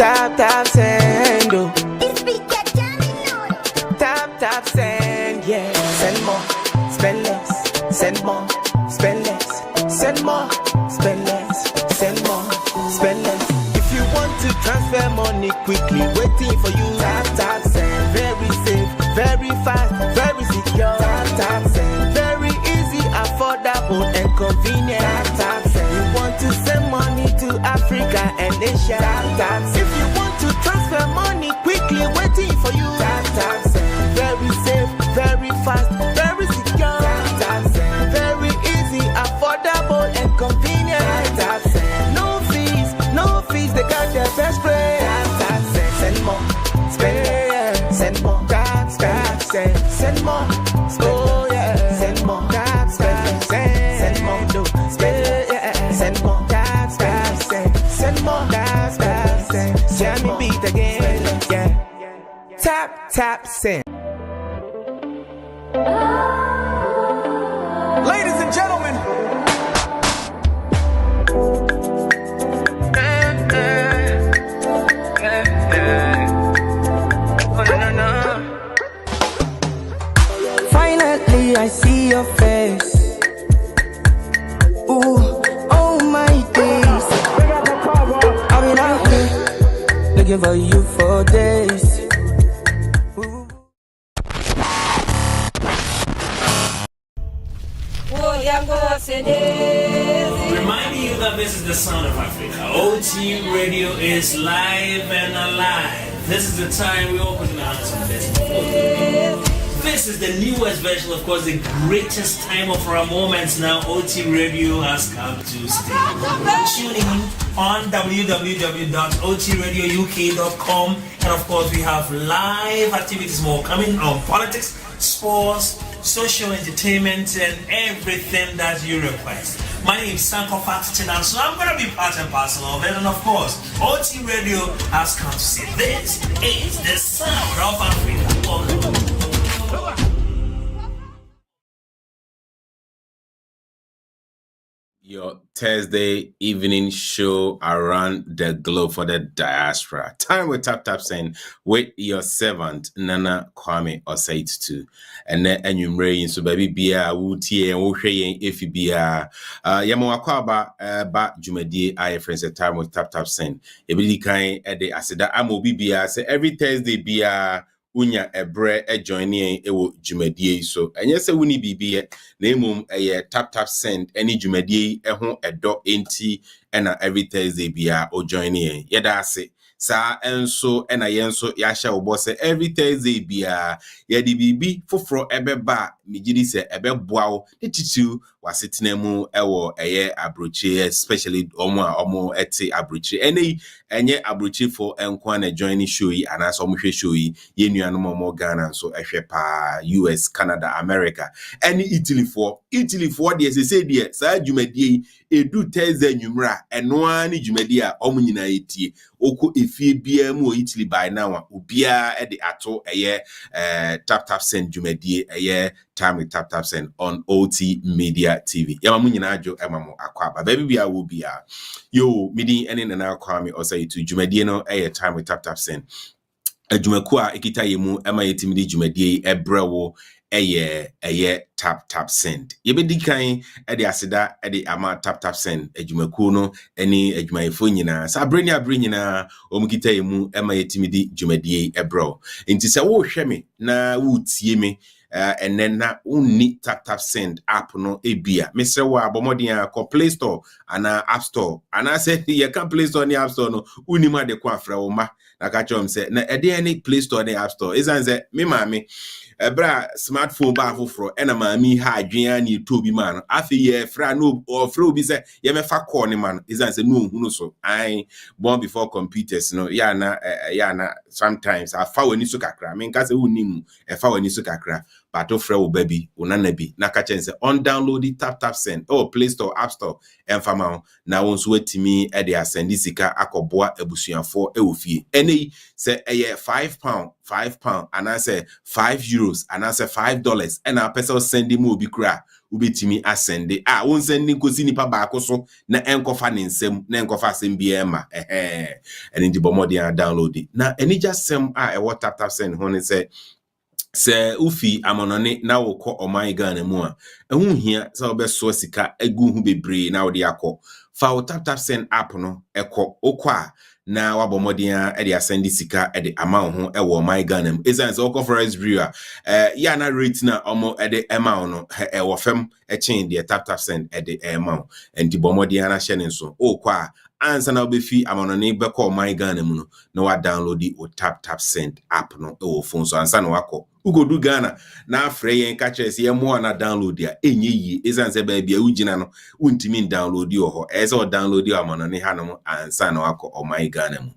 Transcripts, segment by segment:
Tap send, oh. Tap send, yeah. Send more, spend less. Send more, spend less. Send more, spend less. Send more, spend less. If you want to transfer money quickly, waiting for you. Tap send, very safe, very fast, very secure. Tap send, very easy, affordable and convenient. Tap send. You want to send money to Africa and Asia. Tap send. If you want to transfer money quickly, waiting for you. Tap send, very safe, very fast, very secure. Tap send, very easy, affordable and convenient. Tap send. No fees, they got their best price. Tap send, send more, spend, send more. Tap send more, oh yeah, send more. Tap send more, do spend, send more. Tap send more. Tap send, jam me beat again, yeah. Tap send. Ladies and gentlemen, finally I see your face. Ooh, oh my days. I've been out here looking for you for days. Reminding you that this is the sound of Africa. OT Radio is live and alive. This is the time we open the hands of this is the newest version, of course, the greatest time of our moments now. OT Radio has come to stay. Tune in on www.otradiouk.com, and of course we have live activities more coming on politics, sports, social entertainment, and everything that you request. My name is Sanko Fatinan, so I'm going to be part and parcel of it. And of course, OT Radio has come to say this is the sound of Africa. Your Thursday evening show around the globe for the diaspora. Time with Tap Send with your servant Nana Kwame Osei-Tutu. And then enumerate so baby bia wutie and wohwe if bia yamo akwaba ba jumadi I friends at time with Tap Send. Ebidi kan e de aseda amobi bia say every Thursday bia unya ebre joining ewo jumadie so enye se woni bibie na emum tap send any jumadie ho edo enti na every Thursday bia o joining yeda ase sa enso na yenso ya hya obo se every Thursday bia yedi bibi foforo ebeba migidi se ebeboa wo tititu wasetena mu ewo abrochi, especially omo eti abrochi enye abrochi for enkwa na joining show yi anaso omo hwe show yi yenuanom omo Ghana so ehwe pa US, Canada, America, any Italy for de say de sa dwumadie edu Thursday nwumra eno ani dwumadie a omo nyina etie oko efie bia mu Italy by now obia e de ato tap send dwumadie time with Tap Send on OT Media TV. Yamamu nyina ajo emamo akwaba baby bia wo bia yo midi ene na Kwame Osei-Tutu dwumadie no time with Tap Send adwumaku a ekita yemu ema yetimidi dwumadie ebrewo tap send yebedi kan de aseda de ama tap send adwumaku no eni adwumayefo nyina sa abreni nyina omukita yemu ema yetimidi dwumadie ebrewo nti se wo hwe me na wo tie me and then na unni tap send app no ebia mesre wa abomodin ko Play Store ana App Store ana say ye can Play Store ni App Store no unni ma de kwa fra wo ma na ka chom say na e dey any Play Store ni App Store izan say me maame bra smartphone ba foforo ena maami ha adwen ani to bi man afi ye fra no or fra obi say ye me fa call ni man izan say no hunu so I born before computers no ya na sometimes I fa wani so kakra me nka say unni mu e fa wani so kakra bato fra wo baby unana bi na ka chen say on download the tap send Play Store, App Store emfama na won so watimi e de asend sika akoboa abusuafo e wo fie Any say £5, £5, and I say €5, and I say $5, and our person send him will be cry. Ubitimi asende won't sending kosi nipa baako so na enkofa ne nsem na enkofa sem bia ma and in the bomodi download it na any just sem what tap send ho ne say ufi amonone na wo kọ oman Ghana mu a ehun hia say obeso sika egu hu bebre na wo de akọ fa wo tap send app no ekọ okọ a na wabomodian e de asend sika e de ama ho e wo oman Ghana mu ezan say okọ forest brewer ya na rate na omo e de ema no e wo fam e chain de tap send e de ema and the bomodian na hye ne so okọ a ansa na obefi amonone be kọ oman Ghana mu no na wa download the tap send app no e wo phone so ansa na wakọ ugo du Ghana na afre yen ka kire se mo na download ya enye yi ezan se ba bia ugina no untimi download yo ho eze o download yo amono ne hanom ansa na wako oman Ghana mu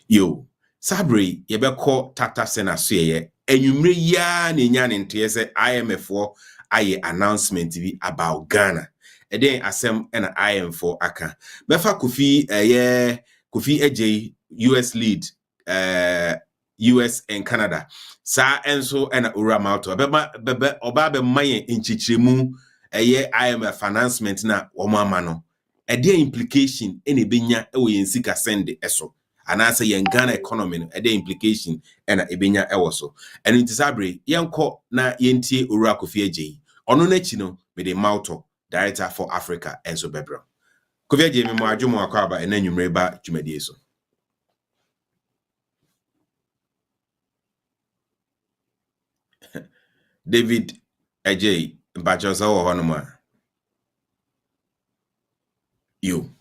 yo sabre ye be ko tap send aso ye enwumre ya na nya ne nte se IMF wo aye announcement bi about Ghana eden asem na IMF aka befa Kofi Kofi AJ US lead US and Canada sa enso na uramauto bebe oba be maye nchichiremu IMF announcement na omo ama no implication ene benya ewo yensika send eso anase yen Ghana economy no implication ena ebenya ewo so eno ntisabre yenko na yentie owura Kofi AJ ono na chi no me de mauto director for Africa enso bebro Kofi AJ me mo adwomo akwa ena nwumre ba dwumadie so David AJ Bachosa wo hono ma you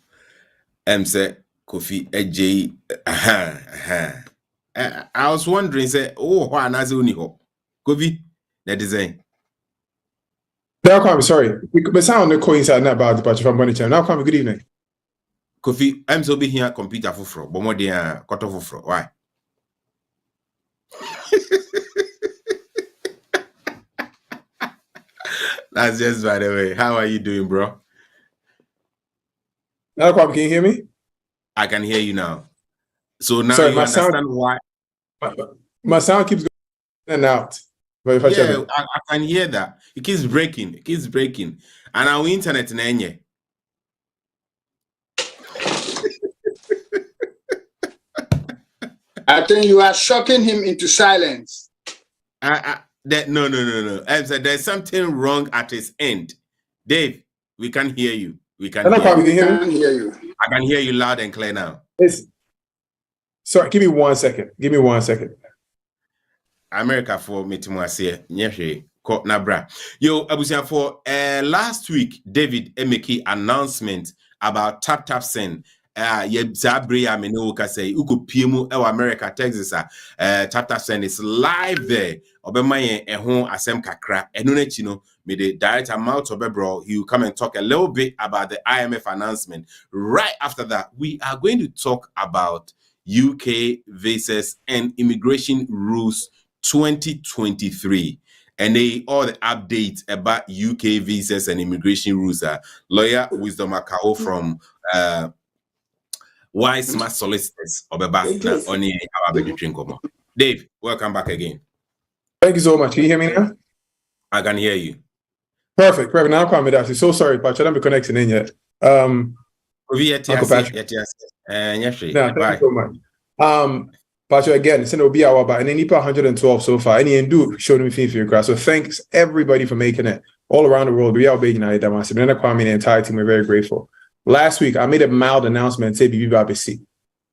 say Kofi AJ I was wondering say why na say uni ho Kofi that design now come sorry we sound no coincide now about the patch from money channel now come good evening Kofi so be here computer foforo but more dey koto foforo why That's just by the way. How are you doing, bro? Now, can you hear me? I can hear you now. So now sorry, you understand why my sound keeps going in and out. But if I can hear that. It keeps breaking. It keeps breaking. And our internet in Enye. I think you are shocking him into silence. No. There's something wrong at his end. Dave, we can hear you. We can hear you. I can hear you loud and clear now. Sorry, give me 1 second. Give me 1 second. America for me to nyehwe ko nabra. Yo, abusia for last week, David Emeki announcement about tap send. Zabre amenoka say uko piemu America Texas tap send is live there obemaye ehon asem kakra eno no me the direct amount of bro he will come and talk a little bit about the IMF announcement. Right after that we are going to talk about UK visas and immigration rules 2023 and all the updates about UK visas and immigration rules. Lawyer Wisdom Akaho from Why Smart Solicitors Dave, welcome back again. Thank you so much. Can you hear me now? I can hear you. Perfect. Now I'm coming. So sorry, but I don't be connecting in yet. Thank you so much. But again, it's will be our and then 112 so far. And you do show me feel so thanks everybody for making it all around the world. We are being the entire team. We're very grateful. Last week, I made a mild announcement, say, BBC.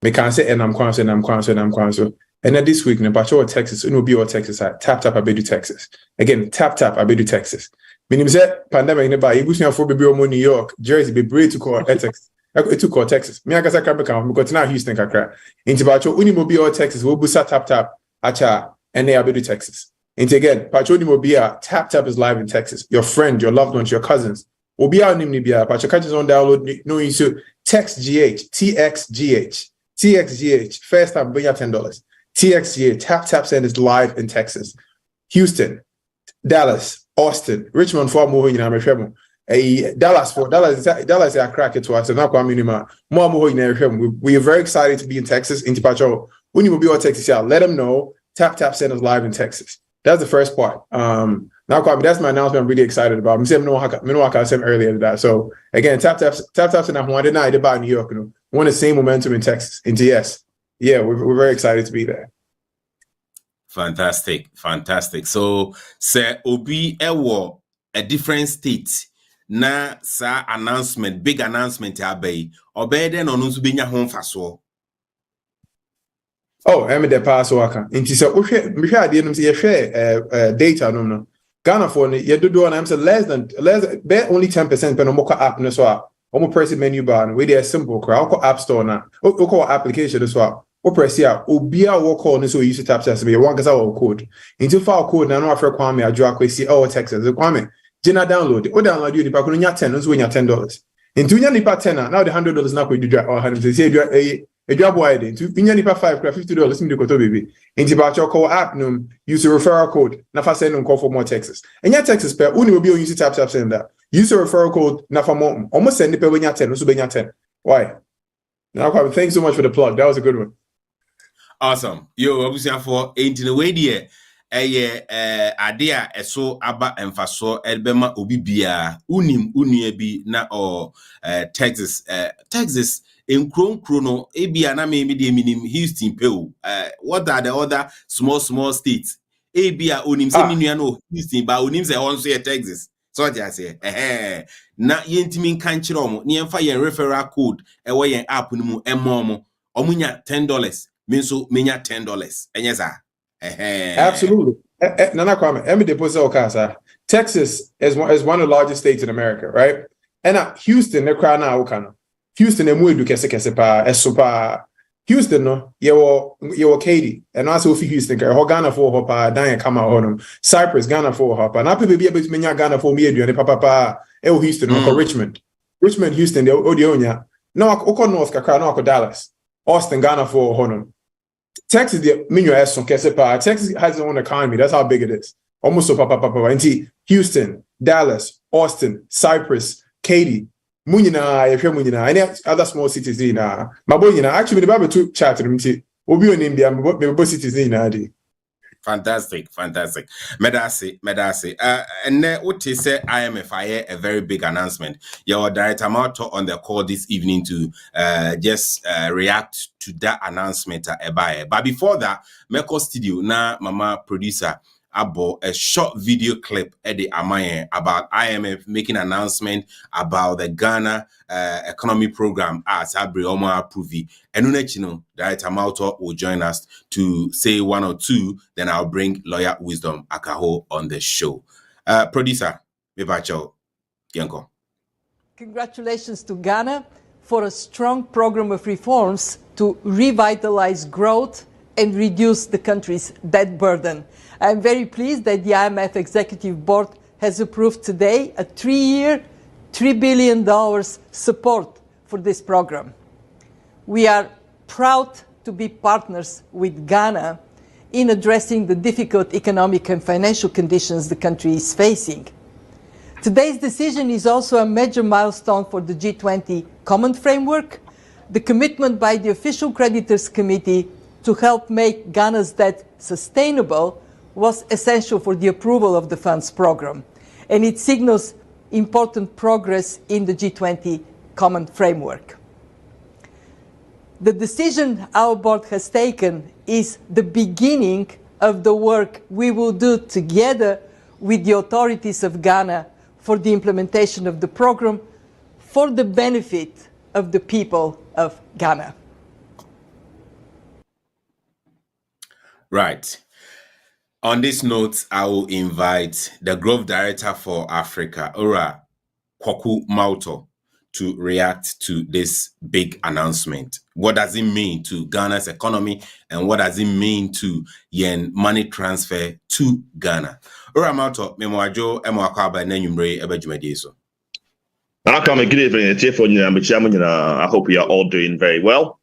Me can say, and I'm quanso. And then this week, Nebacho Texas, it will be all Texas, tap, I do Texas. Again, tap, I do Texas. Meaning, pandemic, you go to New York, Jersey, be brave to call Texas. To call Texas. Me, I guess I can't because now Houston, Kakra. Into Bacho, Unimobile, Texas, we'll boost tap, acha, and they are do Texas. And again, Pacho Unimobile, tap is live in Texas. Your friend, your loved ones, your cousins. Obi a nim ni bia pa check on download no you so text GH TXGH first time bring $10 TXGH tap send is live in Texas, Houston, Dallas, Austin, Richmond for more in America. Dallas I crack it to us and now we are very excited to be in Texas in Tipacho when you will be on Texas, yeah, let them know. Tap send us live in Texas. That's the first part. Now, Kwame, that's my announcement. I'm really excited about. I'm saying I said earlier that. So again, tap send I wanted not about New York. You know, want the same momentum in Texas. And yes, yeah, we're very excited to be there. Fantastic. So, say Obi Ewo a different state. Na sa announcement, big announcement abay. Obey then on to be home faso. Oh, I'm the pass worker. And she said, we share data no. Ghana for you do and I'm saying less than only 10% but no app no so almost press the menu bar we there simple crowd app store now. Call application as well. O press here obia work on so use tap test be one kasa code. Into file code na no afre Kwame adwo akwesi Texas. Kwame Gina download. O download you nipa ko nya 10 so we nya $10. Into nya nipa 10 now the $100 na ko do or 100 say a job wide into nipa 5 $50 me to baby. Into ba your call app no use a referral code na fa send call for more Texas. And nya Texas per uni will be on use tap send that. Use a referral code na for more almost send nipa we nya 10 so be nya 10. Why? Now Kwame, thanks so much for the plug. That was a good one. Awesome. Yo, obviously for ain't in the way there. Idea so aba emfaso elbema obi bia unim bi na or Texas in chrono ebia na me de minim Houston peu what are the other small states ebia unim se minua no Houston ba unim se on so Texas so what I say na yentimi kan kire omo ne yemfa yen referral code ewo yen app no mu emomo omunya $10 mean so menya $10 enyeza. Absolutely. Nana Kwame, Texas is one of the largest states in America, right? And Houston, they're crying out. Houston, they're muy kese pa esopa. Houston, no, you Katie, and also for Houston, Ghana for her pa, Diane come out on them. Cyprus, Ghana for her pa. Now people be able to menya Ghana for me, and papa Houston, no, Richmond, Houston, the Odionia. No, Oko North, no, Dallas, Austin, Ghana for Honum. Texas, the menu has some Texas has its own economy. That's how big it is. Almost so papa. And Houston, Dallas, Austin, Cyprus, Katy, Munina, any other small cities in my boy, actually the Bible took chat to them. We'll be on India, but cities in Fantastic. Medasi. And what you say, IMF, a very big announcement. Your director Marto on the call this evening to just react to that announcement. But before that, Meko Studio, na mama producer, about a short video clip at the Amaye about IMF making an announcement about the Ghana economy program as Abri Omar Pruvi. And Unechino, Director Malto will join us to say one or two, then I'll bring Lawyer Wisdom Akaho on the show. Producer, Mebacho, Yanko. Congratulations to Ghana for a strong program of reforms to revitalize growth and reduce the country's debt burden. I'm very pleased that the IMF Executive Board has approved today a 3-year, $3 billion support for this program. We are proud to be partners with Ghana in addressing the difficult economic and financial conditions the country is facing. Today's decision is also a major milestone for the G20 Common Framework, the commitment by the Official Creditors Committee to help make Ghana's debt sustainable was essential for the approval of the funds program, and it signals important progress in the G20 Common Framework. The decision our board has taken is the beginning of the work we will do together with the authorities of Ghana for the implementation of the program for the benefit of the people of Ghana. Right. On this note, I will invite the Growth Director for Africa, Ora Kwaku Mauto, to react to this big announcement. What does it mean to Ghana's economy, and what does it mean to yen money transfer to Ghana? Ora Mauto, Memoajo, Emoakaba, Nenyumbre, Ebejumedieso. I hope you are all doing very well.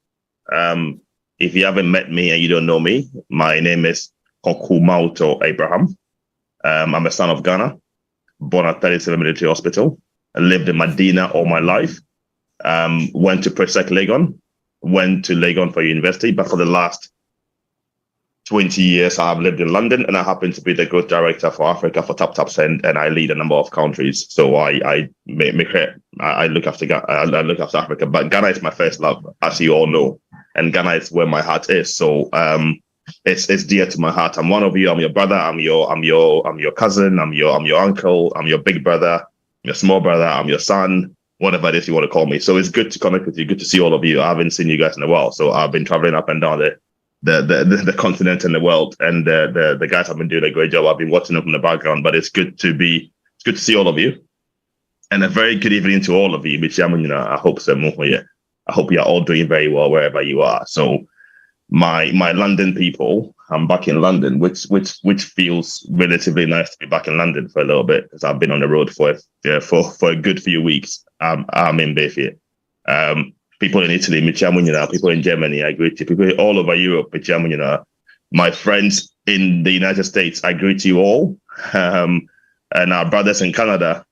If you haven't met me and you don't know me, my name is Kokumauto Abraham. I'm a son of Ghana, born at 37 Military Hospital. I lived in Medina all my life. Went to Presec Legon, went to Legon for university, but for the last 20 years I've lived in London, and I happen to be the growth director for Africa for Tap Send, and I lead a number of countries. So I look after I look after Africa, but Ghana is my first love, as you all know, and Ghana is where my heart is. So it's dear to my heart. I'm one of you. I'm your brother. I'm your cousin. I'm your uncle. I'm your big brother. Your small brother. I'm your son. Whatever it is you want to call me. So it's good to connect with you. Good to see all of you. I haven't seen you guys in a while, so I've been traveling up and down the continent and the world, and the guys have been doing a great job. I've been watching them from the background, but it's good to see all of you, and a very good evening to all of you. I hope so. I hope you are all doing very well wherever you are. So my London people, I'm back in London, which feels relatively nice to be back in London for a little bit, because I've been on the road for a good few weeks. I'm in Bayfair. People in Italy, people in Germany, I greet you. People all over Europe, my friends in the United States, I greet you all. And our brothers in Canada,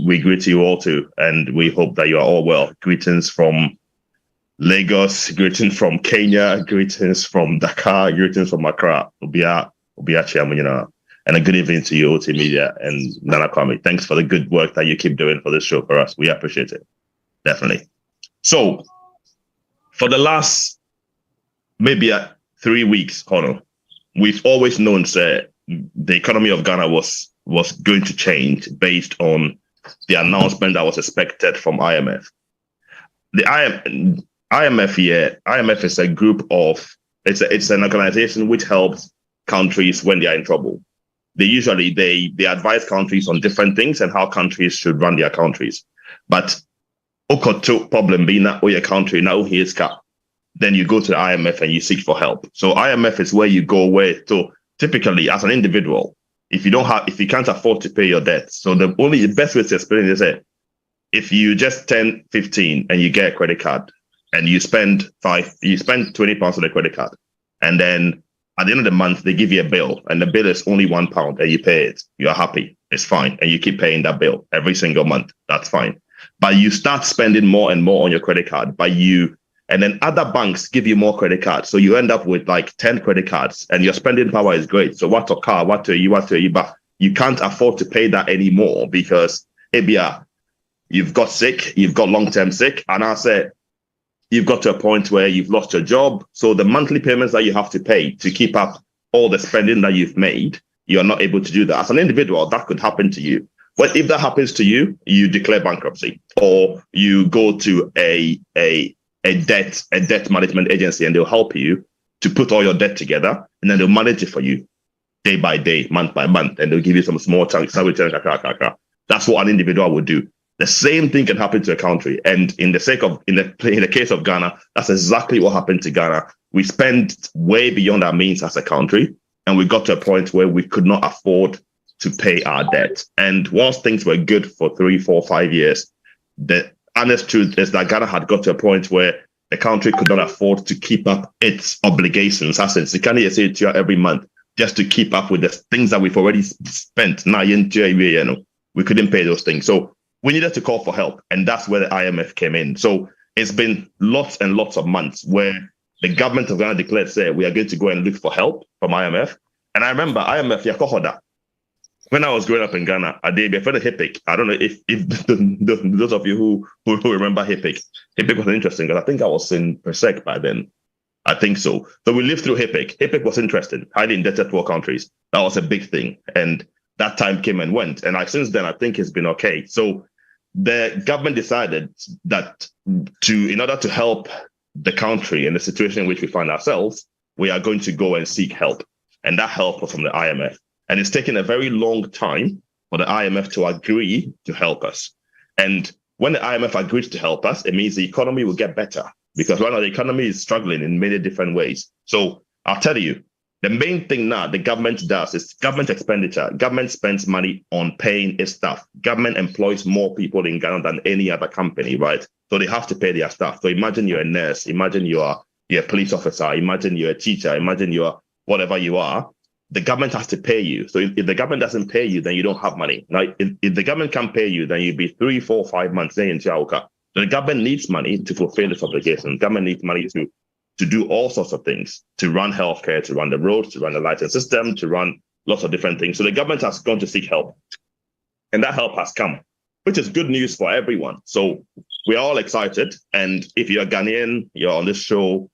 we greet you all too. And we hope that you are all well. Greetings from Lagos, greetings from Kenya, greetings from Dakar, greetings from Accra. And a good evening to you, OT Media and Nana Kwame. Thanks for the good work that you keep doing for this show for us. We appreciate it. Definitely. So, for the last maybe 3 weeks, we've always known that the economy of Ghana was going to change based on the announcement that was expected from IMF. The IMF is a group of, it's an organization which helps countries when they are in trouble. They advise countries on different things and how countries should run their countries. But problem being that your country now here's cap, then you go to the IMF and you seek for help. So IMF is where you go so typically as an individual, if you can't afford to pay your debt. So the best way to explain it is that if you just turn 15 and you get a credit card and you spend £20 on the credit card, and then at the end of the month they give you a bill and the bill is only £1 and you pay it, you are happy, it's fine, and you keep paying that bill every single month, that's fine. But you start spending more and more on your credit card, and then other banks give you more credit cards. So you end up with like 10 credit cards and your spending power is great. So what a car, what a you, but you can't afford to pay that anymore because you've got sick, you've got long-term sick. And I said, you've got to a point where you've lost your job. So the monthly payments that you have to pay to keep up all the spending that you've made, you're not able to do that. As an individual, that could happen to you. But if that happens to you, you declare bankruptcy, or you go to a debt management agency and they'll help you to put all your debt together, and then they'll manage it for you day by day, month by month, and they'll give you some small chunks. That's what an individual would do. The same thing can happen to a country. And in the case of Ghana, that's exactly what happened to Ghana. We spent way beyond our means as a country, and we got to a point where we could not afford to pay our debt. And once things were good for 3, 4, 5 years, the honest truth is that Ghana had got to a point where the country could not afford to keep up its obligations. As in, you can't say it every month just to keep up with the things that we've already spent. We couldn't pay those things. So we needed to call for help. And that's where the IMF came in. So it's been lots and lots of months where the government of Ghana declared, say, we are going to go and look for help from IMF. And I remember IMF, Yakohoda. When I was growing up in Ghana, I did before the HIPIC. I don't know if those of you who remember HIPIC. HIPIC was interesting because I think I was in PERSEC by then. I think so. So we lived through HIPIC. HIPIC was interesting. Highly indebted poor countries. That was a big thing. And that time came and went. And since then, I think it's been okay. So the government decided that in order to help the country in the situation in which we find ourselves, we are going to go and seek help. And that help was from the IMF. And it's taken a very long time for the IMF to agree to help us. And when the IMF agrees to help us, it means the economy will get better, because right now the economy is struggling in many different ways. So I'll tell you, the main thing now the government does is government expenditure. Government spends money on paying its staff. Government employs more people in Ghana than any other company, right? So they have to pay their staff. So imagine you're a nurse, imagine you're a police officer, imagine you're a teacher, imagine you're whatever you are. The government has to pay you. So if the government doesn't pay you, then you don't have money. Now, if the government can't pay you, then you'd be 3, 4, 5 months there in Chiaoka. So the government needs money to fulfill its obligations. Government needs money to do all sorts of things, to run healthcare, to run the roads, to run the lighting system, to run lots of different things. So the government has gone to seek help. And that help has come, which is good news for everyone. So we're all excited. And if you're Ghanaian, you're on this show,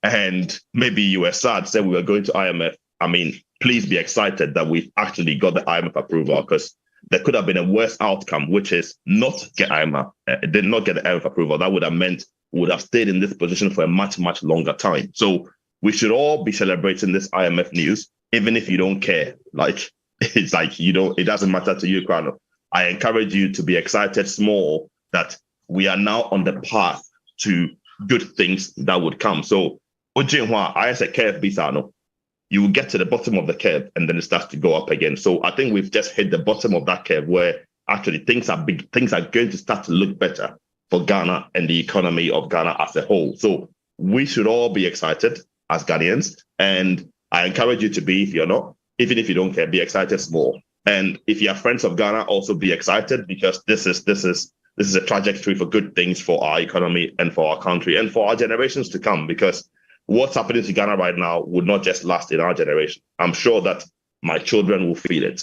and maybe you were sad, said we were going to IMF. I mean, please be excited that we've actually got the IMF approval, because there could have been a worse outcome, which is not get IMF, did not get the IMF approval. That would have meant we would have stayed in this position for a much, much longer time. So we should all be celebrating this IMF news, even if you don't care. Like, it's like, you know, it doesn't matter to you, Krano. I encourage you to be excited small that we are now on the path to good things that would come. So, I as a curve, you will get to the bottom of the curve and then it starts to go up again. So I think we've just hit the bottom of that curve where actually things are going to start to look better for Ghana and the economy of Ghana as a whole. So we should all be excited as Ghanaians. And I encourage you to be, if you're not, even if you don't care, be excited small. And if you are friends of Ghana, also be excited, because this is a trajectory for good things for our economy and for our country and for our generations to come, because what's happening to Ghana right now would not just last in our generation. I'm sure that my children will feel it,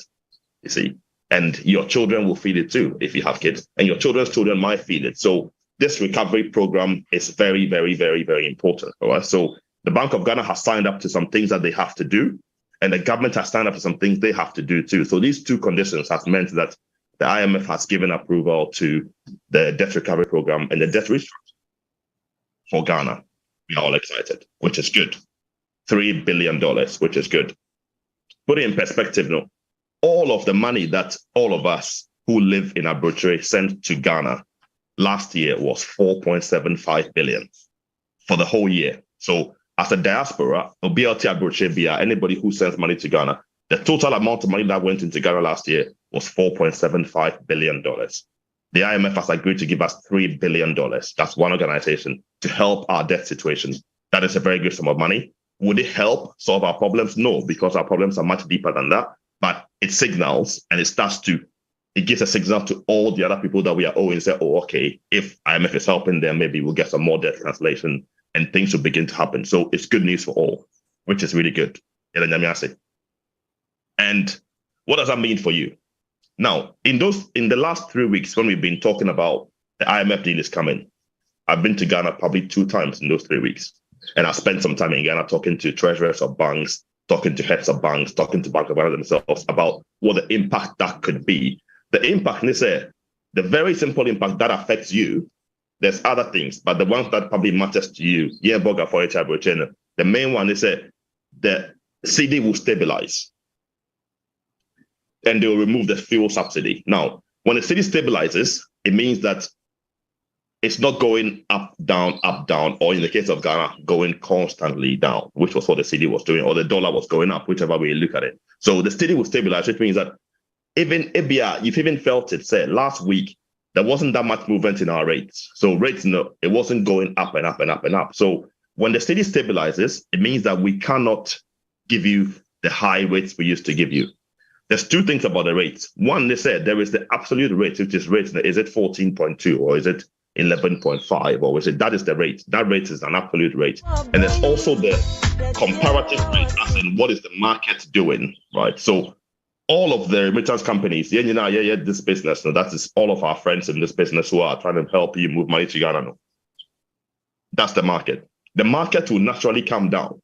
you see, and your children will feel it too if you have kids, and your children's children might feel it. So this recovery program is very, very, very, very important. All right. So the Bank of Ghana has signed up to some things that they have to do, and the government has signed up to some things they have to do too. So these two conditions have meant that the IMF has given approval to the debt recovery program and the debt restructuring for Ghana. We are all excited, which is good. $3 billion, which is good. Put it in perspective, no. All of the money that all of us who live in Abuja sent to Ghana last year was 4.75 billion for the whole year. So as a diaspora, or BLT Abuja, anybody who sends money to Ghana, the total amount of money that went into Ghana last year was $4.75 billion. The IMF has agreed to give us $3 billion. That's one organization to help our debt situation. That is a very good sum of money. Would it help solve our problems? No, because our problems are much deeper than that. But it signals and it gives a signal to all the other people that we are owing. Say, oh, okay, if IMF is helping them, maybe we'll get some more debt cancellation and things will begin to happen. So it's good news for all, which is really good. And what does that mean for you? Now, in the last 3 weeks, when we've been talking about the IMF deal is coming, I've been to Ghana probably 2 times in those 3 weeks. And I spent some time in Ghana talking to treasurers of banks, talking to heads of banks, talking to Bank of Ghana themselves about what the impact that could be. The impact, they say, the very simple impact that affects you, there's other things, but the one that probably matters to you, the main one is that the CD will stabilize. And they will remove the fuel subsidy. Now, when the city stabilizes, it means that it's not going up, down, or in the case of Ghana, going constantly down, which was what the city was doing, or the dollar was going up, whichever way you look at it. So the city will stabilize, which means that even ABR, you've even felt it, say, last week, there wasn't that much movement in our rates. So rates, no, it wasn't going up and up and up and up. So when the city stabilizes, it means that we cannot give you the high rates we used to give you. There's 2 things about the rates. One, they said there is the absolute rate, which is rates. Is it 14.2 or is it 11.5 or is it, that is the rate? That rate is an absolute rate. And there's also the comparative rate, as in what is the market doing, right? So all of the remittance companies, this business, no, that is all of our friends in this business who are trying to help you move money to Ghana. No. That's the market. The market will naturally come down.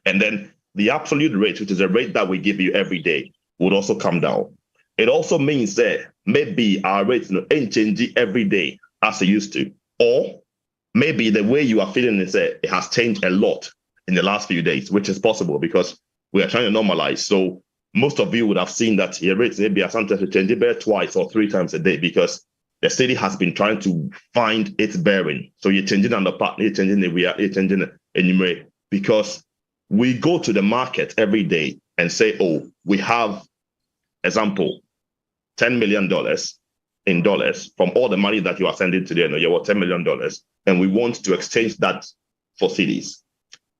And then the absolute rate, which is the rate that we give you every day, would also come down. It also means that maybe our rates ain't changing every day as it used to. Or maybe the way you are feeling is that it has changed a lot in the last few days, which is possible because we are trying to normalize. So most of you would have seen that your rates maybe are sometimes changing twice or 3 times a day because the city has been trying to find its bearing. So you're changing on the part, you're changing anyway, because we go to the market every day and say, oh, we have, example, $10 million in dollars from all the money that you are sending today. You want $10 million, and we want to exchange that for cedis.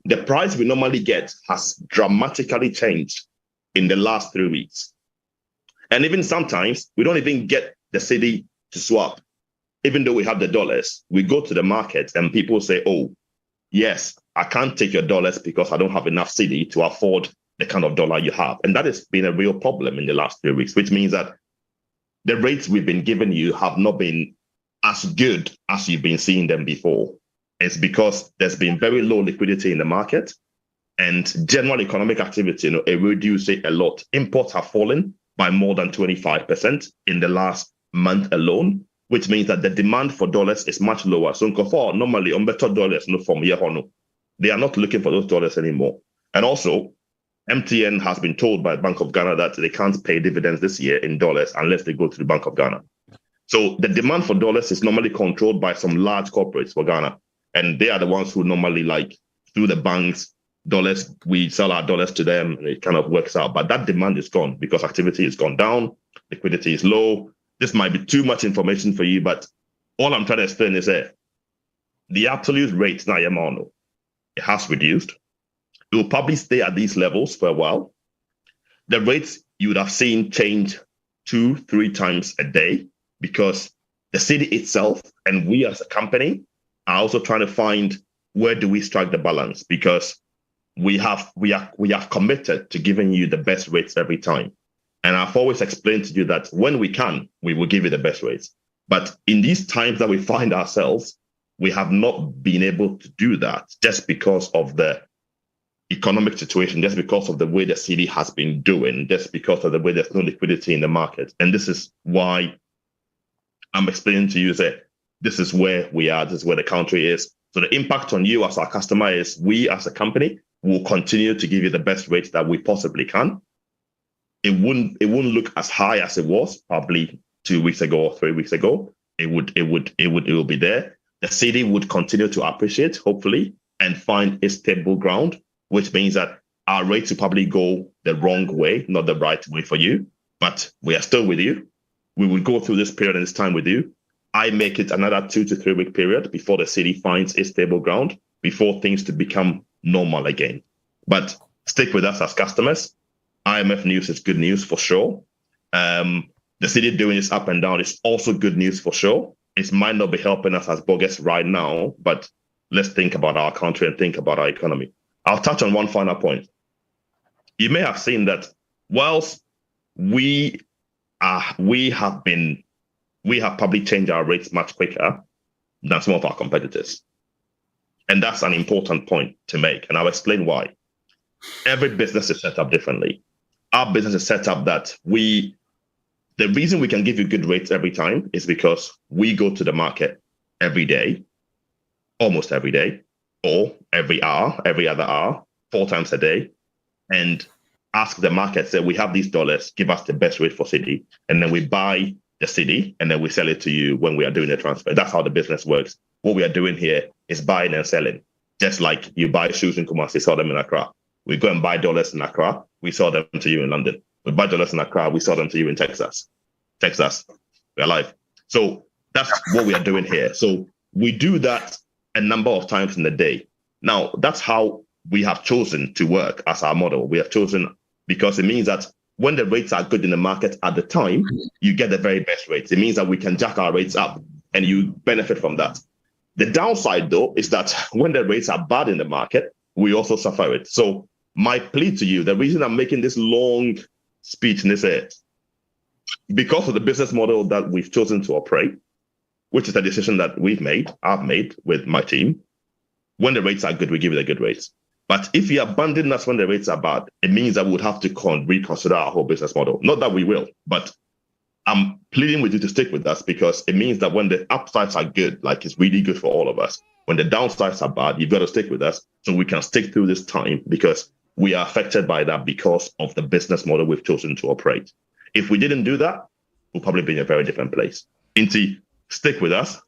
The price we normally get has dramatically changed in the last 3 weeks. And even sometimes we don't even get the cedi to swap. Even though we have the dollars, we go to the market and people say, oh, yes, I can't take your dollars because I don't have enough cedi to afford the kind of dollar you have. And that has been a real problem in the last 3 weeks, which means that the rates we've been giving you have not been as good as you've been seeing them before. It's because there's been very low liquidity in the market and general economic activity, it reduced a lot. Imports have fallen by more than 25% in the last month alone, which means that the demand for dollars is much lower. So normally on better dollars no from here on, they are not looking for those dollars anymore. And also, MTN has been told by Bank of Ghana that they can't pay dividends this year in dollars unless they go to the Bank of Ghana. So the demand for dollars is normally controlled by some large corporates for Ghana. And they are the ones who normally, like, through the banks, dollars, we sell our dollars to them and it kind of works out. But that demand is gone because activity has gone down, liquidity is low. This might be too much information for you, but all I'm trying to explain is that the absolute rate now, it has reduced. It will probably stay at these levels for a while. The rates you would have seen change 2-3 times a day because the city itself and we as a company are also trying to find where do we strike the balance, because we have committed to giving you the best rates every time. And I've always explained to you that when we can, we will give you the best rates. But in these times that we find ourselves, we have not been able to do that just because of the economic situation, just because of the way the city has been doing, just because of the way there's no liquidity in the market. And this is why I'm explaining to you that this is where we are, this is where the country is. So the impact on you as our customer is we as a company will continue to give you the best rates that we possibly can. It wouldn't look as high as it was probably 2 weeks ago or 3 weeks ago. It will be there. The city would continue to appreciate, hopefully, and find a stable ground, which means that our rates will probably go the wrong way, not the right way for you. But we are still with you. We will go through this period and this time with you. I make it another 2 to 3 week period before the city finds a stable ground, before things to become normal again. But stick with us as customers. IMF news is good news for sure. The city doing this up and down is also good news for sure. It might not be helping us as bogus right now, but let's think about our country and think about our economy. I'll touch on one final point. You may have seen that whilst we have probably changed our rates much quicker than some of our competitors. And that's an important point to make. And I'll explain why. Every business is set up differently. Our business is set up that the reason we can give you good rates every time is because we go to the market every day, almost every day, or every hour, every other hour, 4 times a day, and ask the market, say, we have these dollars, give us the best rate for cedi. And then we buy the cedi and then we sell it to you when we are doing the transfer. That's how the business works. What we are doing here is buying and selling. Just like you buy shoes in Kumasi, sell them in Accra. We go and buy dollars in Accra, we sell them to you in London. We buy dollars in Accra, we sell them to you in Texas. We're alive. So that's what we are doing here. So we do that a number of times in the day. Now, that's how we have chosen to work as our model. We have chosen because it means that when the rates are good in the market at the time, you get the very best rates. It means that we can jack our rates up and you benefit from that. The downside, though, is that when the rates are bad in the market, we also suffer it. So my plea to you, the reason I'm making this long speech in this area, because of the business model that we've chosen to operate, which is a decision that I've made with my team. When the rates are good, we give you the good rates. But if you abandon us when the rates are bad, it means that we would have to reconsider our whole business model. Not that we will, but I'm pleading with you to stick with us because it means that when the upsides are good, like it's really good for all of us, when the downsides are bad, you've got to stick with us so we can stick through this time because we are affected by that because of the business model we've chosen to operate. If we didn't do that, we'll probably be in a very different place. Inti, stick with us.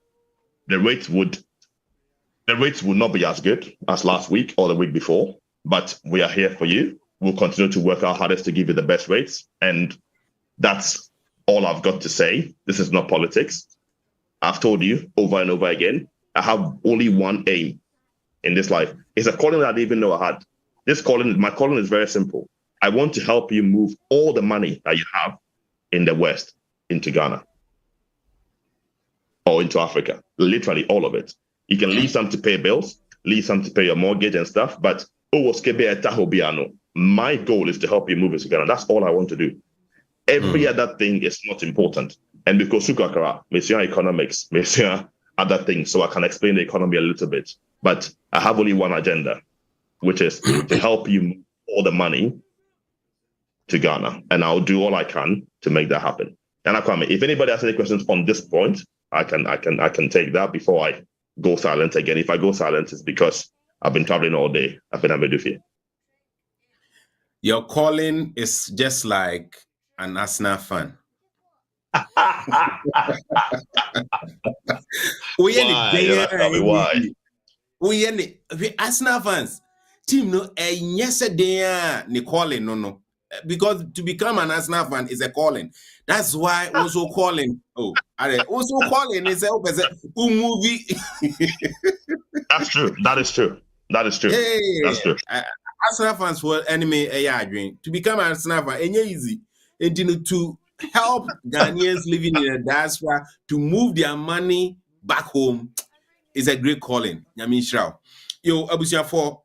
The rates would not be as good as last week or the week before, but we are here for you. We'll continue to work our hardest to give you the best rates. And that's all I've got to say. This is not politics. I've told you over and over again, I have only one aim in this life. It's a calling that I didn't even know I had. My calling is very simple. I want to help you move all the money that you have in the West into Ghana or into Africa, literally all of it. You can leave some to pay bills. leave some to pay your mortgage and stuff. But my goal is to help you move it to Ghana. That's all I want to do. Every other thing is not important. And because Sukakara, Monsieur Economics, Monsieur other things, so I can explain the economy a little bit. But I have only one agenda, which is to help you move all the money to Ghana. And I'll do all I can to make that happen. And if anybody has any questions on this point, I can take that before I go silent again. If I go silent, it's because I've been traveling all day. I've been having to. Your calling is just like an Arsenal fan. Why? We Arsenal fans. Team no yesterday ni calling no. Because to become an Arsenal fan is a calling. That's why also calling. Also calling is a movie. That's true. That is true. Hey, that's true. Arsenal fans were enemy dream. To become an Arsenal fan, it's easy. And to help Ghanaians living in the diaspora to move their money back home is a great calling. Yamin Shrao. Yo, Abusia 4,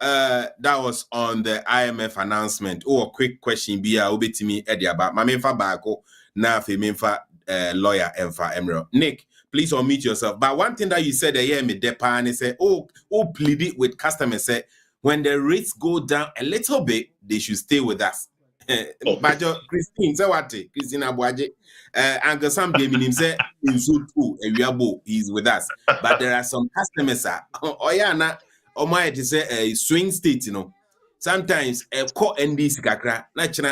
that was on the IMF announcement. A quick question be to me about my menfa bako na fe menfa lawyer enfa Emro. Nick, please unmute yourself. But one thing that you said me depa and say, plead it with customers say when the rates go down a little bit, they should stay with us. But Christine, say what? Christine Abuaje, Uncle Sam Gaming say in so too, he's with us. But there are some customers to say a swing state, Sometimes a core NDC kakra,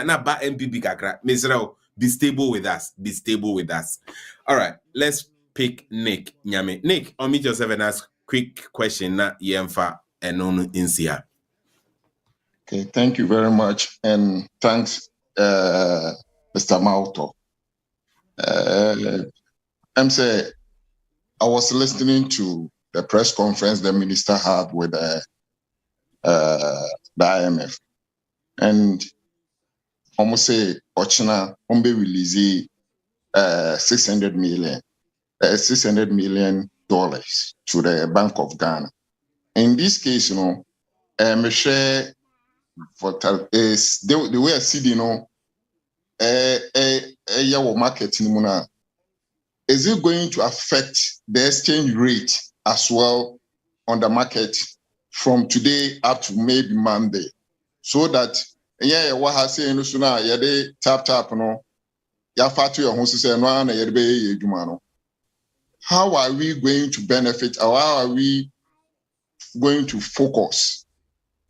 na ba MPP kakra. Misrao, be stable with us. All right, let's pick Nick Nyame. Nick, unmute yourself and ask quick question na yemfa and insia. Okay, thank you very much, and thanks, Mr. Mauto. I was listening to the press conference the minister had with the IMF, and almost say Ochina Ombe release $600 million to the Bank of Ghana. In this case, share is the way I see market is it going to affect the exchange rate as well on the market from today up to maybe Monday, so that what I say no sooner tap no fatu your say no na how are we going to benefit, or how are we going to focus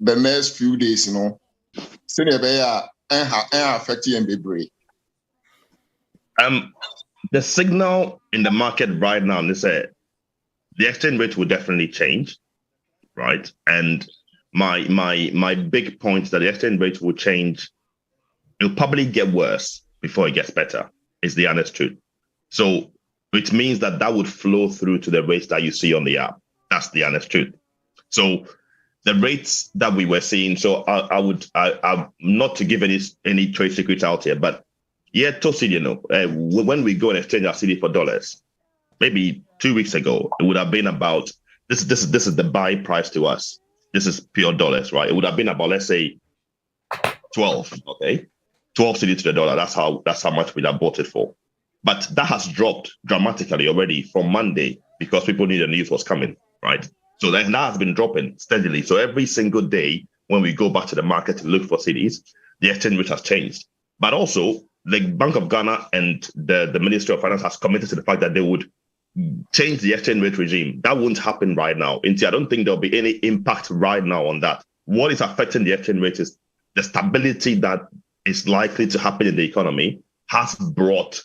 the next few days, affecting the signal in the market right now, they say the exchange rate will definitely change, right? And my big point is that the exchange rate will change. It'll probably get worse before it gets better, is the honest truth. So it means that would flow through to the rates that you see on the app. That's the honest truth. So the rates that we were seeing, so I'm not to give any trade secrets out here, but to see, when we go and exchange our CD for dollars, maybe 2 weeks ago, it would have been about, this is the buy price to us. This is pure dollars, right? It would have been about, let's say, 12, okay? 12 CD to the dollar. That's how much we have bought it for. But that has dropped dramatically already from Monday because people knew the news was coming, right? So that has been dropping steadily. So every single day when we go back to the market to look for CDs, the exchange rate has changed. But also, the Bank of Ghana and the Ministry of Finance has committed to the fact that they would change the exchange rate regime. That won't happen right now. I don't think there'll be any impact right now on that. What is affecting the exchange rate is the stability that is likely to happen in the economy has brought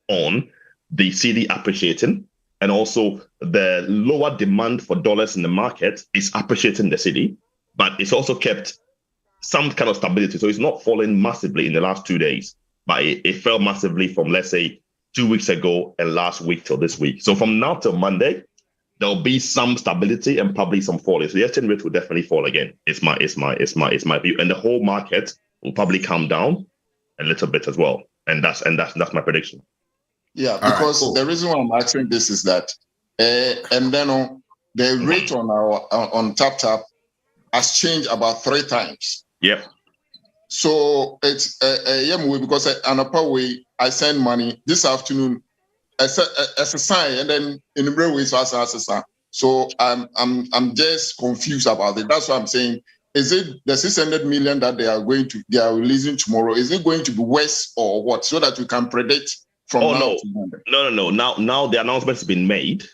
on the CD appreciating, and also the lower demand for dollars in the market is appreciating the CD, but it's also kept some kind of stability. So it's not falling massively in the last 2 days, but it fell massively from, let's say, 2 weeks ago and last week till this week. So from now till Monday, there'll be some stability and probably some fall. So the exchange rate will definitely fall again. It's my view, and the whole market will probably come down a little bit as well. And that's my prediction. Yeah, because the reason why I'm asking this is that, and then the rate on our on TapTap has changed about 3 times. Yep. So it's because an upper way I send money this afternoon as a sign, and then in the railways as a sign. So I'm just confused about it. That's what I'm saying. Is it the 600 million that they are releasing tomorrow? Is it going to be worse or what? So that we can predict from now no. to Monday. No. Now the announcement has been made.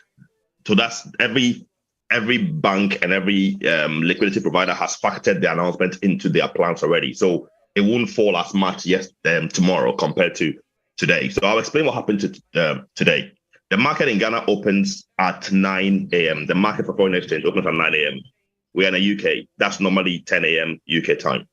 So that's every bank and every liquidity provider has factored the announcement into their plans already. So it won't fall as much tomorrow compared to today. So I'll explain what happened to today. The market in Ghana opens at 9 a.m. The market for foreign exchange opens at 9 a.m. We're in the UK. That's normally 10 a.m. UK time.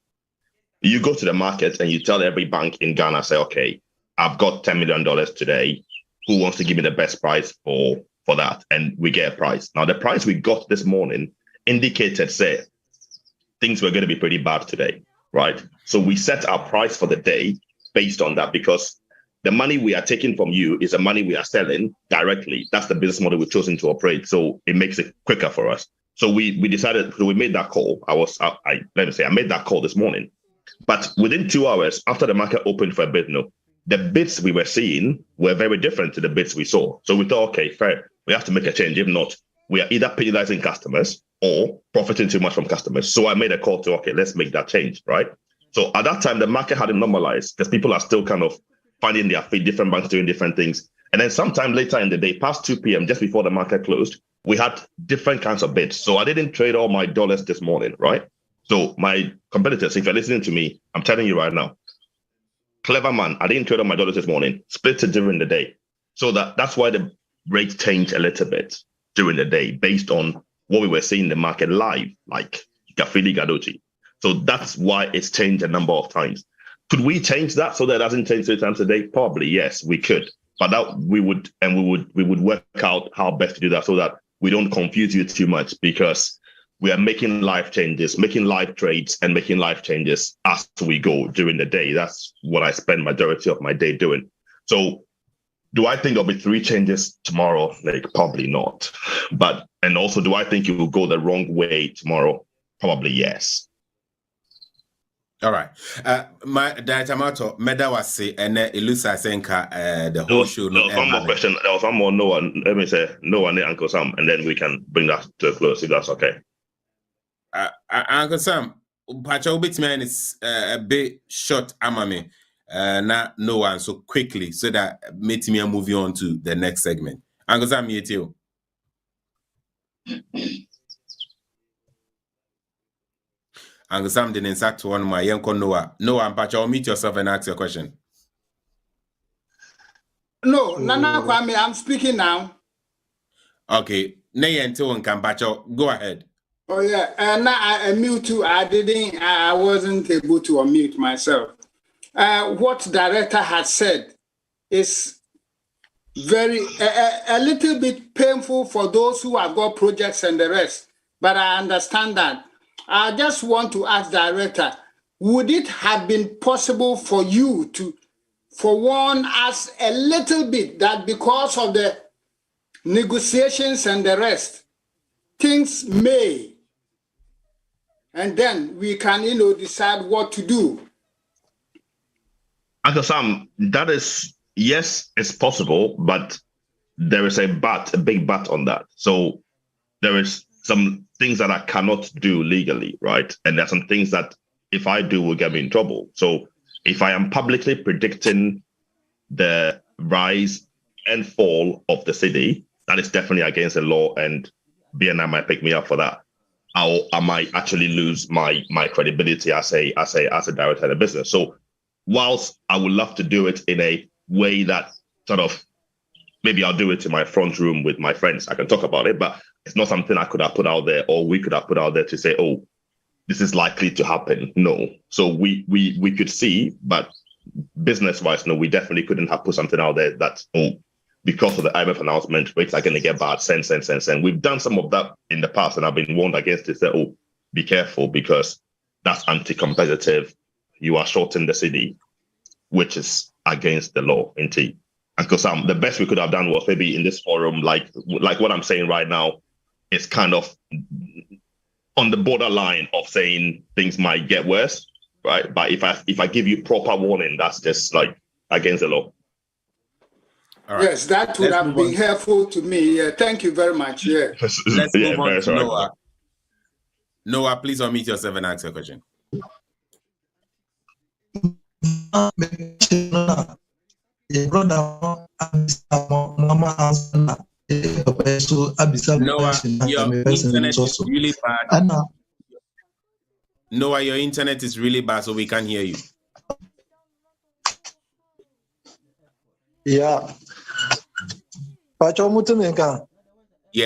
You go to the market and you tell every bank in Ghana, say, okay, I've got $10 million today. Who wants to give me the best price for that? And we get a price. Now, the price we got this morning indicated, say, things were going to be pretty bad today, right? So we set our price for the day based on that, because the money we are taking from you is the money we are selling directly. That's the business model we've chosen to operate. So it makes it quicker for us. So we decided, so we made that call. I made that call this morning. But within 2 hours after the market opened for a bit, the bids we were seeing were very different to the bids we saw. So we thought, okay, fair, we have to make a change. If not, we are either penalizing customers or profiting too much from customers. So I made a call to, okay, let's make that change, right? So at that time, the market hadn't normalized because people are still kind of finding their feet, different banks doing different things. And then sometime later in the day, past 2 p.m., just before the market closed, we had different kinds of bids. So I didn't trade all my dollars this morning, right? So my competitors, if you're listening to me, I'm telling you right now, clever man, I didn't trade all my dollars this morning, split it during the day. So that's why the rate changed a little bit during the day based on what we were seeing in the market live, like Gafili Gadochi. So that's why it's changed a number of times. Could we change that so that it doesn't change 3 times a day? Probably, yes, we could. But that we would work out how best to do that so that we don't confuse you too much, because we are making live changes, making live trades and making live changes as we go during the day. That's what I spend majority of my day doing. So do I think there'll be 3 changes tomorrow? Like, probably not. And also, do I think it will go the wrong way tomorrow? Probably yes. All right. My Diatamato Medawasi and Ilusa Senka the whole show. There was one more question. There was one more. Noah, let me say Noah and Uncle Sam, and then we can bring that to a close if that's okay. Uncle Sam, Pacho Bitman is a bit short, Amami. Not no one so quickly, so that makes me move on to the next segment. Uncle Sam, you too. Uncle Sam didn't start to one my young Noah. Noah, Pacho, meet yourself and ask your question. No, Nana Kwame, I'm speaking now. Okay, Nay until one can Pacho, go ahead. Oh yeah, and now I mute too. I wasn't able to unmute myself. What director had said is very a little bit painful for those who have got projects and the rest. But I understand that. I just want to ask director, would it have been possible for you to forewarn us a little bit that because of the negotiations and the rest, things may, and then we can, decide what to do? Uncle Sam, that is, yes, it's possible, but there is a big but on that. So there is some things that I cannot do legally, right? And there's some things that if I do will get me in trouble. So if I am publicly predicting the rise and fall of the city, that is definitely against the law, and BNI might pick me up for that. I might actually lose my credibility as a director of the business. So whilst I would love to do it in a way that sort of, maybe I'll do it in my front room with my friends, I can talk about it, but it's not something I could have put out there, or we could have put out there to say, oh, this is likely to happen. No. So we could see, but business-wise, no, we definitely couldn't have put something out there that, oh, because of the IMF announcement, rates are going to get bad, send. We've done some of that in the past, and I've been warned against it. Say, oh, be careful, because that's anti-competitive. You are shorting the city, which is against the law, indeed. And because the best we could have done was maybe in this forum, like what I'm saying right now, it's kind of on the borderline of saying things might get worse, right? But if I give you proper warning, that's just like against the law. All right. Yes, that would have been helpful to me. Yeah, thank you very much. Yeah. Let's move on to sorry. Noah. Noah, please unmute yourself and ask a question. Noah, your internet is really bad. Noah, your internet is really bad, so we can't hear you. Yeah. Yeah,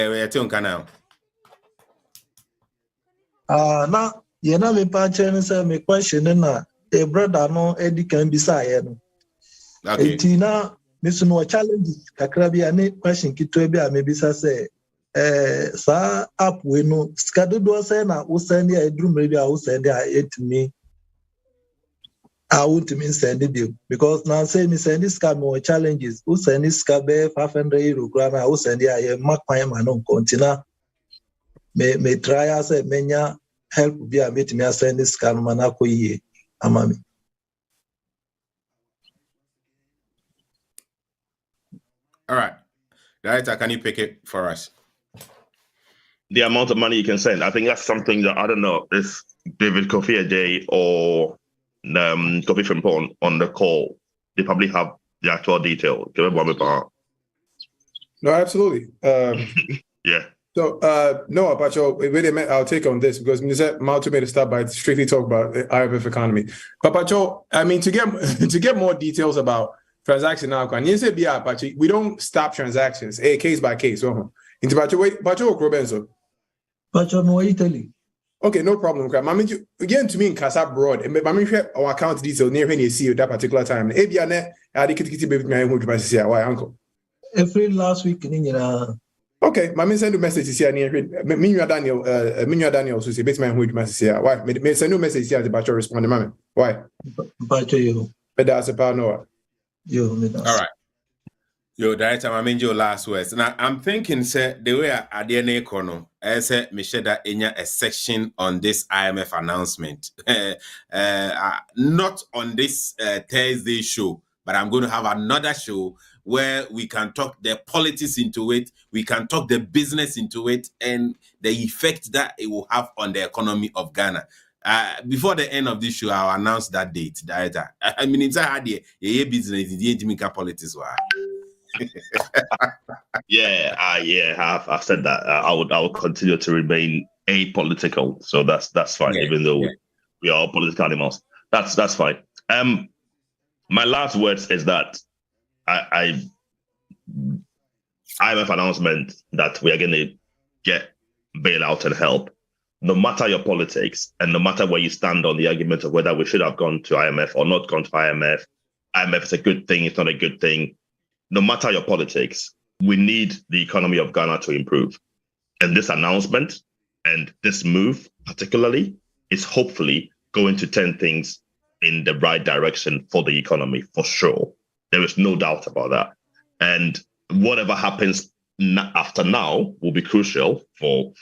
we're talking now. Now, you know, me patching say me question na a brother no edi can be say no. Okay. Etina miss no challenge kakra bi ani question kitwe bi a me bisa say sa app we no skado do say na wo send ya edru me bi a wo send ya etimi I won't mean send it because now say me send this scam more challenges. Who send this scam €500 grana? Who send ya mark my man on continent? Me try as a menya help be a meet me send this scam manako ye amami. All right, Director, can you pick it for us? The amount of money you can send, I think that's something that I don't know if David Kofi Ajay or Kofi Frimpong on the call, they probably have the actual detail. No, absolutely. Yeah. So, no, Pacho, I'll take on this because Malto made a start by strictly talk about the IMF economy. But Pacho, I mean, to get more details about transaction now, Pacho, we don't stop transactions, case by case. Into Pacho, Robenzo. Pacho, no Italy. Okay, no problem. Mami, again to me in Casa Broad, and Mami share our account details near when you see you that particular time. Ebiane, I did kitty baby my home to say why uncle. Every last week in Okay, Mami send a message here near Minya Daniel, so say base my home to say why. May send no message here about your respond, Mami. Why? Pacho, you. But that's a power Noah. All right. Yo, Director, I mean your last words. Now I'm thinking, sir, the way I did econo, I said, Michelle, that in a section on this IMF announcement, not on this Thursday show, but I'm going to have another show where we can talk the politics into it, we can talk the business into it, and the effect that it will have on the economy of Ghana. Before the end of this show, I'll announce that date, Director. I mean, it's a hard day. Business, the politics. I've said that. I would continue to remain apolitical, so that's fine. Even though we are all political animals, that's fine. My last words is that IMF announcement that we are going to get bailout and help. No matter your politics and no matter where you stand on the argument of whether we should have gone to IMF or not gone to IMF, IMF is a good thing. It's not a good thing. No matter your politics, we need the economy of Ghana to improve. And this announcement and this move particularly is hopefully going to turn things in the right direction for the economy, for sure. There is no doubt about that. And whatever happens after now will be crucial for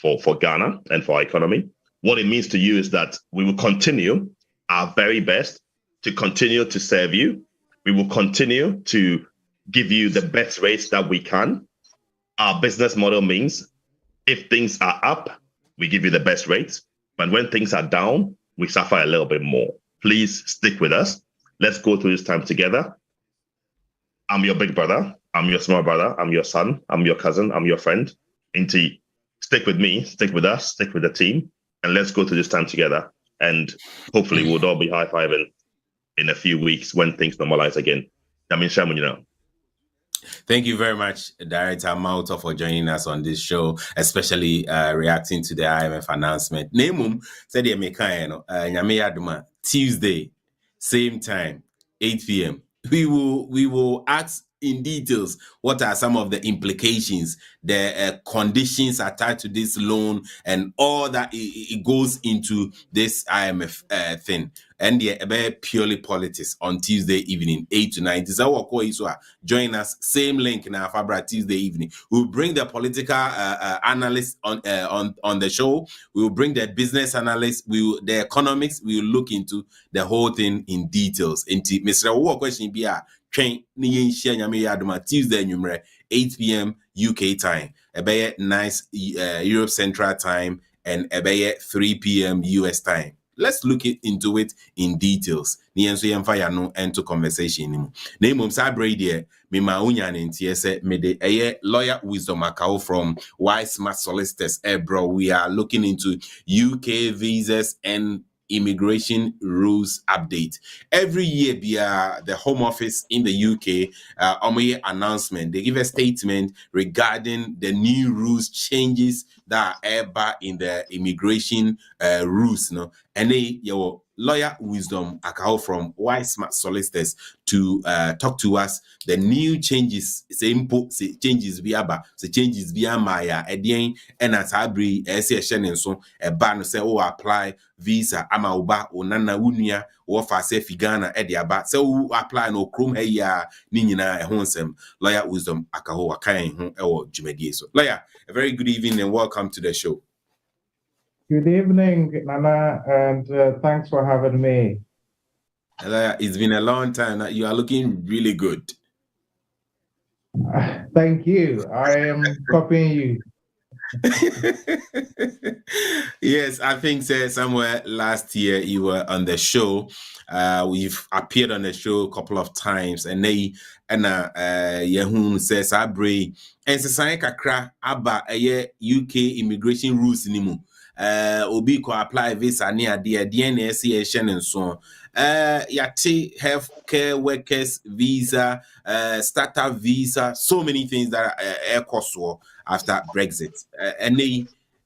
Ghana and for our economy. What it means to you is that we will continue our very best to continue to serve you. We will continue to give you the best rates that we can. Our business model means if things are up, we give you the best rates. But when things are down, we suffer a little bit more. Please stick with us. Let's go through this time together. I'm your big brother. I'm your small brother. I'm your son. I'm your cousin. I'm your friend. Inti, stick with me, stick with us, stick with the team, and let's go through this time together. And hopefully we'll all be high-fiving in a few weeks when things normalize again. I mean, Shaman, you know. Thank you very much, Director Malto, for joining us on this show, especially reacting to the IMF announcement. Nemum said Tuesday, same time, 8 p.m. We will ask in details what are some of the implications, the conditions attached to this loan, and all that it goes into this IMF thing. and the purely politics on Tuesday evening, 8 to 9. This is our call. So join us. Same link now, Fabra Tuesday evening. We'll bring the political analysts on the show. We will bring the business analysts. The economics. We will look into the whole thing in details. Into Mr. What question be train Tuesday 8 p.m. UK time. A nice Europe Central time and a 3 p.m. US time. Let's look into it in details. Into conversation. Name Sabre me ma unya ntie me de lawyer wisdom Akaho from Wise Smart Solicitors. Bro, we are looking into UK visas and immigration rules update. Every year, the Home Office in the UK, announcement. They give a statement regarding the new rules changes that are in the immigration rules. No, and your lawyer wisdom Akaho from Wise Smart Solicitors to talk to us the new changes. Changes via Maya Edian and at Abri and so a ban say apply visa ama uba onana unia wo fa se figana ediaba so apply no chrome ya ni nyina ehonsem. Lawyer wisdom Akaho akan ho ewo dwumadie so. Lawyer, a very good evening and welcome to the show. Good evening, Nana, and thanks for having me. Lawyer, it's been a long time. You are looking really good. Thank you. I am copying you. Yes, I think somewhere last year you were on the show. We've appeared on the show a couple of times, and Yehun says Abre and Sasai Kakra Aba UK immigration rules nimu. Obi ko apply visa near the DNS and so on. Yati healthcare workers visa, startup visa, so many things that are cost after Brexit. And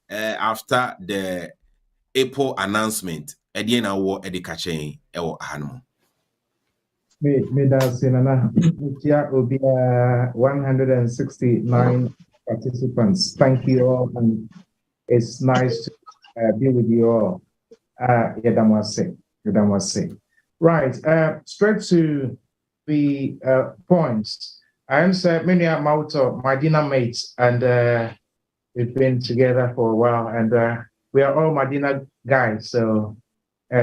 after the April announcement, Ediana war edikache or Hanmo. Me that's in will be 169 participants. Thank you all, and it's nice to be with you all. Yedamwase. Right, straight to the points. I am many of my dinner mates, and we've been together for a while, and we are all Medina guys, so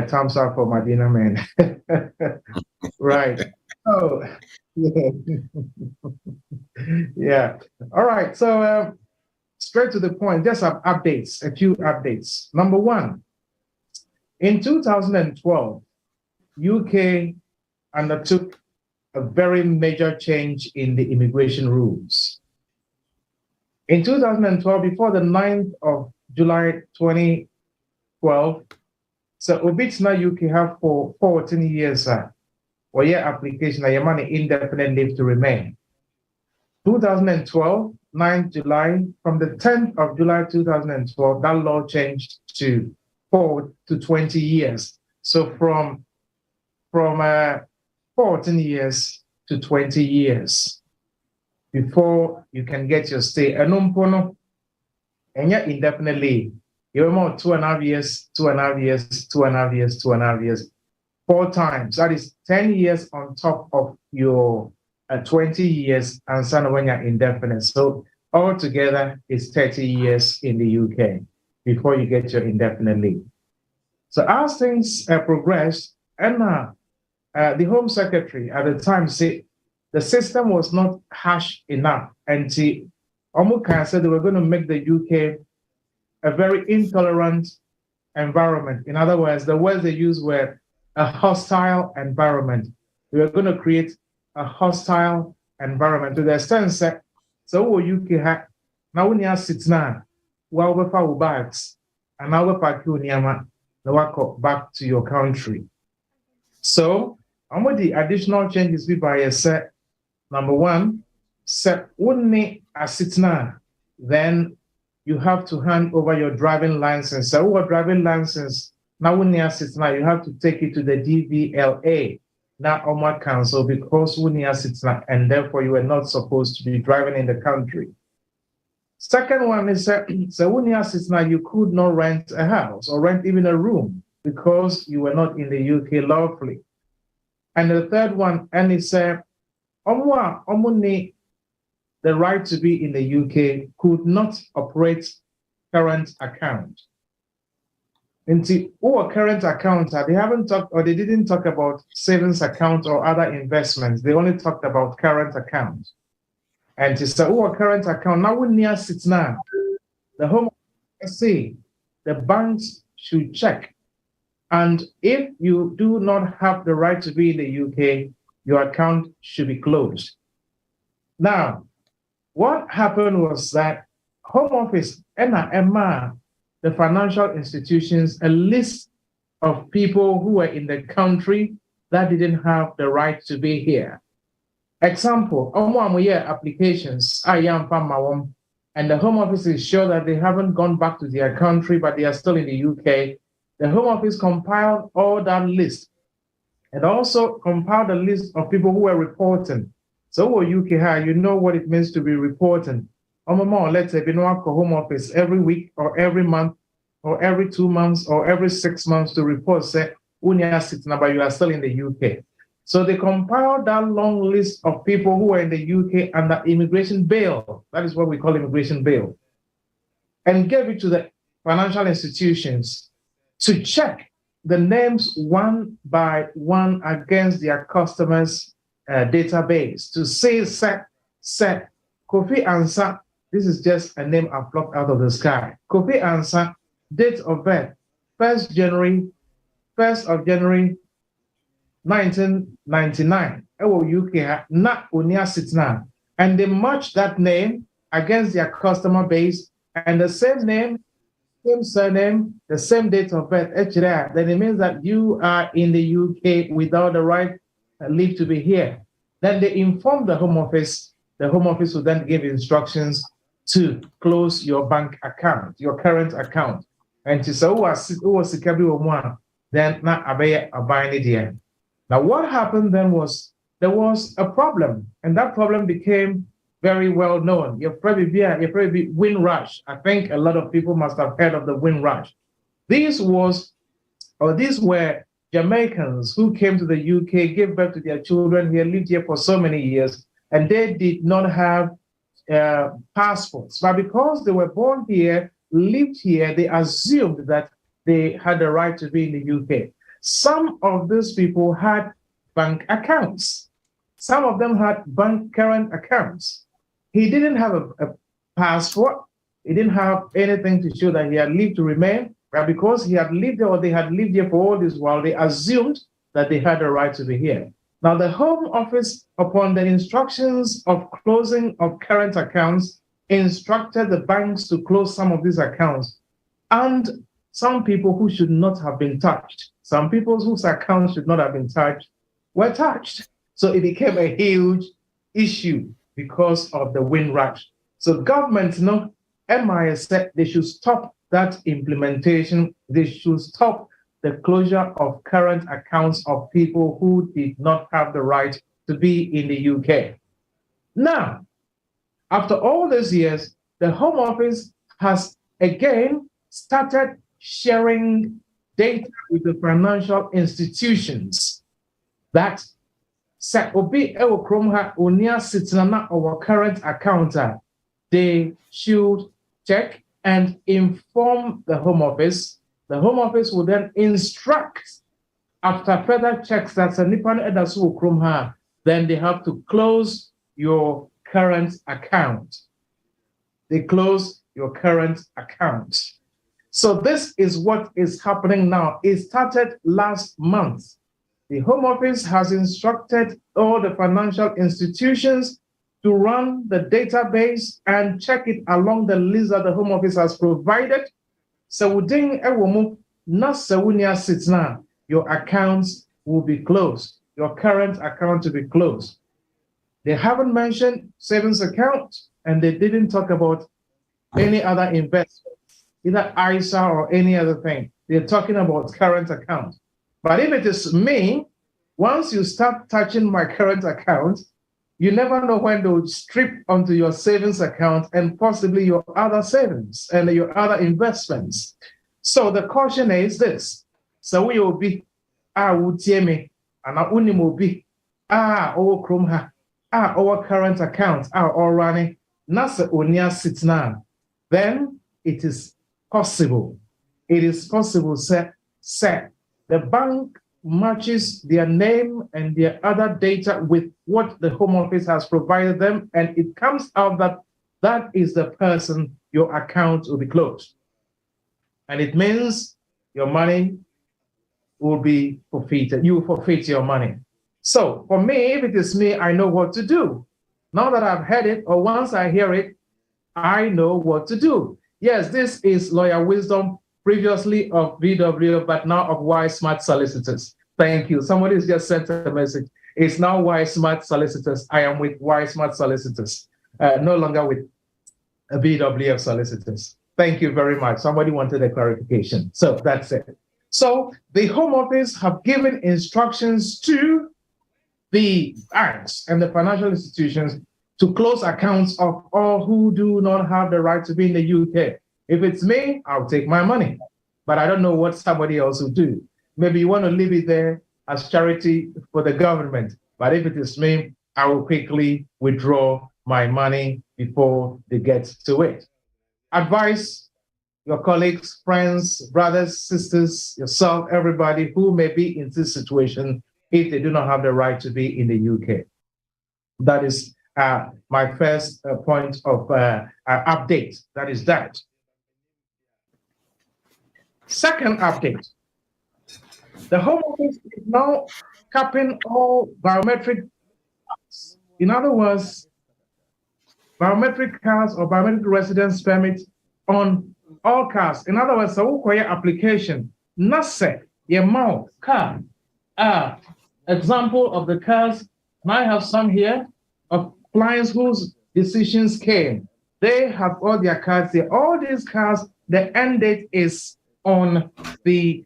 thumbs up for Medina men. Right. Oh, yeah. Yeah. All right. So straight to the point, just some updates, a few updates. Number one, in 2012, UK undertook a very major change in the immigration rules. In 2012, before the 9th of July 2012, so Obitsna UK have for 14 years or year application of your money indefinite leave to remain. 2012, 9th July, from the 10th of July 2012, that law changed to 4 to 20 years. So from 14 years to 20 years before you can get your stay. And yet indefinitely, you're more 2.5 years, 2.5 years, 2.5 years, 2.5 years, 4 times. That is 10 years on top of your 20 years and son when you're indefinite. So altogether, it's 30 years in the UK before you get your indefinite leave. So as things progressed, and the Home Secretary at the time said the system was not harsh enough, and Omuka said they were going to make the UK a very intolerant environment. In other words, the words they used were a hostile environment. We were going to create a hostile environment to the extent that so UK had now when you sit now, well before bags and now we're back to your country. So, the additional changes we by a set. Number one, set only a sit now, then you have to hand over your driving license. So, what driving license now when you sit now, you have to take it to the DVLA, not Omar Council, because when you sit now, and therefore you are not supposed to be driving in the country. Second one is so when you sit now, you could not rent a house or rent even a room because you were not in the UK lawfully. And the third one, and it said, the right to be in the UK could not operate current account. Into our current account, they haven't talked, or they didn't talk about savings account or other investments. They only talked about current account. And to say, our current account, now we near sits now. The Home Office say the banks should check. And if you do not have the right to be in the UK, your account should be closed. Now, what happened was that Home Office, Emma, the financial institutions, a list of people who were in the country that didn't have the right to be here. Example, applications, and the Home Office is sure that they haven't gone back to their country, but they are still in the UK. The Home Office compiled all that list and also compiled a list of people who were reporting. So UK, you know what it means to be reporting. Let's say, Home Office every week or every month or every 2 months or every 6 months to report, say, you are still in the UK. So they compiled that long list of people who are in the UK under immigration bail. That is what we call immigration bail. And gave it to the financial institutions to check the names one by one against their customers' database to say, Kofi Ansah, this is just a name I plucked out of the sky. Kofi Ansah, date of birth, 1st of January, 1999. UK, not unia sitna. And they match that name against their customer base and the same name, same surname, the same date of birth, then it means that you are in the UK without the right leave to be here. Then they inform the Home Office. The Home Office will then give instructions to close your bank account, your current account. And to say, then not abide it. Now, what happened then was there was a problem, and that problem became very well known. You probably be Windrush. I think a lot of people must have heard of the Windrush. These were Jamaicans who came to the UK, gave birth to their children here, lived here for so many years, and they did not have passports. But because they were born here, lived here, they assumed that they had the right to be in the UK. Some of these people had bank accounts. Some of them had current accounts. He didn't have a passport. He didn't have anything to show that he had lived to remain. But because he had lived there or they had lived here for all this while, they assumed that they had the right to be here. Now, the Home Office, upon the instructions of closing of current accounts, instructed the banks to close some of these accounts. And some people who should not have been touched, some people whose accounts should not have been touched, were touched. So it became a huge issue because of the Windrush. So government, MIS said they should stop that implementation. They should stop the closure of current accounts of people who did not have the right to be in the UK. Now, after all these years, the Home Office has again started sharing data with the financial institutions that obi ewo krom ha onia sitina our current account, they should check and inform the Home Office. The Home Office will then instruct, after further checks, that then they have to close your current account. They close your current account. So this is what is happening now. It started last month. The Home Office has instructed all the financial institutions to run the database and check it along the list that the Home Office has provided. So within your accounts will be closed. Your current account will be closed. They haven't mentioned savings account, and they didn't talk about any other investment, either ISA or any other thing. They're talking about current account. But if it is me, once you start touching my current account, you never know when they'll strip onto your savings account and possibly your other savings and your other investments. So the caution is this: So we will be wotie me ana unim obi our Chrome ha our current account all running nasa onia sitna, then it is possible. It is possible, sir. The bank matches their name and their other data with what the Home Office has provided them, and it comes out that that is the person your account will be closed. And it means your money will be forfeited. You will forfeit your money. So for me, if it is me, I know what to do. Now that I've heard it, or once I hear it, I know what to do. Yes, this is lawyer wisdom, previously of VW, but now of Wise Smart Solicitors. Thank you. Somebody has just sent a message. It's now Wise Smart Solicitors. I am with Wise Smart Solicitors, no longer with VW Solicitors. Thank you very much. Somebody wanted a clarification. So that's it. So the Home Office have given instructions to the banks and the financial institutions to close accounts of all who do not have the right to be in the UK. If it's me, I'll take my money. But I don't know what somebody else will do. Maybe you want to leave it there as charity for the government. But if it is me, I will quickly withdraw my money before they get to it. Advise your colleagues, friends, brothers, sisters, yourself, everybody who may be in this situation if they do not have the right to be in the UK. That is my first point of update. That is that. Second update. The Home Office is now capping all biometric cards. In other words, biometric cards or biometric residence permit on all cars. In other words, so application, NASE, your mouth, car. Example of the cars, I have some here of clients whose decisions came. They have all their cards there. All these cars, the end date is on the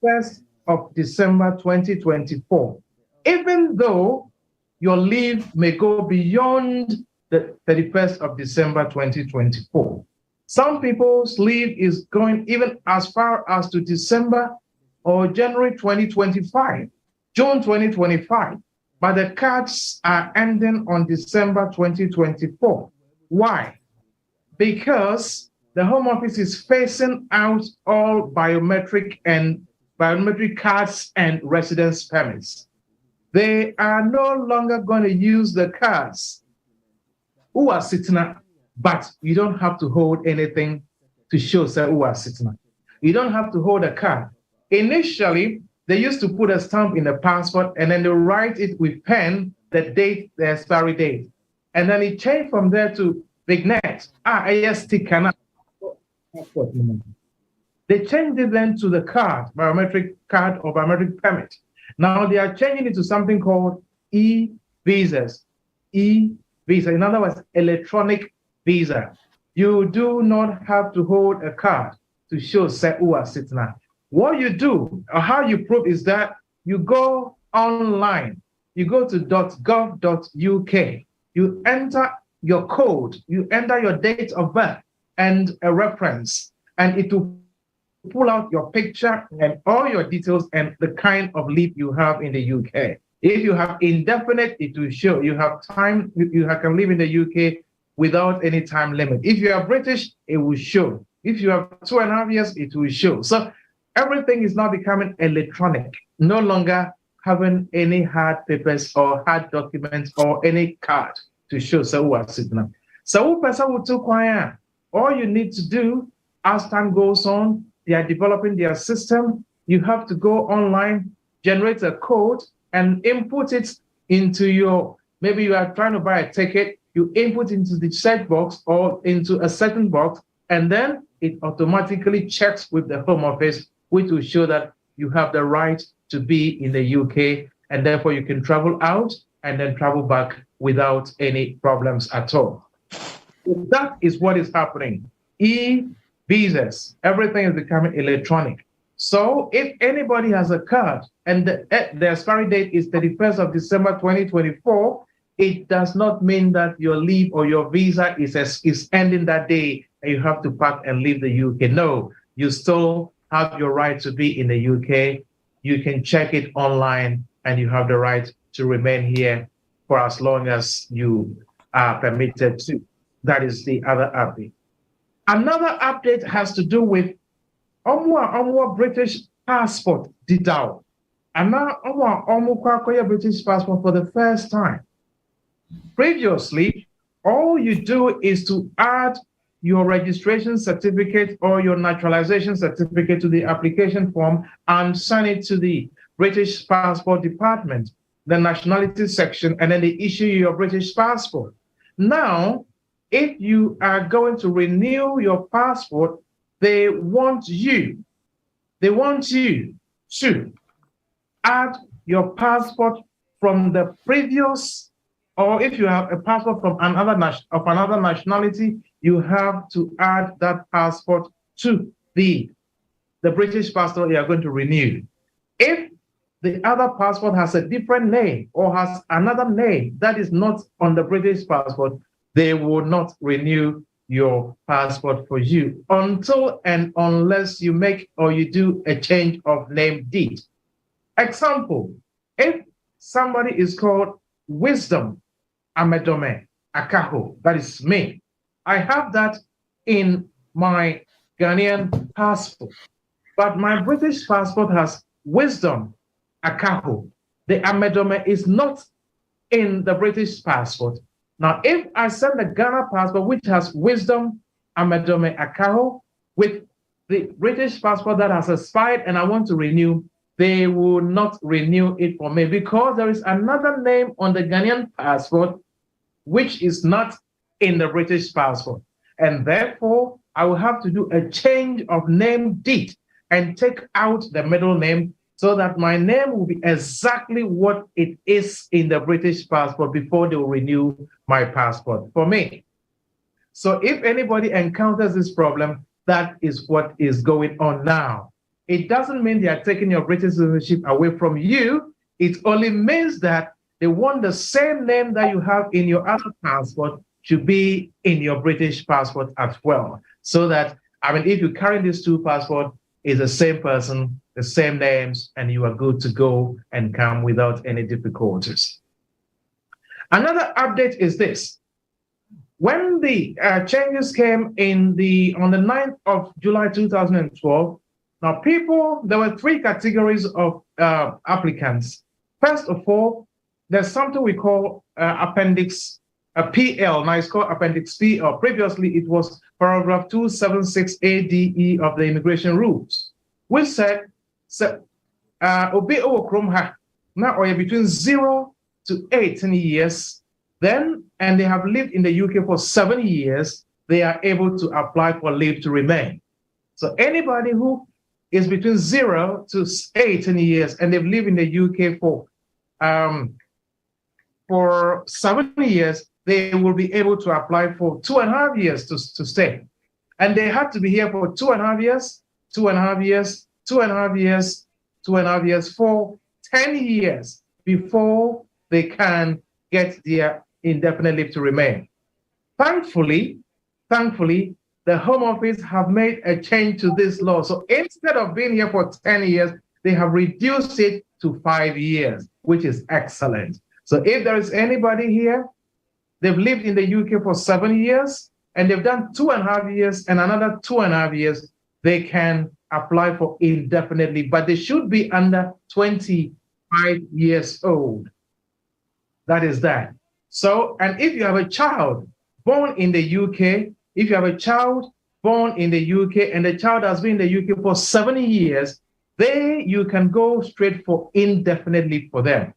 1st of December 2024. Even though your leave may go beyond the 31st of December 2024. Some people's leave is going even as far as to December or January 2025, June 2025, but the cards are ending on December 2024. Why? Because the Home Office is phasing out all biometric cards and residence permits. They are no longer going to use the cards who are sitting up, but you don't have to hold anything to show who are sitting up. You don't have to hold a card. Initially, they used to put a stamp in the passport and then they write it with pen, the date, the expiry date. And then it changed from there to Vignet. They changed it then to the card, biometric card or biometric permit. Now they are changing it to something called e-visas. E-visa, in other words, electronic visa. You do not have to hold a card to show who are sitting there. What you do, or how you prove, is that you go online. You go to .gov.uk. You enter your code. You enter your date of birth and a reference, and it will pull out your picture and all your details and the kind of leave you have in the UK. If you have indefinite, it will show you have time. You can live in the UK without any time limit. If you are British, it will show. If you have 2.5 years, it will show. So everything is now becoming electronic, no longer having any hard papers or hard documents or any card to show who are sitting up. So all you need to do as time goes on, they are developing their system. You have to go online, generate a code, and input it into your, maybe you are trying to buy a ticket, you input into the search box or into a certain box, and then it automatically checks with the Home Office, which will show that you have the right to be in the UK, and therefore you can travel out and then travel back without any problems at all. So that is what is happening. E-visas, everything is becoming electronic. So if anybody has a card and the expiry date is 31st of December 2024, it does not mean that your leave or your visa is ending that day and you have to pack and leave the UK. No, you still have your right to be in the UK, you can check it online and you have the right to remain here for as long as you are permitted to. That is the other update. Another update has to do with Omwa British passport didao. And now Omwa British passport for the first time. Previously, all you do is to add your registration certificate or your naturalization certificate to the application form and send it to the British Passport Department, the nationality section, and then they issue you your British passport. Now, if you are going to renew your passport, they want you to add your passport from the previous, or if you have a passport from another nationality, you have to add that passport to the British passport you are going to renew. If the other passport has a different name or has another name that is not on the British passport, they will not renew your passport for you until and unless you make or you do a change of name deed. Example, if somebody is called Wisdom Amedome Akaho, that is me, I have that in my Ghanaian passport, but my British passport has Wisdom Akaho. The Amedome is not in the British passport. Now, if I send the Ghana passport, which has Wisdom Amedome Akaho, with the British passport that has expired and I want to renew, they will not renew it for me because there is another name on the Ghanaian passport which is not in the British passport. And therefore, I will have to do a change of name deed and take out the middle name so that my name will be exactly what it is in the British passport before they will renew my passport for me. So if anybody encounters this problem, that is what is going on now. It doesn't mean they are taking your British citizenship away from you. It only means that they want the same name that you have in your other passport to be in your British passport as well. So that, I mean, if you carry these two passports, it's the same person, the same names, and you are good to go and come without any difficulties. Another update is this. When the changes came on the 9th of July 2012, now there were three categories of applicants. First of all, there's something we call Appendix PL. Now it's called Appendix PL. Previously, it was paragraph 276 ADE of the immigration rules, which said, now or between 0 to 18 years, then, and they have lived in the UK for 7 years, they are able to apply for leave to remain. So anybody who is between 0 to 18 years and they've lived in the UK for 7 years, they will be able to apply for 2.5 years to stay. And they have to be here for 2.5 years, 2.5 years, 2.5 years, 2.5 years, for 10 years before they can get their indefinite leave to remain. Thankfully, the Home Office have made a change to this law. So instead of being here for 10 years, they have reduced it to 5 years, which is excellent. So if there is anybody here, they've lived in the UK for 7 years, and they've done 2.5 years and another 2.5 years, they can apply for indefinite leave, but they should be under 25 years old. That is that. So, and if you have a child born in the UK, if you have a child born in the UK and the child has been in the UK for 7 years, then you can go straight for indefinite leave for them.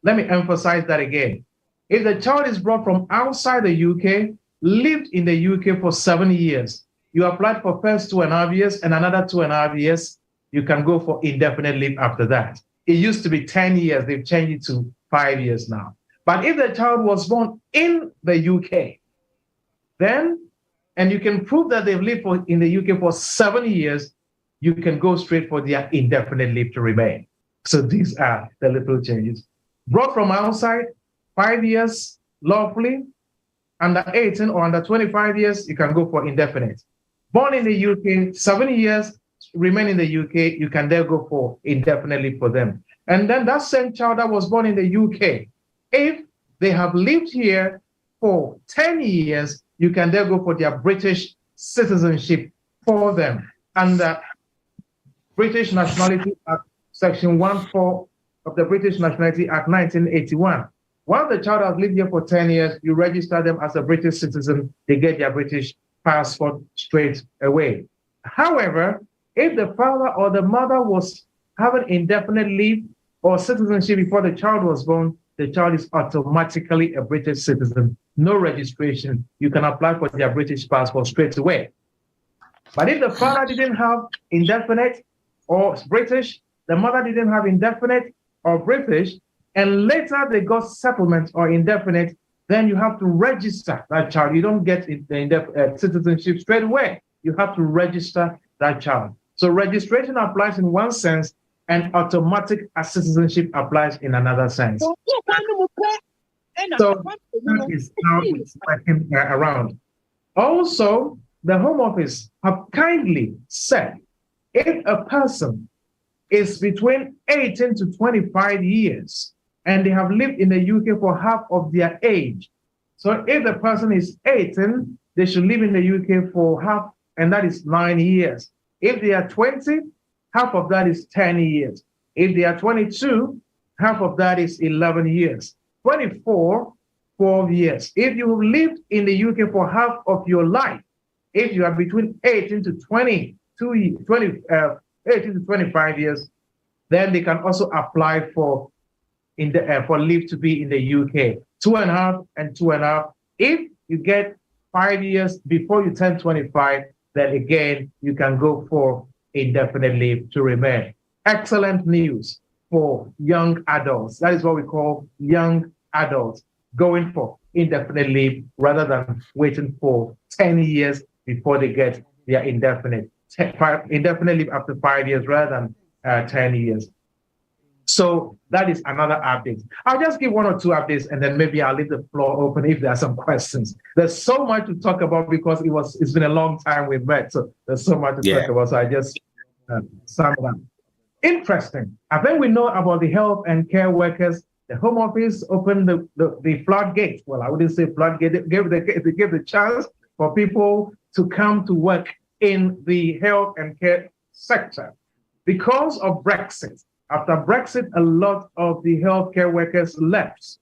Let me emphasize that again. If the child is brought from outside the UK, lived in the UK for 7 years, you applied for first 2.5 years and another 2.5 years, you can go for indefinite leave after that. It used to be 10 years, they've changed it to 5 years now. But if the child was born in the UK, then, and you can prove that they've lived in the UK for 7 years, you can go straight for their indefinite leave to remain. So these are the little changes. Brought from outside, 5 years lawfully, under 18 or under 25 years, you can go for indefinite. Born in the UK, 7 years, remain in the UK, you can then go for indefinite leave for them. And then that same child that was born in the UK, if they have lived here for 10 years, you can then go for their British citizenship for them. And British Nationality Act, Section 14 of the British Nationality Act 1981. Once the child has lived here for 10 years, you register them as a British citizen, they get their British passport straight away. However, if the father or the mother was having indefinite leave or citizenship before the child was born, the child is automatically a British citizen. No registration. You can apply for their British passport straight away. But if the father didn't have indefinite or British, the mother didn't have indefinite or British, and later they got settlement or indefinite, then you have to register that child. You don't get the citizenship straight away. You have to register that child. So registration applies in one sense, and automatic citizenship applies in another sense. So that is how it's working around. Also, the Home Office have kindly said, if a person is between 18 to 25 years, and they have lived in the UK for half of their age. So if the person is 18, they should live in the UK for half, and that is 9 years. If they are 20, half of that is 10 years. If they are 22, half of that is 11 years. 24, 12 years. If you have lived in the UK for half of your life, if you are between 18 to 25 years, then they can also apply for leave to be in the UK. 2.5 and 2.5. If you get 5 years before you turn 25, then again, you can go for indefinite leave to remain. Excellent news for young adults. That is what we call young adults going for indefinite leave rather than waiting for 10 years before they get their indefinite leave after 5 years rather than 10 years. So that is another update. I'll just give one or two updates, and then maybe I'll leave the floor open if there are some questions. There's so much to talk about because it's been a long time we've met, so there's so much to talk about. So I just sum it up. Interesting. I think we know about the health and care workers. The Home Office opened the floodgate. Well, I wouldn't say floodgate. They gave the chance for people to come to work in the health and care sector because of Brexit. After Brexit, a lot of the healthcare workers left.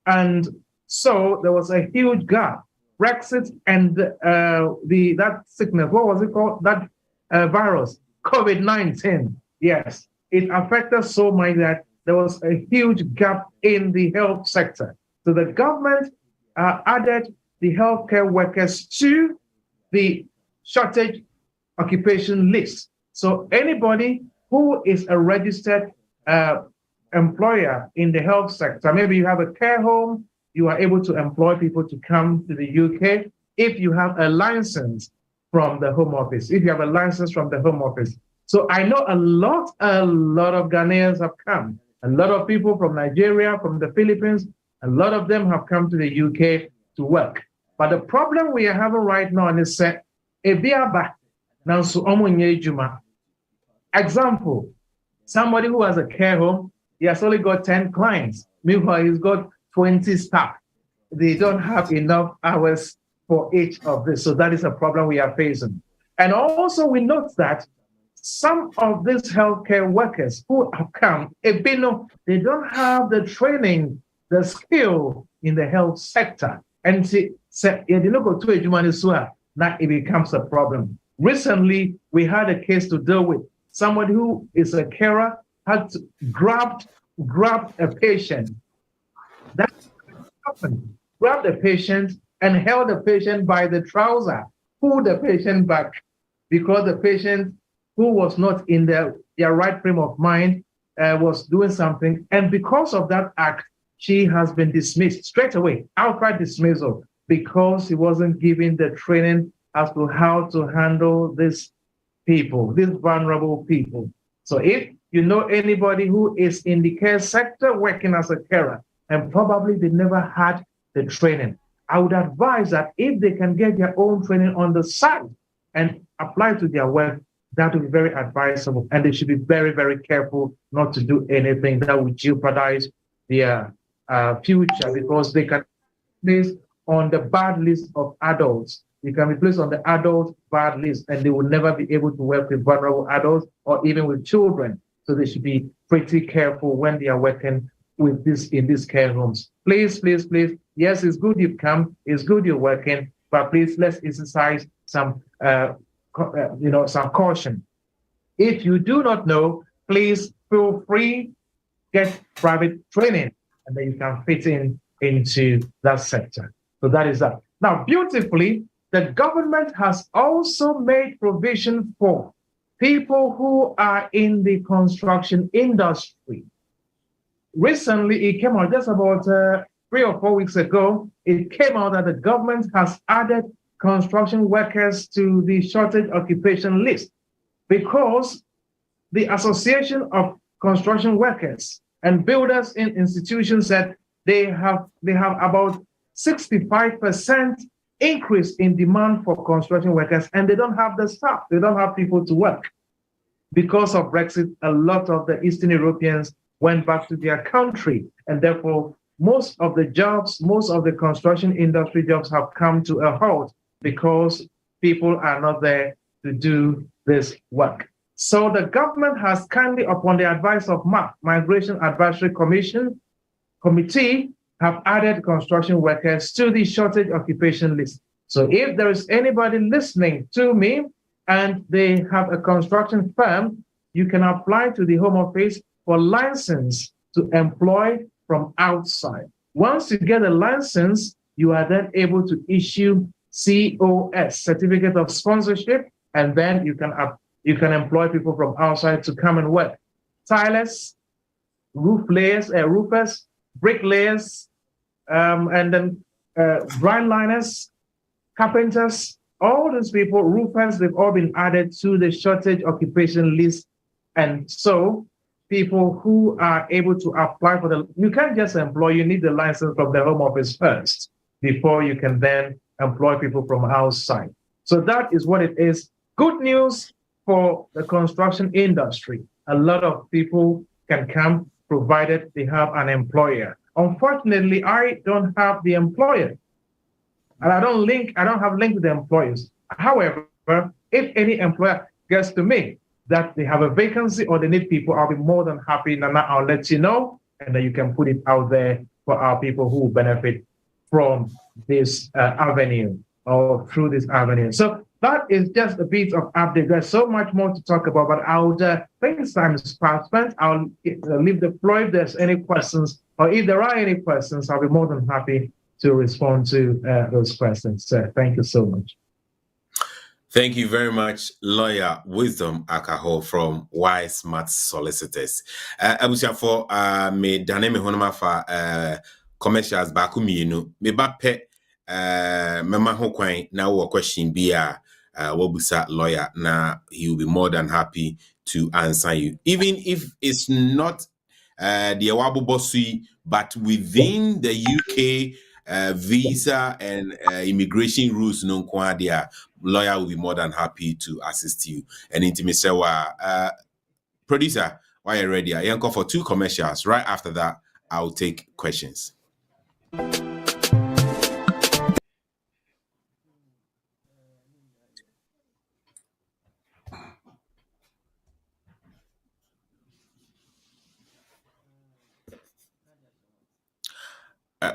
And so there was a huge gap. Brexit and that sickness, what was it called? That virus, COVID-19. Yes, it affected so much that there was a huge gap in the health sector. So the government added the healthcare workers to the shortage occupation list. So anybody who is a registered employer in the health sector, maybe you have a care home, you are able to employ people to come to the UK if you have a license from the Home Office, if you have a license from the Home Office. So I know a lot of Ghanaians have come. A lot of people from Nigeria, from the Philippines, a lot of them have come to the UK to work. But the problem we are having right now is that example, somebody who has a care home, he has only got 10 clients. Meanwhile, he's got 20 staff. They don't have enough hours for each of this. So that is a problem we are facing. And also we note that some of these healthcare workers who have come, they don't have the training, the skill in the health sector. And now it becomes a problem. Recently, we had a case to deal with. Somebody who is a carer had grabbed a patient. That happened. Grabbed the patient and held the patient by the trouser, pulled the patient back because the patient who was not in their right frame of mind was doing something. And because of that act, she has been dismissed straight away, outright dismissal, because he wasn't given the training as to how to handle these people, these vulnerable people. So if you know anybody who is in the care sector working as a carer, and probably they never had the training, I would advise that if they can get their own training on the side and apply to their work, that would be very advisable. And they should be very, very careful not to do anything that would jeopardize their future, because they can be placed on the bad list of adults. They can be placed on the adult bad list, and they will never be able to work with vulnerable adults or even with children. So they should be pretty careful when they are working with this in these care homes. Please, please, please. Yes, it's good you've come. It's good you're working, but please let's exercise some, some caution. If you do not know, please feel free, get private training, and then you can fit into that sector. So that is that. Now, beautifully, the government has also made provision for people who are in the construction industry. Recently, it came out just about 3 or 4 weeks ago, it came out that the government has added construction workers to the shortage occupation list, because the Association of Construction Workers and Builders in Institutions said they have about 65% increase in demand for construction workers, and they don't have the staff. They don't have people to work. Because of Brexit, a lot of the Eastern Europeans went back to their country, and therefore most of the jobs, most of the construction industry jobs have come to a halt because people are not there to do this work. So the government has kindly, upon the advice of MAC, Migration Advisory Committee, have added construction workers to the shortage occupation list. So if there is anybody listening to me and they have a construction firm, you can apply to the Home Office for license to employ from outside. Once you get a license, you are then able to issue COS, Certificate of Sponsorship, and then you can employ people from outside to come and work. Tilers, roofers, bricklayers, and then dry liners, carpenters, all these people, roofers, they've all been added to the shortage occupation list. And so people who are able to apply for you can't just employ, you need the license from the Home Office first before you can then employ people from outside. So that is what it is. Good news for the construction industry. A lot of people can come provided they have an employer. Unfortunately, I don't have the employer, and I don't have link to the employers. However, if any employer gets to me that they have a vacancy or they need people, I'll be more than happy. Nana, I'll let you know, and then you can put it out there for our people who benefit from this avenue or through this avenue. So that is just a bit of update. There's so much more to talk about, but I'll think time is spent. I'll leave the floor if there's any questions, or if there are any questions, I'll be more than happy to respond to those questions. So thank you so much. Thank you very much, Lawyer Wisdom Akaho from Wise Smart Solicitors. Abusia for me dane me honoma fa commercials back me ba pe mema ho kwan na wo question bi a wabusa lawyer na he will be more than happy to answer you, even if it's not the Awabu Bossui, but within the UK visa and immigration rules, no kwadia lawyer will be more than happy to assist you. And intimacy producer, why you ready? I call for 2 commercials. Right after that, I'll take questions.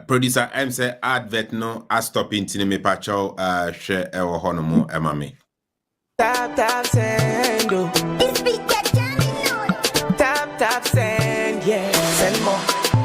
Producer M say advert no a stop in me pacho share e wo hono mo e mame. Tap send oh. Tap send, yeah. Send more,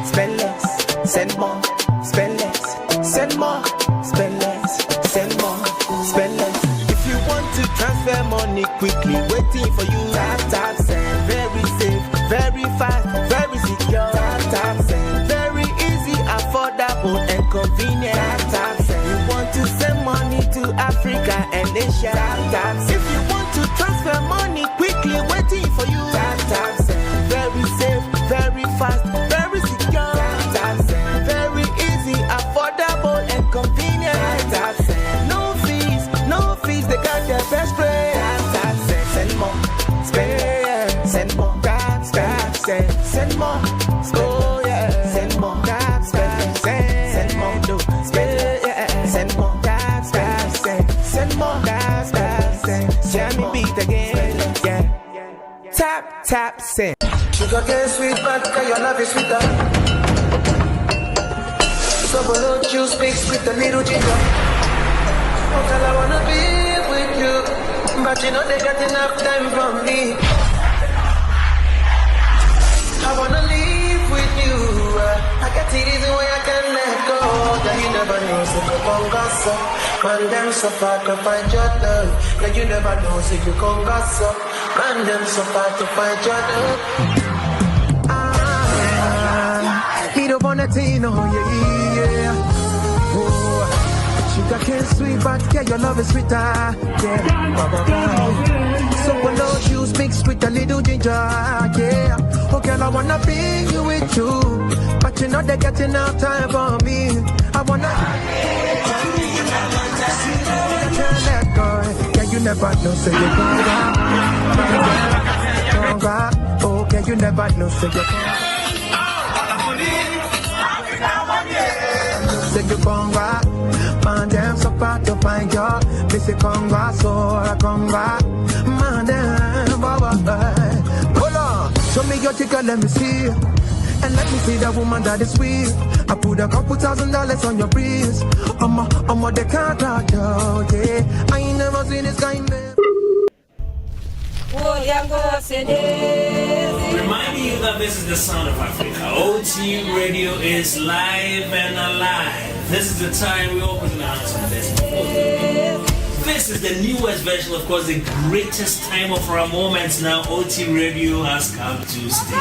spend less. Send more, spend less. Send more, spend less. Send more, spend less. If you want to transfer money quickly, waiting for you. Tap send, very safe, very fast, very secure. Tap send, very easy, affordable and convenient. Tap send. You want to send money to Africa and Asia. Tap send. If you want to transfer money quickly, waiting for you. Tap send. Very safe, very fast, very secure. Tap send. Very easy, affordable and convenient. Tap send. No fees, they got the best rate. Tap send. Send more, tap send. Sugar cane sweet, but your love is sweeter. So below juice mixed with a little ginger. Oh, girl, I wanna be with you, but you know they got enough time from me. I wanna live with you. I got it easy way I can let go. Yeah, you never know, so you come gossip. Man, them so far to find your love. Yeah, you never know, so you come gossip. Man, them so far to find your love. Me don't wanna tell you, no, yeah. Oh, sugar cane sweet, but yeah, your love is sweeter. Yeah, so below juice mixed with a little ginger. Yeah. Oh, girl, I wanna be with you, but you know they got enough time for me. I wanna can't let go. Yeah, you never know, so you're gonna oh, yeah, you never know, so you're gonna say you conga, man, damn, so far to find you. Me say conga, so I conga, man, damn, hold on, show me your ticket, let me see. And let me see that woman that is sweet. I put a couple $1,000 on your breeze. I'm a the cat out, yeah. I ain't never seen this kind, man. Reminding you that this is the sound of Africa. OT Radio is live and alive. This is the time we open the house on this. This is the newest version, of course, the greatest time of our moments now. OT Radio has come to stay.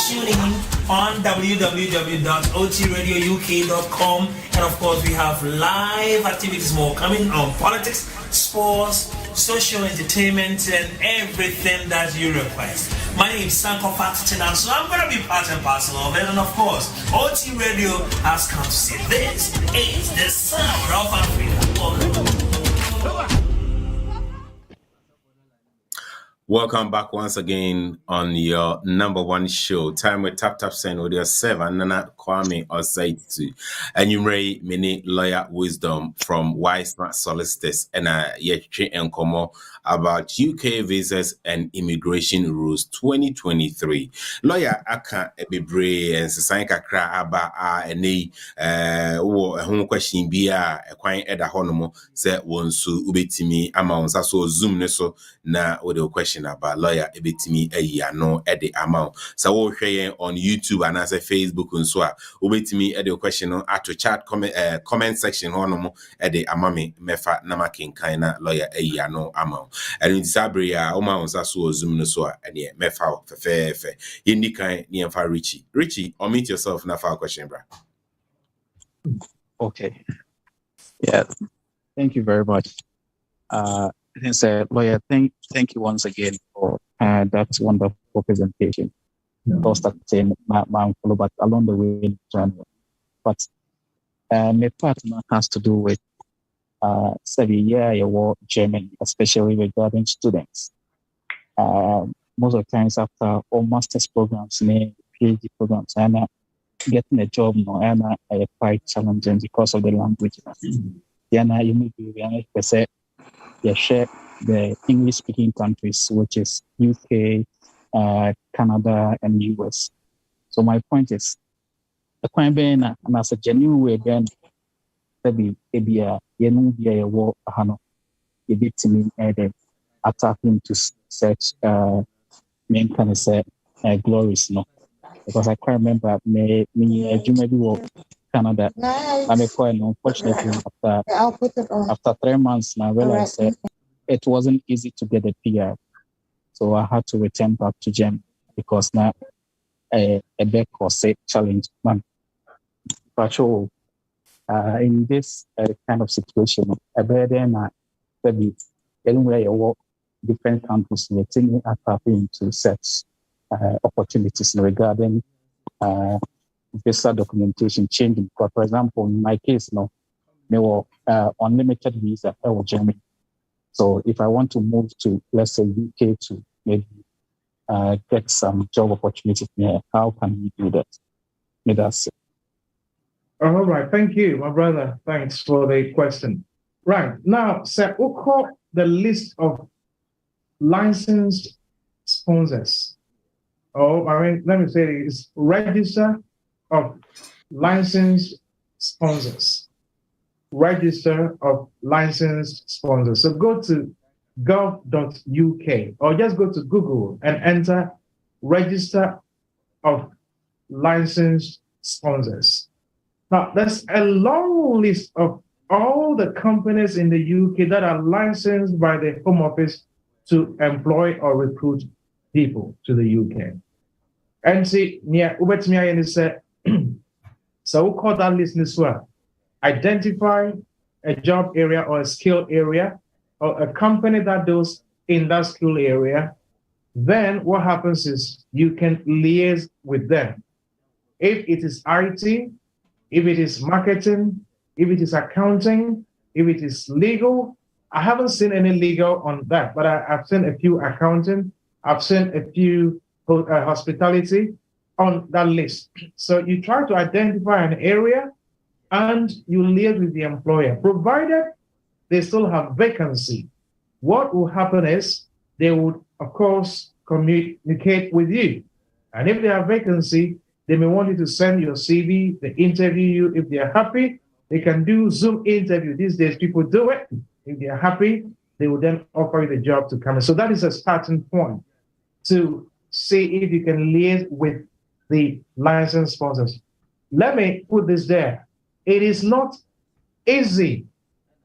Tune in on www.otradiouk.com, and of course we have live activities more coming on politics, sports, social entertainment, and everything that you request. My name is Sanko Fatinan, so I'm going to be part and parcel of it. And of course, OT Radio has come to say this is the sound of Africa. Welcome back once again on your number one show, Time with Tap Tap Send with yourself and Nana Kwame Osaitu. And you may many lawyer wisdom from Wise Smart Solicitors and Yetri Nkomo about UK visas and immigration rules 2023. Lawyer Aka Ebebre and Sasan Kakra Aba any home question bia a quite eda honomo se wonsu ubetimi amount so zoom neso na with the question about lawyer ebetimi eya no e the amount so wo hwe on YouTube and as a Facebook and so ubetimi e the question on at chat comment section honomo e the amame mefa na makin kind lawyer eya no amount and in sabria o ma so zoom no so and ye mefa fe yindi kan ni emfa Richie unmute yourself na fa question bra. Okay. Yeah. Thank you very much. Lawyer, thank you once again for that wonderful presentation. No. Starting my follow back along the way in January. But my partner has to do with your Germany, especially regarding students. Most of the times after all master's programs, PhD programs, and getting a job and quite challenging because of the language. You may be share the English-speaking countries, which is UK, Canada, and US. So my point is, the point being, and as a genuine way, then maybe a war, a bit to me, attacking to such main kind of say glories, no. Because I can't remember me maybe Canada. I'm a point, unfortunately, after 3 months, I realized that it wasn't easy to get a PR. So I had to return back to Germany because now a big course challenge. Man. But in this kind of situation, a burden, maybe anywhere you work, different countries, you're taking into such opportunities regarding visa documentation changing. Because, for example, in my case, they were unlimited visa for Germany. So if I want to move to, let's say, UK to maybe get some job opportunities here, how can we do that? Maybe that's it. All right, thank you, my brother. Thanks for the question. Right, now, sir, we'll call the list of licensed sponsors let me say it's Register of Licensed Sponsors. Register of Licensed Sponsors. So go to gov.uk or just go to Google and enter Register of Licensed Sponsors. Now, there's a long list of all the companies in the UK that are licensed by the Home Office to employ or recruit people to the UK. And see, so we call that list this one. Identify a job area or a skill area or a company that does in that skill area. Then what happens is you can liaise with them. If it is IT, if it is marketing, if it is accounting, if it is legal, I haven't seen any legal on that, but I've seen a few accounting, I've seen a few hospitality on that list. So you try to identify an area and you liaise with the employer, provided they still have vacancy. What will happen is they would, of course, communicate with you. And if they have vacancy, they may want you to send your CV, they interview you. If they're happy, they can do Zoom interview. These days, people do it. If they're happy, they will then offer you the job to come in. So that is a starting point to see if you can liaise with the licensed sponsors. Let me put this there. It is not easy.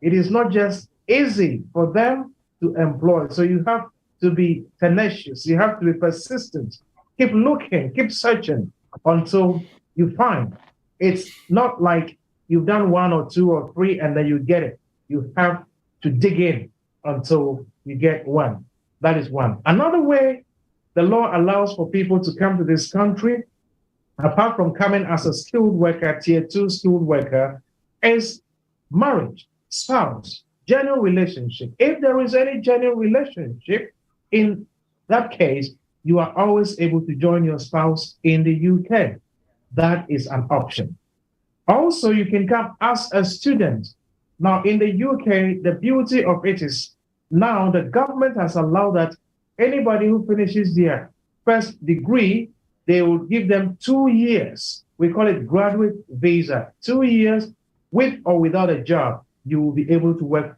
It is not just easy for them to employ. So you have to be tenacious. You have to be persistent. Keep looking, keep searching until you find. It's not like you've done 1 or 2 or 3 and then you get it. You have to dig in until you get one. That is one. Another way the law allows for people to come to this country, apart from coming as a skilled worker, tier 2 skilled worker, is marriage, spouse, genuine relationship. If there is any genuine relationship, in that case, you are always able to join your spouse in the UK. That is an option. Also, you can come as a student. Now, in the UK, the beauty of it is now the government has allowed that anybody who finishes their first degree, they will give them 2 years. We call it graduate visa. 2 years with or without a job, you will be able to work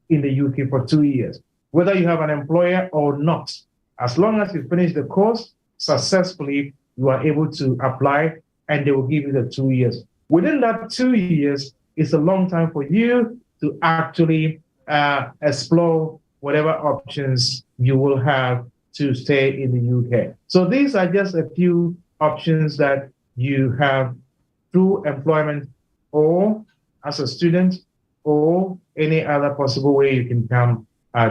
in the UK for 2 years, whether you have an employer or not. As long as you finish the course successfully, you are able to apply and they will give you the 2 years. Within that 2 years, it's a long time for you to actually explore whatever options you will have to stay in the UK. So these are just a few options that you have through employment or as a student or any other possible way you can come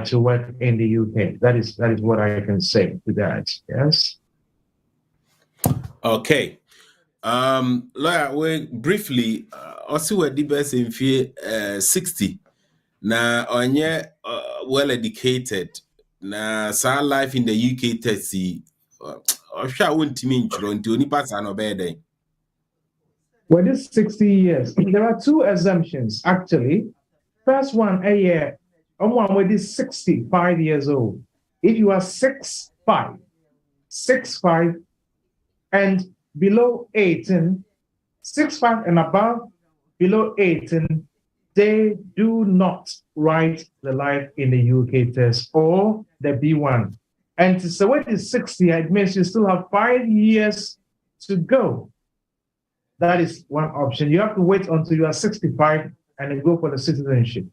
to work in the UK. That is what I can say to that. Yes. Okay. Lawyer, we briefly also were the best in fear 60. Now onye well educated. Now sa life in the UK testi sure won't mean to only pass an obey. Well, this 60 years, there are 2 exemptions actually. First one, a year. Someone with is 65 years old. If you are 6'5", and below 18, 6'5" and above, below 18, they do not write the life in the UK test or the B1. And so when it's 60, it means you still have 5 years to go. That is one option. You have to wait until you are 65 and then go for the citizenship.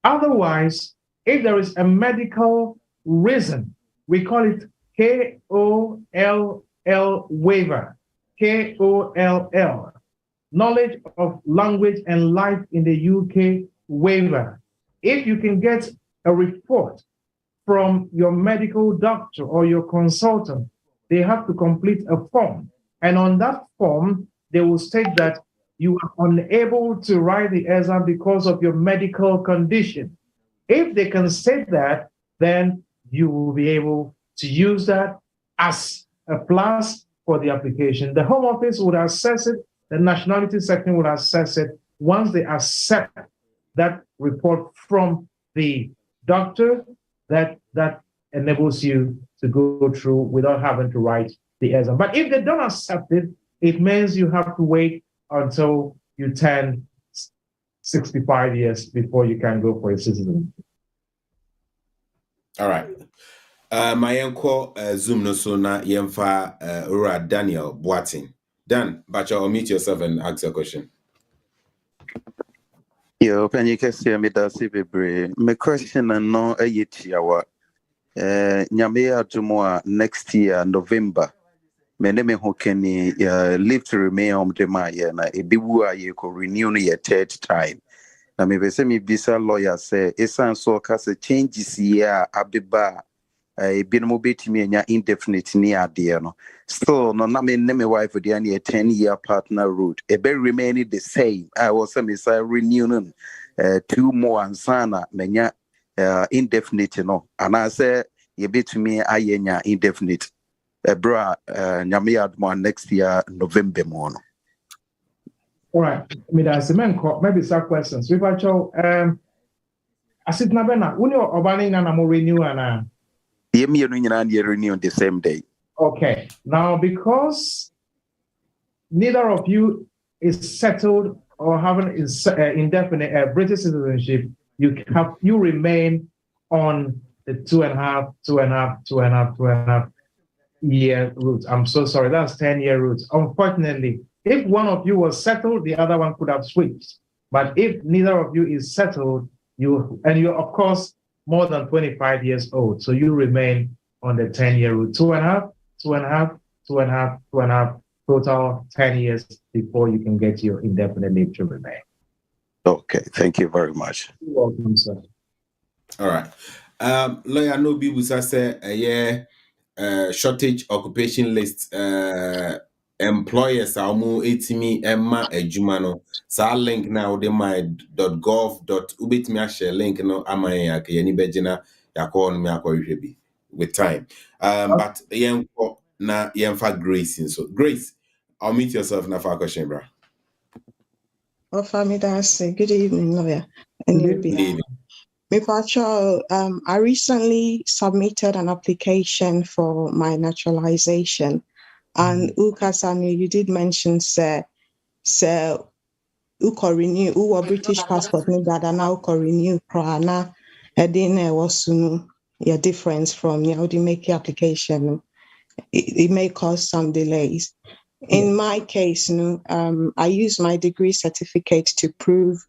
Otherwise, if there is a medical reason, we call it KOLL waiver, KOLL, knowledge of language and life in the UK waiver. If you can get a report from your medical doctor or your consultant, they have to complete a form. And on that form, they will state that you are unable to write the exam because of your medical condition. If they can state that, then you will be able to use that as a plus for the application. The Home Office would assess it, the nationality section would assess it. Once they accept that report from the doctor, that enables you to go through without having to write the the exam. But if they don't accept it, it means you have to wait until you turn 65 years before you can go for a citizenship. All right. My uncle Zoom no so na yemfa Ura Daniel Boating. Dan, but you'll meet yourself and ask a question. Yo, can you see me that bebre? My question and no a yetiawa. Nyame adumo next year November. Me ne me ho kani live to remain on the ma ye na ebiwu a ye ko renew no ye third time. Na me be say me bisa lawyer say esan so ka say changes here abeba ebinom betimi anya indefinite ni ade no. Still no na me wife for the 10-year partner route. E be remaining the same. I was say me say renew 2 more ansana menya indefinite no. And I say ye betimi ayenya indefinite. Bra nyame admo next year November mo no. All right, maybe some questions. We I sit na bena uni obani na mo renew ana. Ye me no nyina na renew on the same day. Okay. Now because neither of you is settled or having indefinite British citizenship, you remain on the 2.5 year route. I'm so sorry, that's 10-year route. Unfortunately, if one of you was settled, the other one could have switched. But if neither of you is settled, you're of course more than 25 years old, so you remain on the 10-year route. 2.5, total 10 years before you can get your indefinite leave to remain. Okay, thank you very much. You're welcome, sir. All right. Lawyer no be say shortage occupation list employers amu etimi emma adwuma no sa link na de my.gov.ubetimi share link no amaya ya ke ni begina yakọ no me akọhwehwe bi with time. But yenko na yenfa Grace so Grace, I'll meet yourself na for question, bro. Good evening, lawyer. Good evening. I recently submitted an application for my naturalization, and Ukasani, you did mention uko renew British passport ni dada na uko renew prana edine wasunu your difference from the make application. It may cause some delays. In my case, I use my degree certificate to prove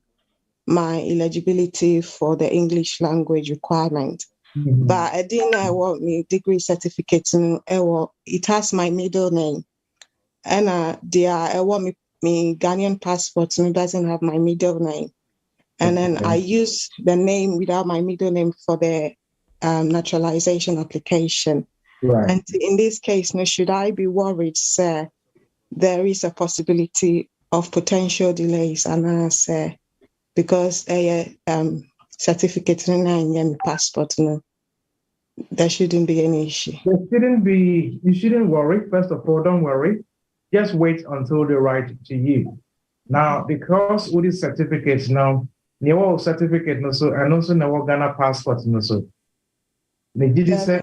my eligibility for the English language requirement. But I didn't want my degree certificate. It has my middle name. And I want me Ghanaian passport, and it doesn't have my middle name. And then I use the name without my middle name for the naturalization application. Right. And in this case, should I be worried, sir? There is a possibility of potential delays, and I say, because a certificate and passport, there shouldn't be any issue. You shouldn't worry. First of all, don't worry. Just wait until they write to you. Now, because with this certificate now, your certificate no so, and also no Ghana passport no so. Did you say?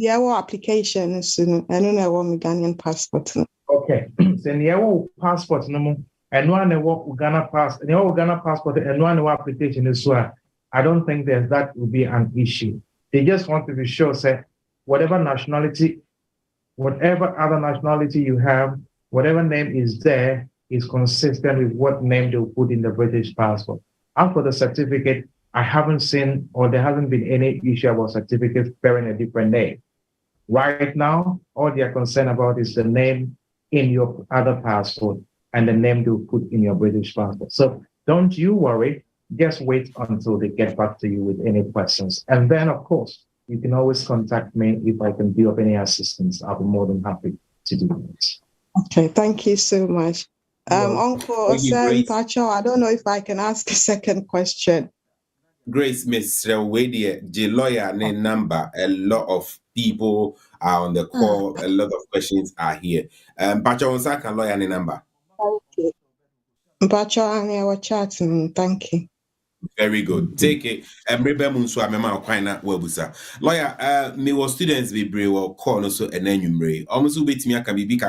Our application is I don't know what my Ghanaian passport. Okay, then your passport no more. And one Ghana passport and one application is so. I don't think that will be an issue. They just want to be sure, say, whatever other nationality you have, whatever name is there is consistent with what name they'll put in the British passport. As for the certificate, I haven't seen, or there hasn't been any issue about certificates bearing a different name. Right now, all they are concerned about is the name in your other passport and the name they'll put in your British passport. So don't you worry. Just wait until they get back to you with any questions. And then, of course, you can always contact me if I can be of any assistance. I'll be more than happy to do it. Okay, thank you so much. Uncle Pacho, I don't know if I can ask a second question. Grace, Miss Wady, the lawyer name number. A lot of people are on the call. A lot of questions are here. Pacho, can lawyer name number? Okay. Pacho, I will chat. Thank you. Very good. Take it. Remember Munsu Amema Quina Webusa. Lawyer, me was students be brave or call also an enumerate. Almost bit me can be big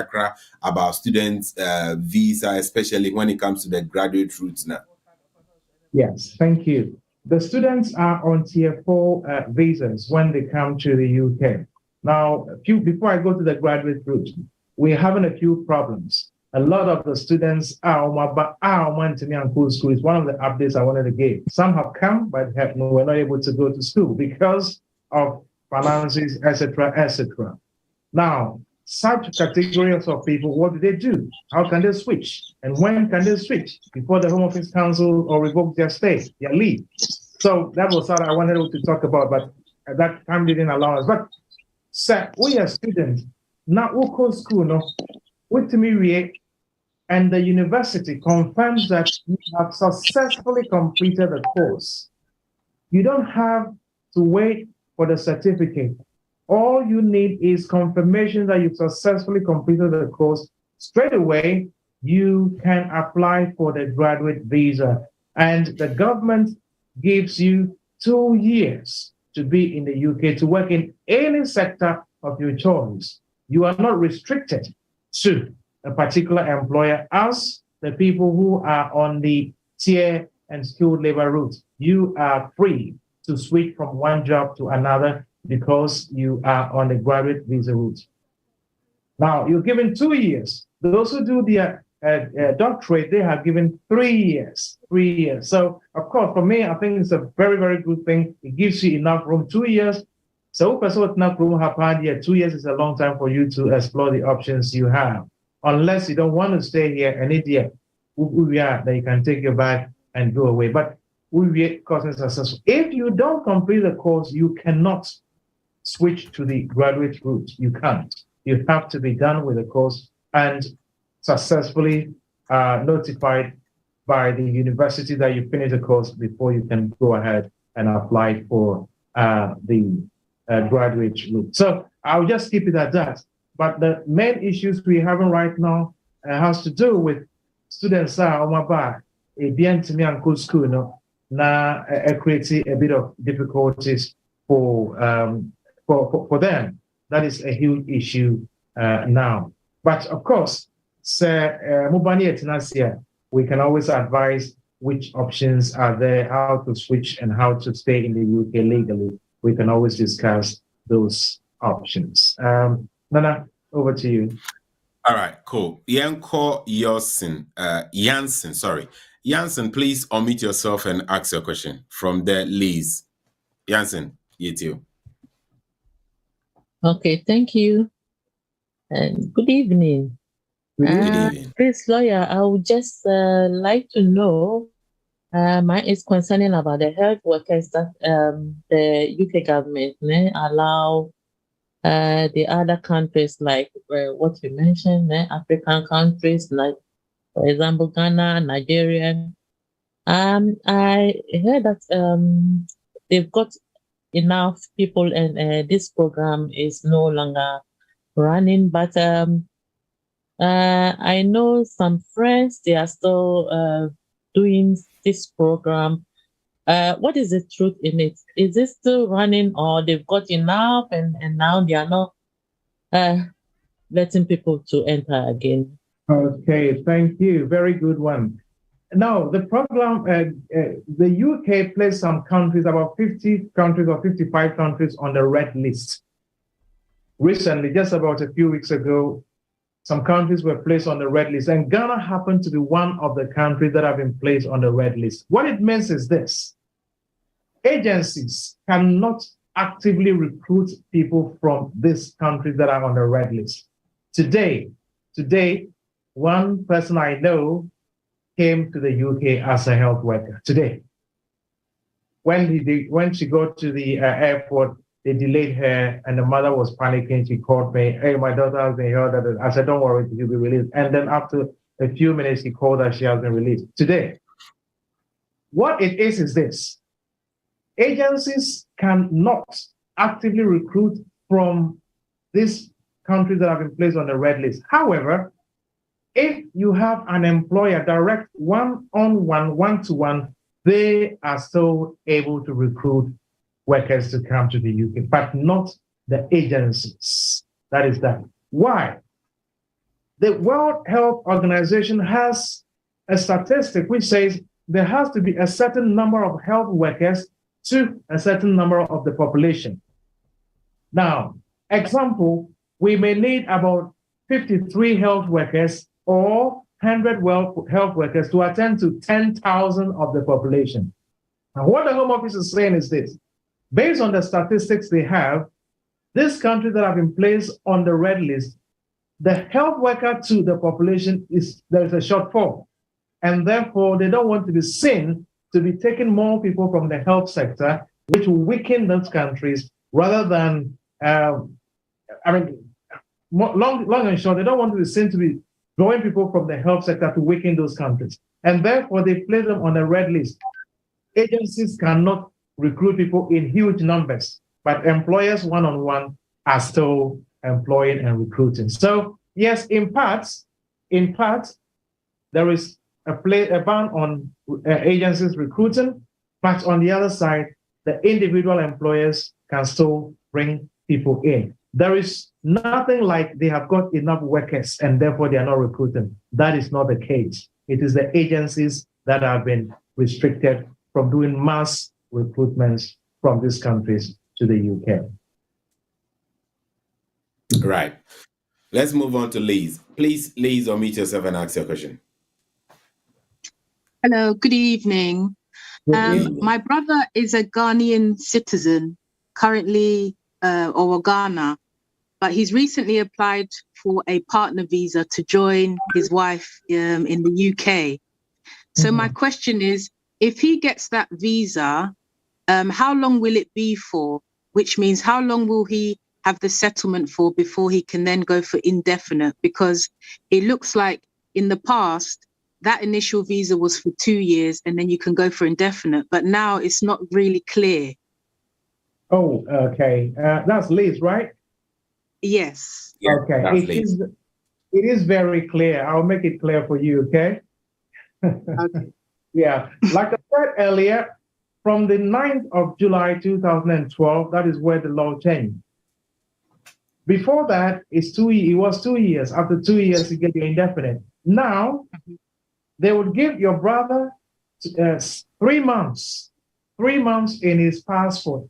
about students visa, especially when it comes to the graduate routes now. Yes, thank you. The students are on tier 4 visas when they come to the UK. Now, before I go to the graduate route, we're having a few problems. A lot of the students are went to me and school. It's one of the updates I wanted to give. Some have come, but were not able to go to school because of finances, etc., etc. Now, such categories of people, what do? How can they switch? And when can they switch? Before the Home Office cancel or revoke their stay, their leave. So that was what I wanted to talk about, but at that time didn't allow us. But sir, we are students. Now we go school, no? With me, and the university confirms that you have successfully completed the course. You don't have to wait for the certificate. All you need is confirmation that you've successfully completed the course. Straight away, you can apply for the graduate visa. And the government gives you 2 years to be in the UK, to work in any sector of your choice. You are not restricted to a particular employer as the people who are on the tier and skilled labor route. You are free to switch from one job to another because you are on the graduate visa route. Now, you're given 2 years. Those who do their doctorate, they have given 3 years. 3 years. So, of course, for me, I think it's a very, very good thing. It gives you enough room. 2 years. So, enough room have had here. 2 years is a long time for you to explore the options you have. Unless you don't want to stay here, and then you can take your bag and go away. But we course is successful. If you don't complete the course, you cannot switch to the graduate route. You can't. You have to be done with the course and successfully notified by the university that you finished the course before you can go ahead and apply for the graduate route. So I'll just keep it at that. But the main issues we're having right now has to do with students on my back, to me and good school, now creating a bit of difficulties for them. That is a huge issue now. But of course, we can always advise which options are there, how to switch and how to stay in the UK legally. We can always discuss those options. Nana, over to you. All right, cool. Yanko Jansen, sorry. Jansen, please unmute yourself and ask your question. From there, Liz. Jansen, you too. Okay, thank you. And good evening. Good evening. Please, lawyer, I would just like to know, mine is concerning about the health workers that the UK government allow the other countries, like what you mentioned, African countries, like, for example, Ghana, Nigeria. I heard that they've got enough people and this program is no longer running, but I know some friends, they are still doing this program. What is the truth in it? Is it still running, or they've got enough and now they are not letting people to enter again? Okay, thank you. Very good one. Now, the program, the UK placed some countries, about 50 countries or 55 countries on the red list. Recently, just about a few weeks ago, some countries were placed on the red list, and Ghana happened to be one of the countries that have been placed on the red list. What it means is this: agencies cannot actively recruit people from these countries that are on the red list. Today, one person I know came to the UK as a health worker. Today, when she got to the airport, they delayed her, and the mother was panicking. She called me, "Hey, my daughter has been held." I said, "Don't worry, she'll be released." And then after a few minutes, he called her, she has been released. Today, what it is this: agencies cannot actively recruit from these countries that have been placed on the red list. However, if you have an employer direct one-on-one, one-to-one, they are still able to recruit workers to come to the UK, but not the agencies. That is that. Why? The World Health Organization has a statistic which says there has to be a certain number of health workers to a certain number of the population. Now, example, we may need about 53 health workers or 100 health workers to attend to 10,000 of the population. Now, what the Home Office is saying is this: based on the statistics they have, these countries that have been placed on the red list, the health worker to the population there is a shortfall, and therefore they don't want to be seen to be taking more people from the health sector, which will weaken those countries rather than, long and short, they don't want to be seen to be drawing people from the health sector to weaken those countries. And therefore they place them on a red list. Agencies cannot recruit people in huge numbers, but employers one-on-one are still employing and recruiting. So yes, in part, there is a ban on agencies recruiting, but on the other side, the individual employers can still bring people in. There is nothing like they have got enough workers and therefore they are not recruiting. That is not the case. It is the agencies that have been restricted from doing mass recruitments from these countries to the UK. Right. Let's move on to Liz. Please, Liz, unmute yourself and ask your question. Hello, good evening. My brother is a Ghanaian citizen, currently over Ghana, but he's recently applied for a partner visa to join his wife in the UK. So my question is, if he gets that visa, how long will it be for? Which means how long will he have the settlement for before he can then go for indefinite? Because it looks like in the past, that initial visa was for 2 years and then you can go for indefinite, but now it's not really clear. Oh, okay. That's Liz, right? Yes. Yeah, okay. It is very clear. I'll make it clear for you, okay? Okay. Yeah. Like I said earlier, from the 9th of July 2012, that is where the law changed. Before that, it was 2 years. After 2 years, you get your indefinite. Now, they would give your brother 3 months in his passport.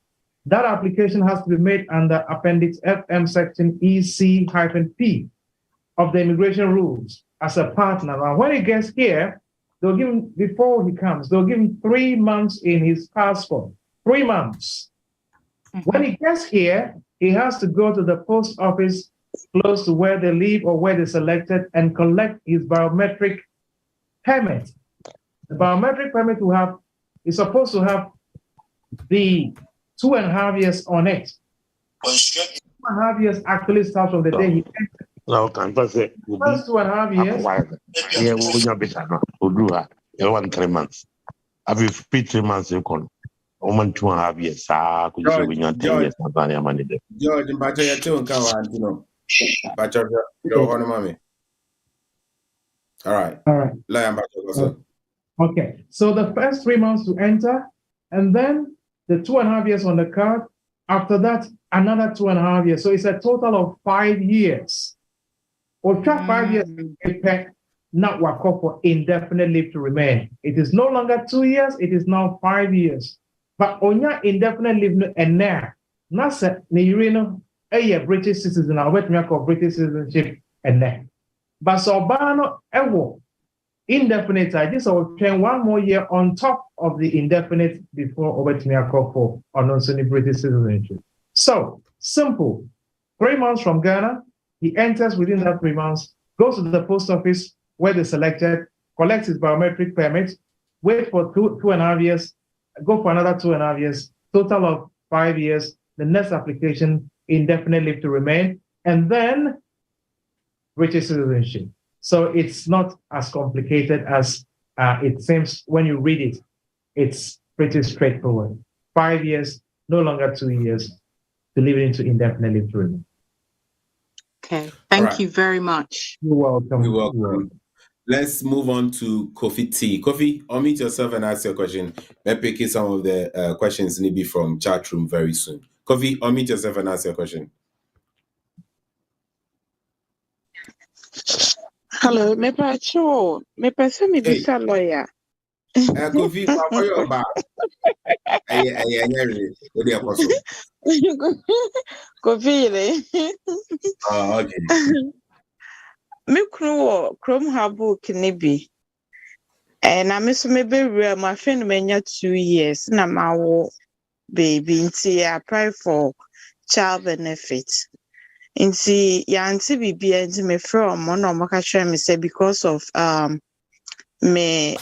That application has to be made under Appendix FM Section EC-P of the immigration rules as a partner. Now, when he gets here, they'll give him, before he comes, they'll give him 3 months in his passport. 3 months. When he gets here, he has to go to the post office close to where they live or where they selected and collect his biometric permit. The biometric permit is supposed to have the 2.5 years on it. 2.5 years actually starts from the day he entered. No, can I say? First 2.5 years. Yeah, we're going to be 3 months. I've been free 3 months in Con. Woman 2.5 years. Could you say we not 10 years? George, but you're too kind, you know. But you're one mommy. All right. Okay. So the first 3 months to enter, and then the 2.5 years on the card. After that, another 2.5 years. So it's a total of 5 years. Or 5 years, not work for indefinite leave to remain. It is no longer 2 years, it is now 5 years. But on your indefinite leave and now, Nasa Nirino, a British citizen, I wait me call British citizenship and then. But so Bano Ewo indefinite, I just will train 1 more year on top of the indefinite before over to me call for non British citizenship. So simple. 3 months from Ghana, he enters within that 3 months, goes to the post office where they selected, collects his biometric permit, wait for 2.5 years, go for another 2.5 years, total of 5 years, the next application, indefinite leave to remain, and then British citizenship. So it's not as complicated as it seems when you read it. It's pretty straightforward. 5 years, no longer 2 years, to leave it into indefinite leave to remain. Okay, thank you very much. You're welcome. You're welcome. let's move on to Kofi T. Kofi, unmute yourself and ask your question. We're picking some of the questions maybe from chat room very soon. Kofi, unmute yourself and ask your question. Hello, me pacho. Me person me bisa lawyer. Kofi, how are you about? Kofi, oh, okay. Me kunu Chrome ha book ni bi. Na me so me be real my friend me nya 2 years na ma wo baby nti I apply for child benefit. Nti ya nti bibia nti me from mo na mo ka share me say because of me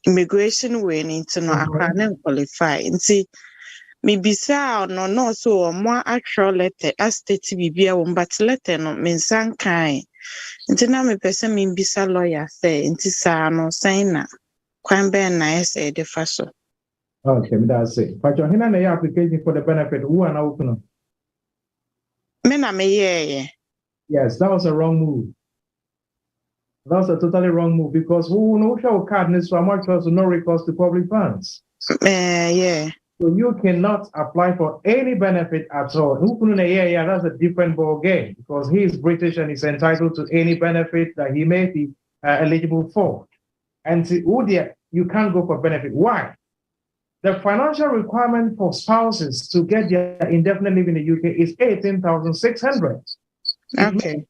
immigration way into no akra na qualify. Nti me bisa no so mo actual letter as state bibia wo but letter no me nsan kan. Nti na me person me bisa lawyer say nti sa no sign na kwan ben na say de fa so. Okay, that's it. But your hina na application for the benefit who are now open. Me na me yeah. Yes, that was a wrong move. That was a totally wrong move because who no show card needs to amount to no recourse to public funds. Yeah. So you cannot apply for any benefit at all. Yeah, that's a different ball game because he is British and is entitled to any benefit that he may be eligible for. And you can't go for benefit. Why? The financial requirement for spouses to get their indefinite leave in the UK is 18,600. Okay.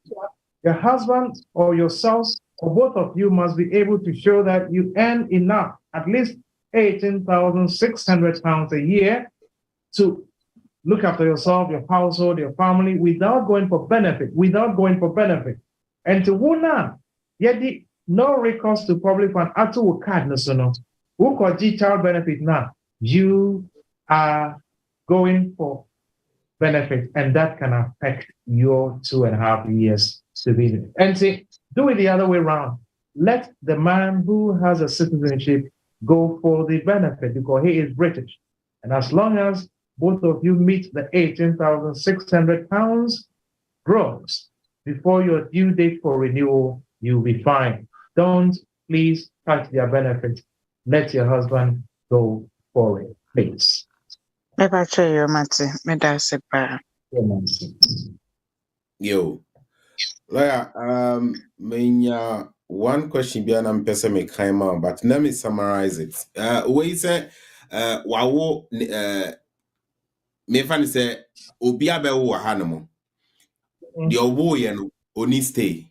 Your husband or yourself or both of you must be able to show that you earn enough, at least £18,600 a year to look after yourself, your household, your family without going for benefit. And to wuna, yet no recourse to public fund at all card no. Who could child benefit now? You are going for benefit, and that can affect your 2.5 years to be there. And see, do it the other way around. Let the man who has a citizenship go for the benefit because he is British. And as long as both of you meet the £18,600 gross before your due date for renewal, you'll be fine. Don't please touch their benefit. Let your husband go for it, please. Yo, lawyer, one question behind I'm person me came out, but let me summarize it. We say, wawo, me fan say, obi abewo hanamo. The owo no oni stay.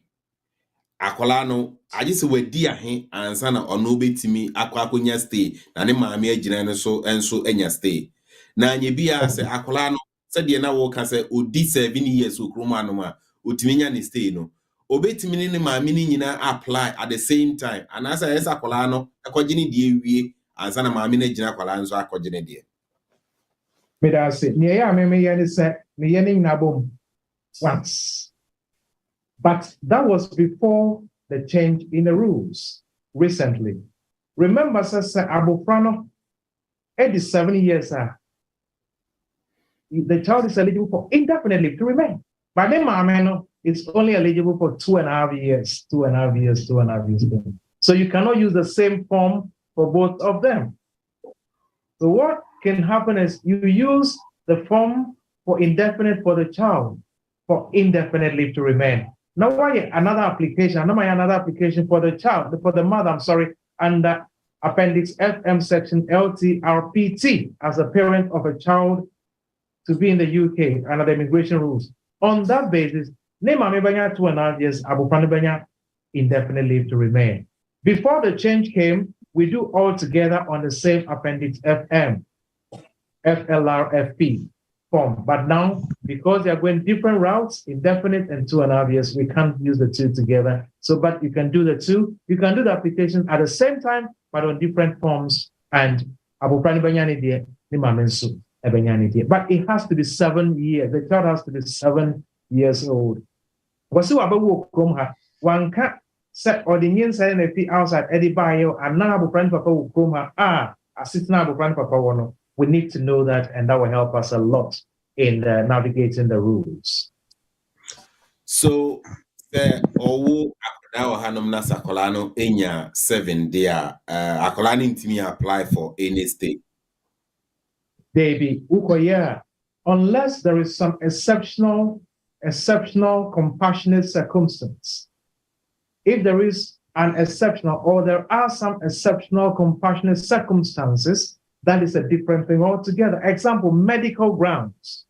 Akola no, I just we di ahe ansa na ono betimi akwakonya stay. Na ne maame agina no so enso enya stay. Na nye bia say akola no said na wo ka say odi 7 years okroma no ma otiminya ne stay no obetimi ne maame ni nyina apply at the same time and as akola no akogene die wie ansa na maame na gina akola nso akogene die me da say ne ya me ye ne say me ye ne nyina bom once, but that was before the change in the rules recently. Remember say abofrano 87 years the child is eligible for indefinite leave to remain. But then Mameno is only eligible for 2.5 years, 2.5 years, 2.5 years. So you cannot use the same form for both of them. So what can happen is you use the form for indefinite for the child, for indefinite leave to remain. Now why another application for the child, for the mother, under Appendix FM section LTRPT as a parent of a child to be in the UK under the immigration rules. On that basis, Nema Mebanya 2.5 years, Abufane Banya indefinite leave to remain. Before the change came, we do all together on the same Appendix FM, FLRFP form. But now, because they are going different routes, indefinite and 2.5 years, we can't use the two together. So, but you can do the two. You can do the application at the same time, but on different forms. And Abufane Banya Nidia, Nema Mensu. But it has to be 7 years. The child has to be 7 years old. Wasu abawo krom ha wanka set or the nyen say na fi outside Eddie Bayo and now abofran papa wo krom ha assistant abofran papa wono. We need to know that, and that will help us a lot in navigating the rules. So the owo Now Hanum Nasa Colano Enya 7 there. Akolani to me apply for any state. Baby, Ukoya, unless there is some exceptional, compassionate circumstance. If there is an exceptional, or there are some exceptional, compassionate circumstances, that is a different thing altogether. Example, medical grounds.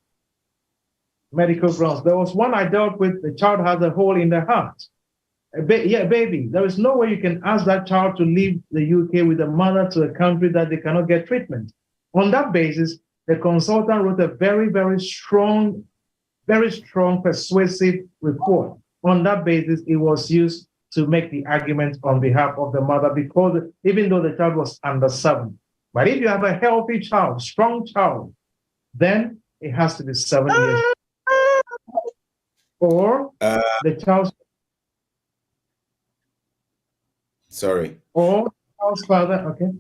Medical grounds. There was one I dealt with, the child has a hole in the heart. Baby, there is no way you can ask that child to leave the UK with the mother to a country that they cannot get treatment. On that basis, the consultant wrote a very, very strong, persuasive report. On that basis, it was used to make the argument on behalf of the mother, because even though the child was under 7. But if you have a healthy child, strong child, then it has to be 7 years. Or the child's Sorry. Or child's father, okay.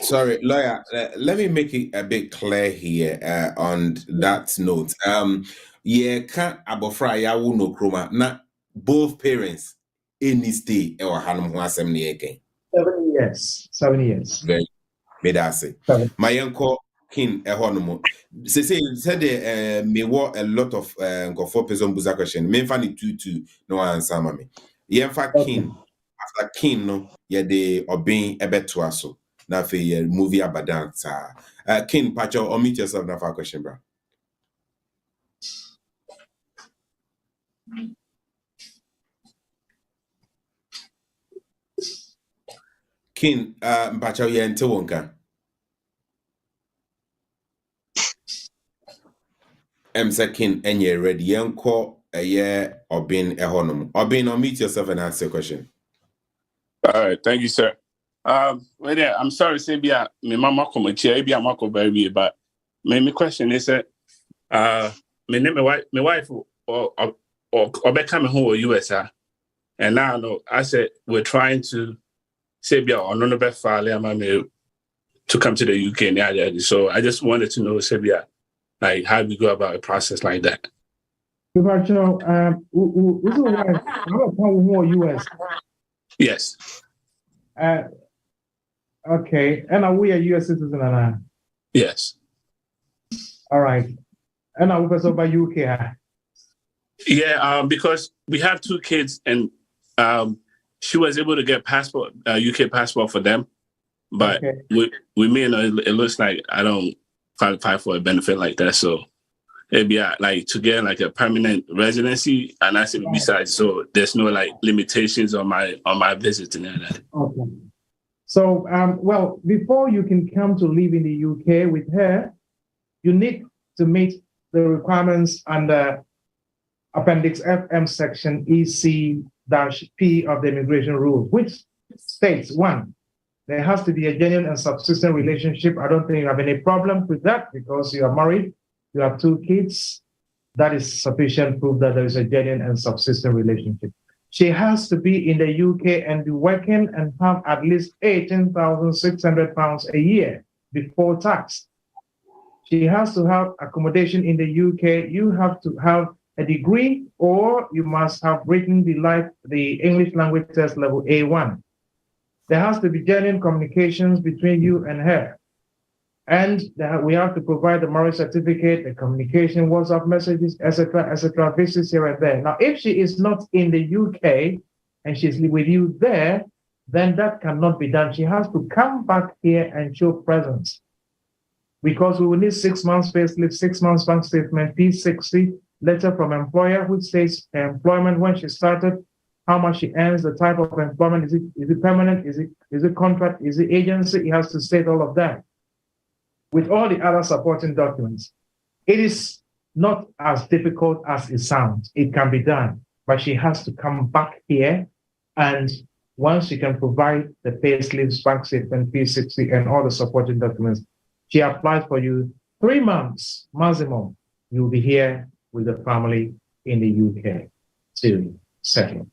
Sorry, lawyer. Let me make it a bit clear here on that note. Yeah, can't abofra ya no chroma. Na both parents any stay or hanum 7 years. 7 years. 7 years. Very, medase. My uncle kin ehonomo. Say me wa a lot of go for person buza question. Me fani two no answer mami. Yeah, in fact kin after kin no yeah they obeying a bit to us. Na fe movie abadan sa. Kin Pacho, omit yourself na for question, bro. Kin Pacho ye nte wonka. Kin enye ready yenko ye obin ehonom. Obin, omit yourself and ask your question. All right, thank you, sir. Well, yeah, I'm sorry, say me mama come here, be a mako baby, but my question is that my wife or become home or US, and now no, I said we're trying to say be on no file to come to the UK and so I just wanted to know, say like how we go about a process like that. US. Yes. Okay, and we are US citizen. Yes. All right. And I was over UK. Yeah, because we have 2 kids, and she was able to get passport, UK passport for them, but we may know it looks like I don't qualify for a benefit like that, so it'd be like to get like a permanent residency, and I said besides, so there's no like limitations on my visit and that. Okay. So, well, before you can come to live in the UK with her, you need to meet the requirements under Appendix FM Section EC-P of the Immigration Rules, which states, 1, there has to be a genuine and subsistent relationship. I don't think you have any problem with that because you are married, you have 2 kids. That is sufficient proof that there is a genuine and subsistent relationship. She has to be in the UK and be working and have at least £18,600 a year before tax. She has to have accommodation in the UK. You have to have a degree, or you must have written the English language test level A1. There has to be genuine communications between you and her. And we have to provide the marriage certificate, the communication, WhatsApp messages, etc., visits here and there. Now, if she is not in the UK and she's with you there, then that cannot be done. She has to come back here and show presence. Because we will need 6 months payslip, 6 months bank statement, P60, letter from employer, which says employment, when she started, how much she earns, the type of employment, is it permanent, is it contract, is it agency? It has to state all of that, with all the other supporting documents. It is not as difficult as it sounds. It can be done, but she has to come back here, and once she can provide the payslips, bank statement, P60, and all the supporting documents, she applies for you 3 months maximum. You'll be here with the family in the UK to settle.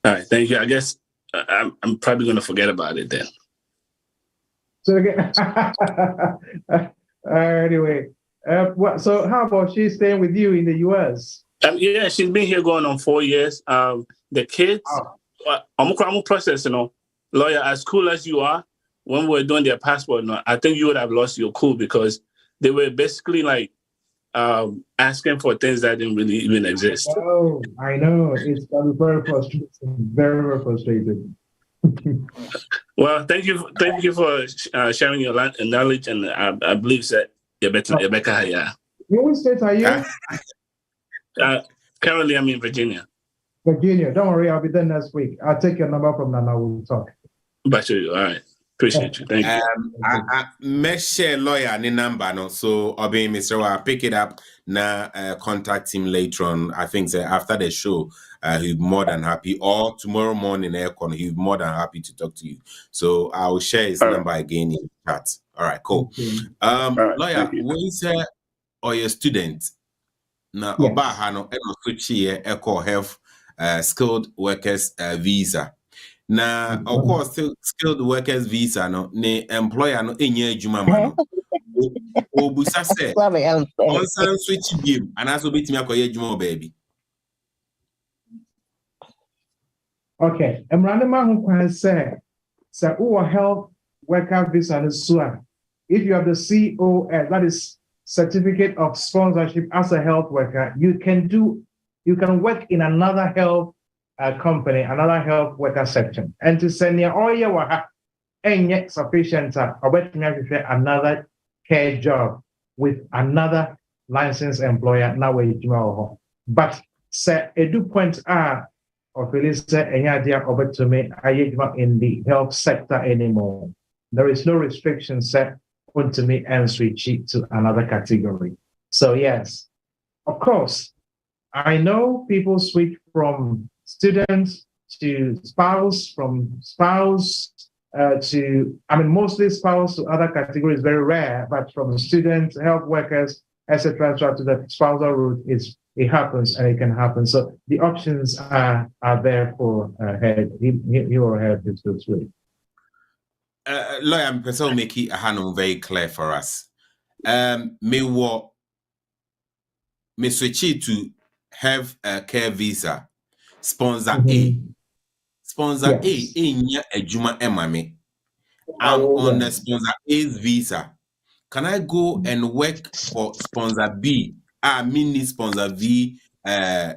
All right, thank you. I guess I'm probably going to forget about it then. So again, anyway, so how about she staying with you in the US? Yeah, she's been here going on 4 years. The kids, I'm process, lawyer, as cool as you are, when we were doing their passport, I think you would have lost your cool because they were basically like asking for things that didn't really even exist. Oh, I know. It's very frustrating. Very, very frustrating. Well, thank you for sharing your knowledge, and I believe that you're better. Yeah. In which state are you? Currently, I'm in Virginia. Virginia. Don't worry, I'll be there next week. I'll take your number from Nana. We'll talk. But all right. Appreciate you. Thank you. I may share lawyer ni number no, so I'll be Mr. I'll pick it up now. Contact him later on. I think that after the show, he'll be more than happy. Or tomorrow morning, he'll be more than happy to talk to you. So I'll share his number again in chat. All right, cool. Lawyer, when you say or your student now, Obahano and switch here, echo health, skilled workers visa. Now, of course, skilled workers visa no ne employer no enye adwuma ma no. Obusa se on san switch game and also betimi akoye adwuma baby. Okay, Emranema who can say who health worker visa no so if you have the COS, that is certificate of sponsorship as a health worker, you can work in another health company, another health worker section, and to send your all your work and yet sufficient another care job with another licensed employer now but say a do point are of any idea over to me in the health sector anymore. There is no restriction set to me and switch it to another category. So yes, of course, I know people switch from students to spouse, from spouse to, mostly spouse to other categories, very rare, but from students, health workers, etc., to the spousal route, it happens and it can happen. So the options are there for head. He or her is really. Lawyer, I'm person make it very clear for us. Me switch it to have a care visa. Sponsor A. Sponsor A inya ejuma emame. I'm on the sponsor A's visa. Can I go and work for sponsor B? Mini sponsor V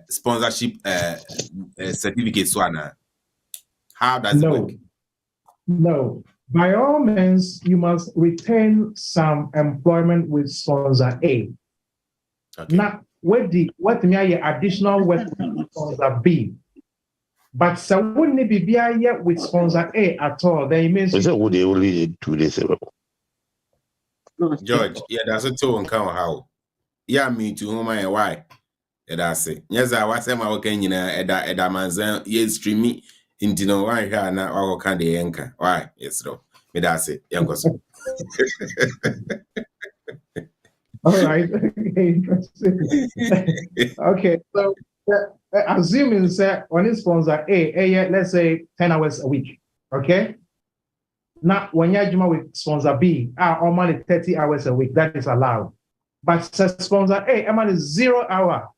sponsorship certificate swana. How does it work? No. By all means, you must retain some employment with sponsor A. Okay. Now, what may additional work with sponsor B? But so wouldn't it be yet with sponsor A at all? They means would they only 2 days ago. George, yeah, that's a two on count how. Yeah, me to whom I why. That's it. Yes, I was saying my working in a manzan, yes, stream me into no why here now our candy anchor. Why? Yes, no. Me that's it. Young All right. Okay, interesting. Okay, so assuming that when it's sponsor A, let's say 10 hours a week. Okay. Now, when you're with sponsor B, only 30 hours a week, that is allowed. But sponsor A, I'm 0 hour.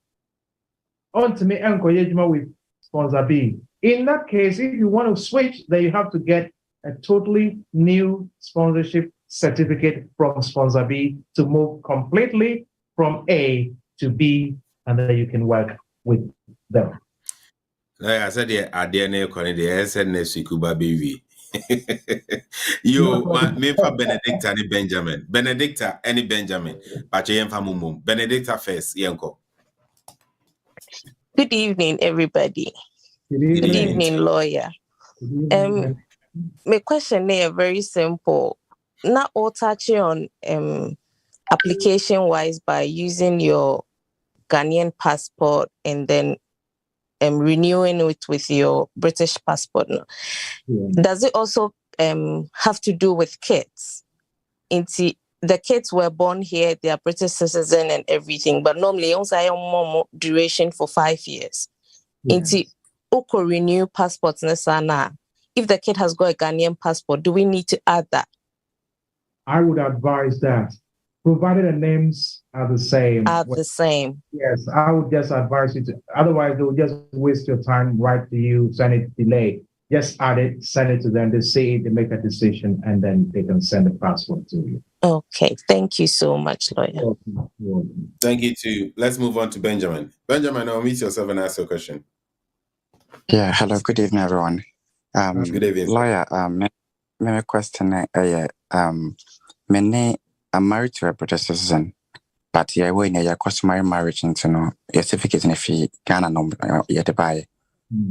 On to me, with sponsor B. In that case, if you want to switch, then you have to get a totally new sponsorship certificate from sponsor B to move completely from A to B, and then you can work with them. Like I said, I didn't call it the SNS Kuba baby. Yo, me for Benedicta and Benjamin. Benedicta and Benjamin. But you am Benedicta first, Yanko. Good evening, everybody. Good evening, lawyer. My question is very simple. Not all touching on application wise by using your Ghanaian passport and then renewing it with your British passport. No? Yeah. Does it also have to do with kids? The kids were born here, they are British citizen and everything, but normally also I have duration for 5 years. Into Oko renew passports nesana. If the kid has got a Ghanaian passport, do we need to add that? I would advise that, provided the names are the same. Yes, I would just advise you to. Otherwise, they will just waste your time. Write to you, send it delayed. Just add it, send it to them. They see it, they make a decision, and then they can send the password to you. Okay, thank you so much, lawyer. Thank you too. Let's move on to Benjamin. Benjamin, I'll meet yourself and ask your question. Yeah, hello, good evening, everyone. Good evening. Lawyer, my question is, I'm married to a British citizen, but yeah, when you're customary marriage into no certificate in a fee, Ghana no yet buy.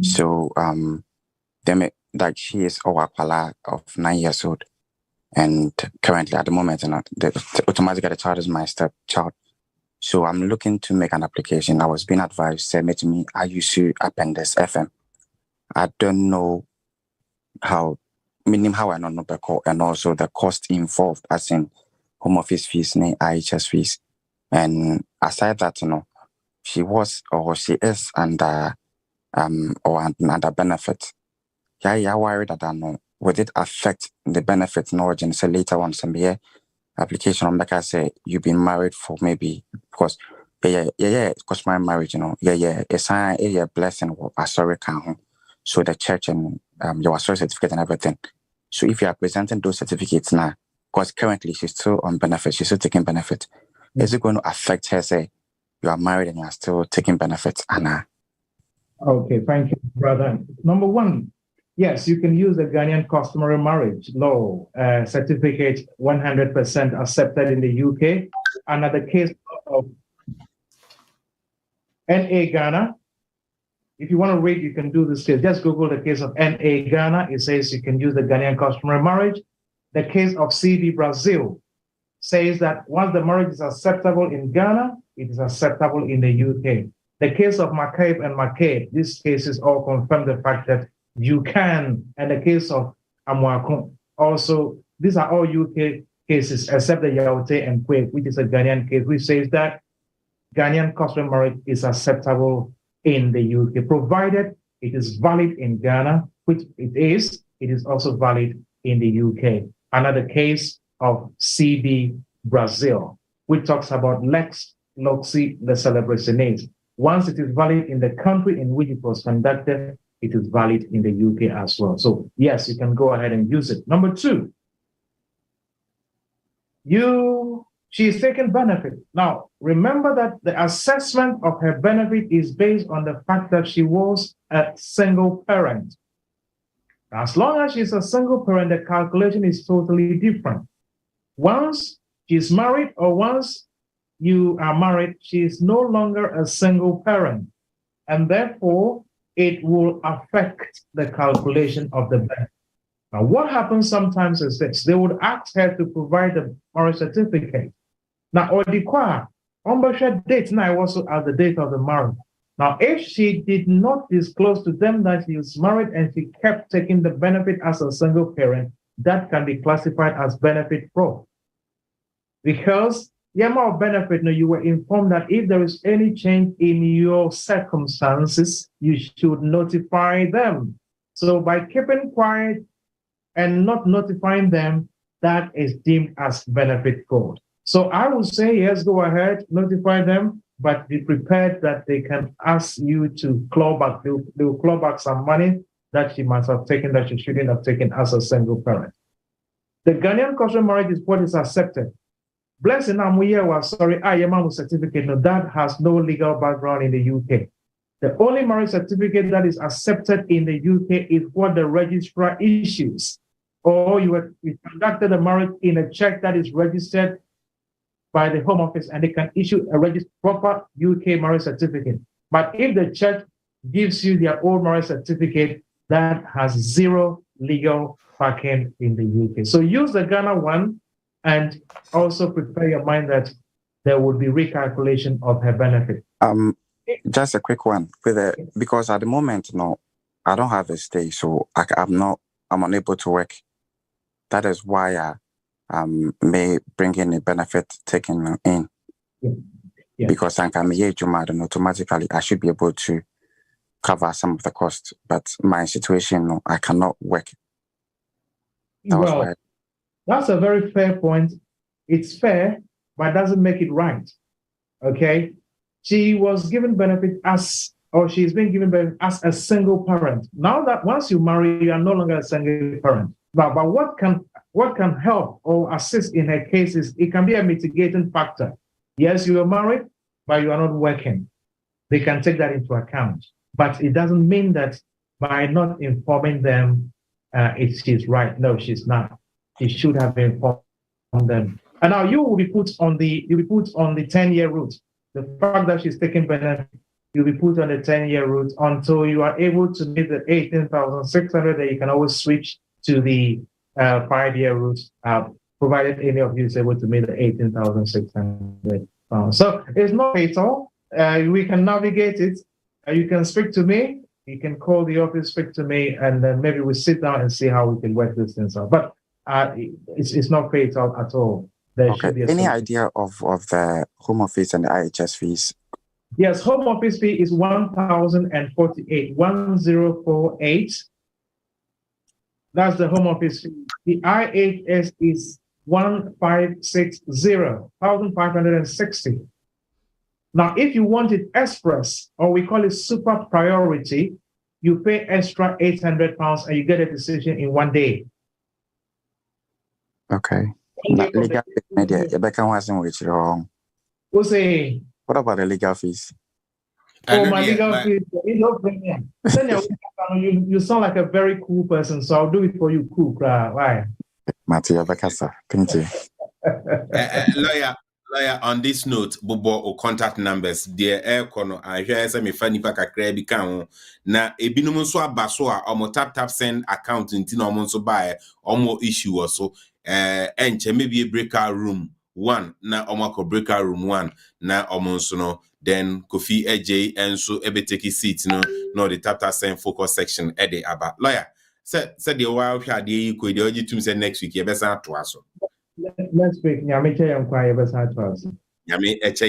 So them like she is Owakwala of 9 years old, and currently at the moment, automatically the child is my stepchild. So I'm looking to make an application. I was being advised, send it to me. I used to appendix FM. I don't know how I don't know the call, and also the cost involved, as in home office fees, IHS fees. And aside that, she was or she is under under benefit. Yeah, worried that I know. Would it affect the benefit no and say later on some application on like I say you've been married for maybe because because my marriage, it's a blessing or sorry count. So the church and your sorry certificate and everything. So if you are presenting those certificates now, because currently she's still on benefit, she's still taking benefit, is it going to affect her, say you are married and you are still taking benefits, Anna? Okay, thank you, brother. Number one, yes, you can use the Ghanaian customary marriage law certificate 100% accepted in the UK. Another case of NA Ghana. If you want to read, you can do this case. Just Google the case of NA Ghana. It says you can use the Ghanaian customary marriage. The case of CD Brazil says that once the marriage is acceptable in Ghana, it is acceptable in the UK. The case of McCabe and McCabe, these cases all confirm the fact that you can. And the case of Amwako, also, these are all UK cases, except the Yaote and Kwe, which is a Ghanaian case, which says that Ghanaian customary marriage is acceptable in the UK, provided it is valid in Ghana, which it is also valid in the UK. Another case of CD Brazil, which talks about Lex Loci the celebrationate. Once it is valid in the country in which it was conducted, it is valid in the UK as well. So yes, you can go ahead and use it. Number two, she is taking benefit. Now, remember that the assessment of her benefit is based on the fact that she was a single parent. As long as she's a single parent, the calculation is totally different. Once she's married or once you are married, she is no longer a single parent. And therefore, it will affect the calculation of the benefit. Now, what happens sometimes is this. They would ask her to provide the marriage certificate. Now, or the choir, date now also at the date of the marriage. Now, if she did not disclose to them that she was married and she kept taking the benefit as a single parent, that can be classified as benefit fraud. Because the amount of benefit, you were informed that if there is any change in your circumstances, you should notify them. So by keeping quiet and not notifying them, that is deemed as benefit fraud. So I would say, yes, go ahead, notify them, but be prepared that they can ask you to claw back. They will claw back some money that she must have taken that she shouldn't have taken as a single parent. The Ghanaian customary marriage is what is accepted. Blessing Amuye was sorry, Ayamamu certificate. No, that has no legal background in the UK. The only marriage certificate that is accepted in the UK is what the registrar issues. Or you conducted a marriage in a check that is registered by the Home Office and they can issue a proper UK marriage certificate. But if the church gives you their old marriage certificate, that has zero legal backing in the UK. So use the Ghana one and also prepare your mind that there will be recalculation of her benefit. Just a quick one because at the moment, I don't have a stay, so I'm unable to work. That is why I may bring in a benefit taken in. Yeah. Because I'm a Juma, and automatically I should be able to cover some of the costs. But my situation, I cannot work. That's a very fair point. It's fair, but it doesn't make it right. okay, she was given benefit as, or she's been given benefit as a single parent. Now that once you marry, you are no longer a single parent. But what can help or assist in her case is it can be a mitigating factor. Yes, you are married, but you are not working. They can take that into account. But it doesn't mean that by not informing them, she's right. No, she's not. She should have informed them. And now you will be put on the 10-year route. The fact that she's taking benefit, you'll be put on the 10-year route until you are able to meet the 18,600. That you can always switch to the 5-year route, provided any of you is able to meet the 18,600 pounds. So it's not fatal. We can navigate it. You can speak to me. You can call the office, speak to me, and then maybe we sit down and see how we can work this things out. But it's not fatal at all. There should be Any idea of the home office and the IHS fees? Yes, home office fee is 1,048, 1048. That's the home office fee. The IHS is 1,560, 1,560. Now, if you want it express, or we call it super priority, you pay extra 800 pounds and you get a decision in 1 day. Okay. Legal fees. What about the legal fees? Oh, my legal fees. You sound like a very cool person, so I'll do it for you, cool. Why? Matthew Bakasa. Thank you. Lawyer, on this note, Bobo or contact numbers, dear air corner, I hear some funny pack a credit account. Na ebinum so abasoa or tap send account in Tino so buy or more issue or so. Enche maybe a breakout room 1 na omako breakout room 1 na omonsono then Kofi AJ and so ebe take his seat no the tap send focus section ede aba. Lawyer, said the while here the could you to say next week you better to us. Next week, Nyame Eche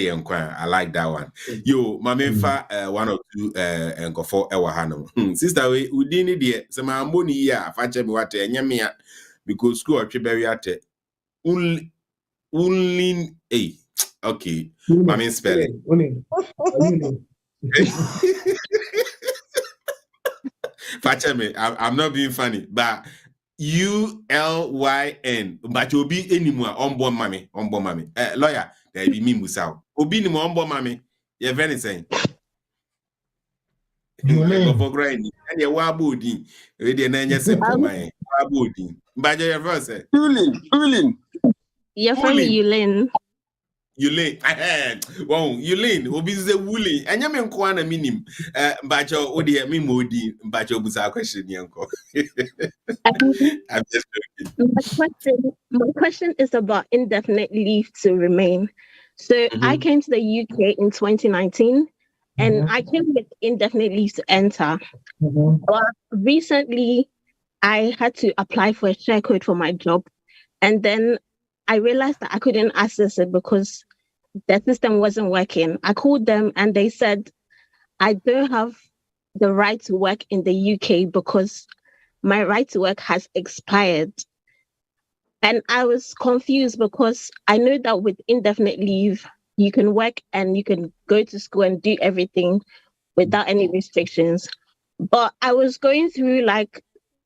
Yenkwa. I like that one. Yo, Mamenfa, 1 or 2 enkofo ewa hano. Sister, we didn't need some money here. Fache me wate nyamia because school or chiberi ate. Unlin, eh, okay. Mamen spell it. Fache me, I'm not being funny, but ULYN, but you'll be anymore unborn mommy. Lawyer, there be me musao. Obi ni mo unborn mommy. You're very saying. Go for grinding. And you're wabudi. Ready and simple my wabudi. But you're first. Ulin. You're from Ulin. Wow, Ulin, Obi is a woolly. And you're kwana minim. But your odi me modi. But your busa question, yanko. I'm just joking. My question is about indefinite leave to remain. So I came to the UK in 2019 and I came with indefinite leave to enter. But recently I had to apply for a share code for my job. And then I realized that I couldn't access it because the system wasn't working. I called them and they said, I don't have the right to work in the UK because my right to work has expired. And I was confused because I know that with indefinite leave, you can work and you can go to school and do everything without any restrictions. But I was going through,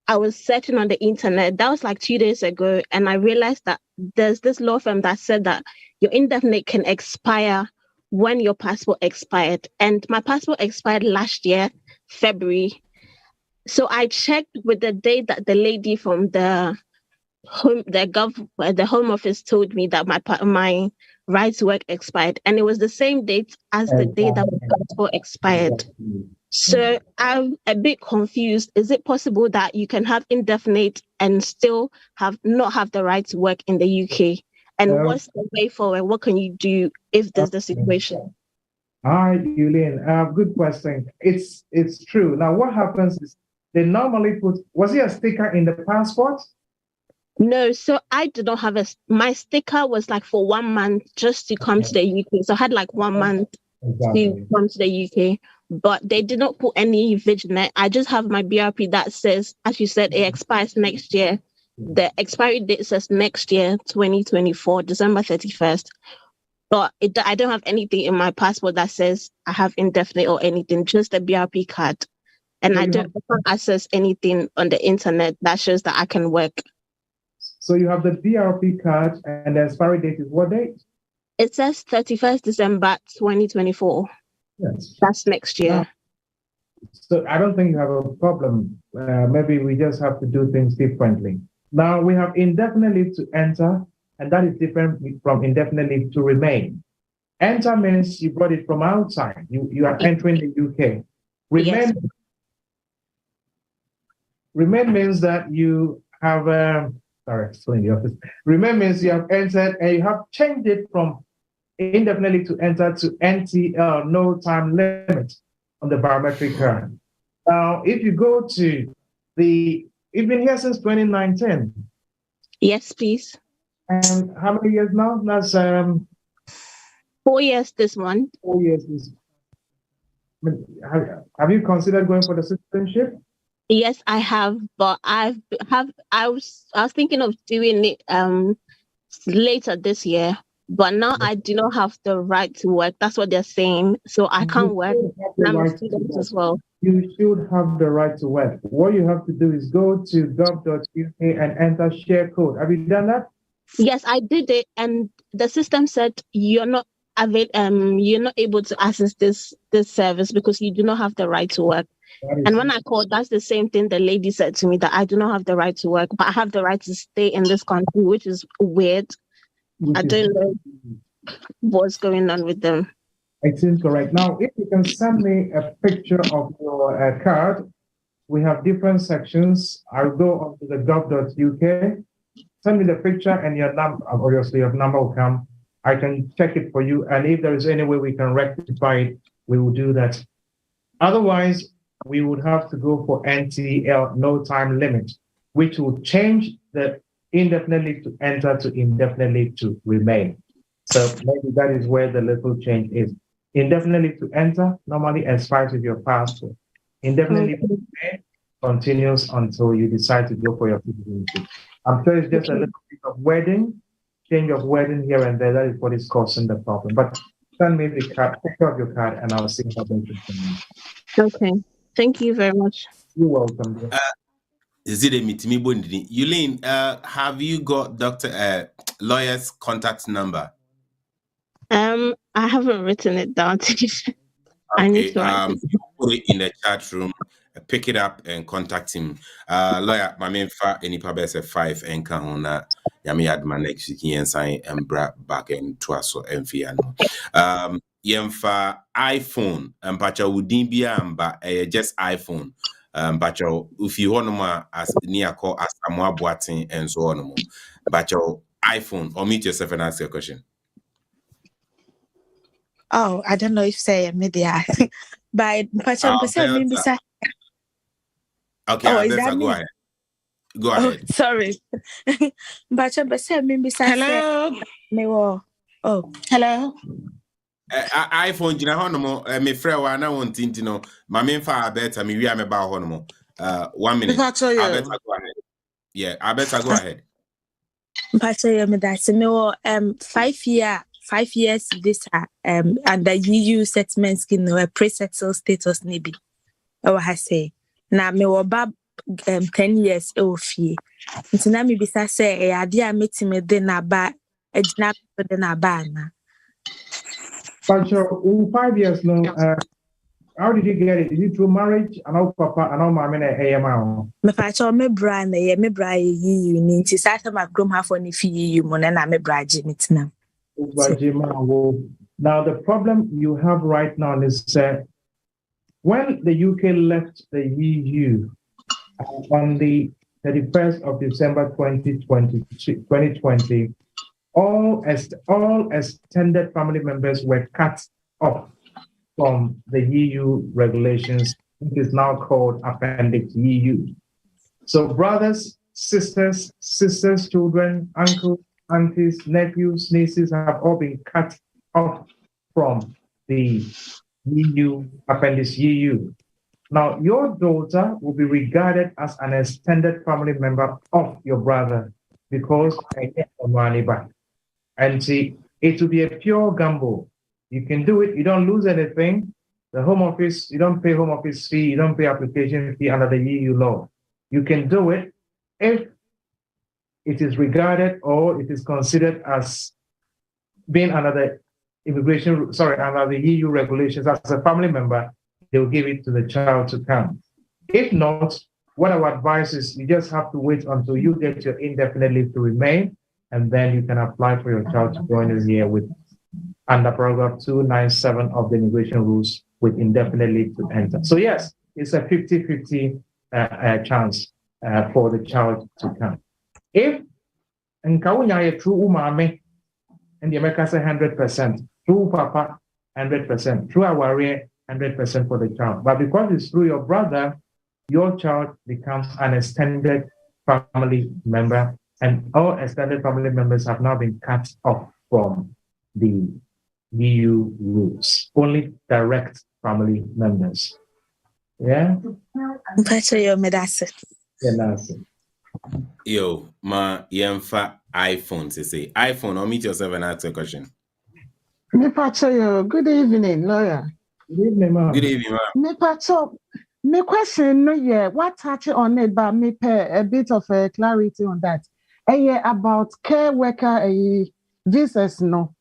I was searching on the internet. That was 2 days ago. And I realized that there's this law firm that said that your indefinite can expire when your passport expired. And my passport expired last year, February. So I checked with the date that the lady from the home office told me that my right to work expired, and it was the same date as the day that my passport expired. So I'm a bit confused. Is it possible that you can have indefinite and still not have the right to work in the UK? And what's the way forward? What can you do if there's the situation? Hi, Yulin. Good question. It's true. Now, what happens is they normally was it a sticker in the passport? No, so I did not have my sticker was for 1 month just to come to the UK. So I had 1 month to come to the UK, but they did not put any vigilant. I just have my BRP that says, as you said, it expires next year. The expiry date says next year, 2024, December 31st. But I don't have anything in my passport that says I have indefinite or anything, just a BRP card. And So I can't access anything on the internet that shows that I can work. So you have the BRP card, and the expiry date is what date? It says 31st December 2024. Yes. That's next year. So I don't think you have a problem. Maybe we just have to do things differently. Now we have indefinite leave to enter, and that is different from indefinite leave to remain. Enter means you brought it from outside. You are entering the UK. Remain, Yes. Remain means that you have Remain means you have entered and you have changed it from indefinitely to enter to NTL, no time limit on the biometric card. Now, if you go to you've been here since 2019. Yes, please. And how many years now? That's 4 years this month. 4 years this. Have you considered going for the citizenship? Yes, I have, but I was thinking of doing it later this year, but now I do not have the right to work. That's what they're saying. So I can't work. And I'm a student as well. You should have the right to work. What you have to do is go to gov.uk and enter share code. Have you done that? Yes, I did it, and the system said you're not able to access this service because you do not have the right to work. And when I called, that's the same thing the lady said to me, that I do not have the right to work, but I have the right to stay in this country, which is weird. I don't know what's going on with them. It seems correct. Now, if you can send me a picture of your card, we have different sections. I'll go onto the gov.uk, send me the picture and your number, obviously your number will come. I can check it for you. And if there is any way we can rectify it, we will do that. Otherwise, we would have to go for NTL, no time limit, which will change the indefinite leave to enter to indefinite leave to remain. So maybe that is where the little change is. Indefinite leave to enter normally expires with your passport. Indefinite leave to remain continues until you decide to go for your citizenship. I'm sure it's just a little bit of change of wording here and there. That is what is causing the problem. But send me the picture of your card and I'll see how they can. Okay. Thank you very much. You're welcome. Is it a meeting? Yulene, have you got Dr. Lawyer's contact number? I haven't written it down. I need to write it. Put it in the chat room, pick it up and contact him. Lawyer, my main any probably 5 and kahuna yami adman next week and sign and back and twaso and fiano. Yemfa iPhone and pacha wouldn't be just iPhone. But if you want to as near call as Samoa Boatin and so on, but your iPhone or meet yourself and ask a question. Oh, I don't know if say media, but okay, I better go ahead. Go ahead. Oh, sorry, but hello. Oh, hello. iPhone jina hono me frɛ wa na won tinti no ma me fa better me wi am ba hono mo 1 minute. I better go ahead. Yeah, I better go ahead. But me that me 5 years visa and the EU settlement scheme no pre-settled status ni bi. O ha say na me wo ba 10 years e o fie. Nti na me bisa say e ade a metime de na ba ejina de na ba na. But 5 years now, how did you get it? Is it through marriage? And our papa and our mama na AMA. Me pacho me bra na ye me bra ye ni nti sa ma grom ha for ni fi you mo na me bra je mitina. Now the problem you have right now is when the UK left the EU on the 31st of December 2020, all extended family members were cut off from the EU regulations, which is now called Appendix EU. So brothers, sisters, children, uncles, aunties, nephews, nieces have all been cut off from the EU, Appendix EU. Now, your daughter will be regarded as an extended family member of your brother because I get the money back. And see, it will be a pure gamble. You can do it, you don't lose anything. The Home Office, you don't pay Home Office fee, you don't pay application fee under the EU law. You can do it if it is regarded or it is considered as being under the under the EU regulations as a family member, they will give it to the child to come. If not, what I would advise is you just have to wait until you get your indefinite leave to remain, and then you can apply for your child to join us here with under paragraph 297 of the immigration rules with indefinite leave to enter. So yes, it's a 50-50 chance for the child to come. If Nkawunya true umame and the America say 100%, through Papa 100%, through our 100% for the child. But because it's through your brother, your child becomes an extended family member, and all extended family members have now been cut off from the EU rules. Only direct family members. Yeah? Yo, ma yemfa iPhone say iPhone, I'll meet yourself and ask a question. Good evening, lawyer. Good evening, ma'am. Good evening, ma'am. My question, no, yeah, what touch on it, but me pay a bit of clarity on that. About care worker visas, no.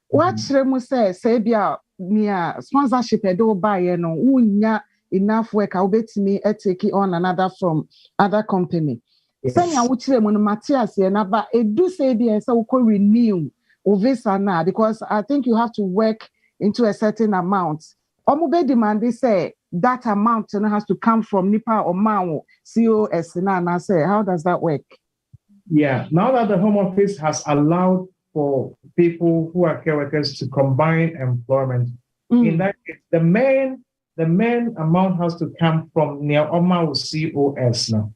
What Remu say bia near sponsorship do buy no unya enough work I'll bet me take on another from other company. Sanya which Remu no Matthias na ba do say there so we renew visa now because I think you have to work into a certain amount. Omube demand say that amount has to come from NIPA or MAO COS na say how does that work? Yeah, now that the Home Office has allowed for people who are care workers to combine employment, in that case, the main amount has to come from near MAO COS now.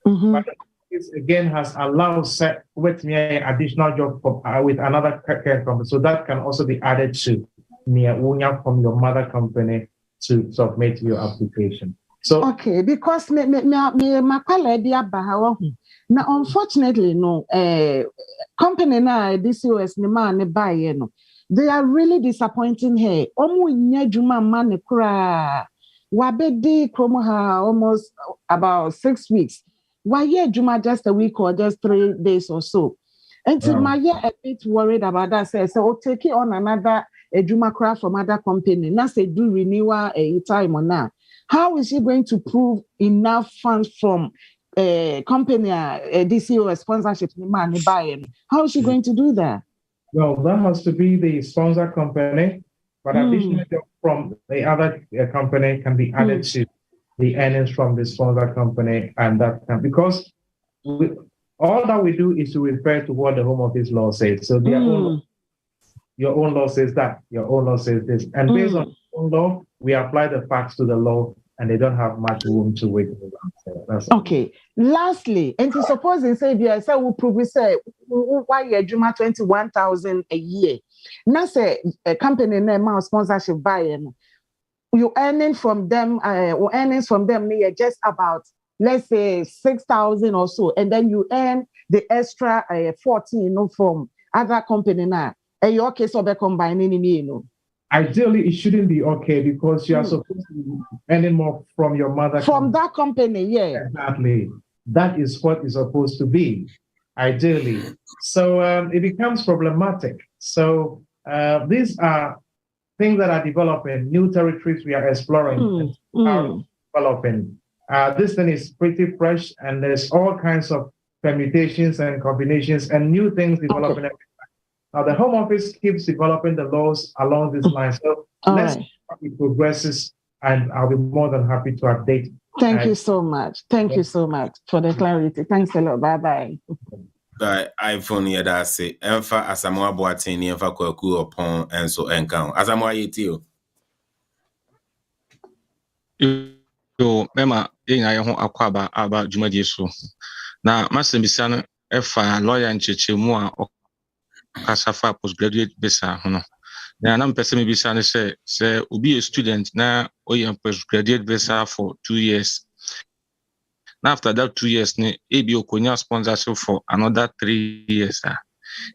But this again has allowed set with me additional job with another care company, so that can also be added to near unya from your mother company to submit your application. So okay, because me now unfortunately no company na DCOS ni man ne buy no they are really disappointing her. Omo nya juma man ne kura wabedi kromo ha almost about 6 weeks. Why juma just a week or just 3 days or so. Until my year a bit worried about that. So I'll take it on another juma craft from other company. Now say do renewal a time or now. How is she going to prove enough funds from company DCO sponsorship? How is she going to do that? Well, that has to be the sponsor company, but additional job from the other company can be added to the earnings from the sponsor company, and that can, because all that we do is to refer to what the Home Office law says. So your own law says that, your own law says this, and based on your own law, we apply the facts to the law, and they don't have much room to wait. Okay. Lastly, and to suppose they say we will prove say why you 21,000 a year. Now say a company name sponsorship buying, you earning from them earnings from them near just about let's say 6,000 or so, and then you earn the extra 14 from other company now. And your case of combining Ideally, it shouldn't be okay because you are supposed to be earning more from your mother. From that company, yeah. Exactly. That is what it's supposed to be, ideally. So it becomes problematic. So these are things that are developing, new territories we are exploring, developing. This thing is pretty fresh, and there's all kinds of permutations and combinations and new things developing. Okay. Now, the Home Office keeps developing the laws along this line. So let's see how it progresses, and I'll be more than happy to update. Thank you so much. Thank you so much for the clarity. Thanks a lot. Bye-bye. Bye. iPhone here that say, Enfa Asamoah Boateng, Enfa Kwaku upon and so encounter. Asamoah Yetio. Yo, Mema, yenya ye ho akwaba aba dwumadie so. Na masembisa no efa lawyer nchechemu a kasafa postgraduate visa hono. Na mpese me bisa ne say obi a student na oye postgraduate visa for 2 years. Now after that 2 years ne ebi okonya sponsorship for another 3 years.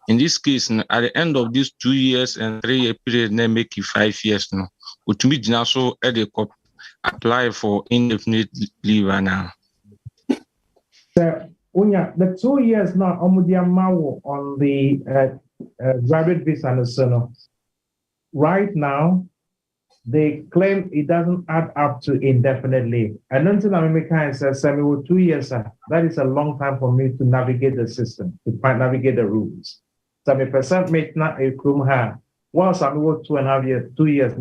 In this case, at the end of these 2 years and 3 year period, they make you 5 years now. Which means also apply for indefinite leave now. So, Unya, the 2 years now, on the graduate visa, right now, they claim it doesn't add up to indefinite leave. And until America says, 2 years, that is a long time for me to navigate the system, to navigate the rules. So, my percent mate not a crew ha. Once I'm 2.5 years, 2 years,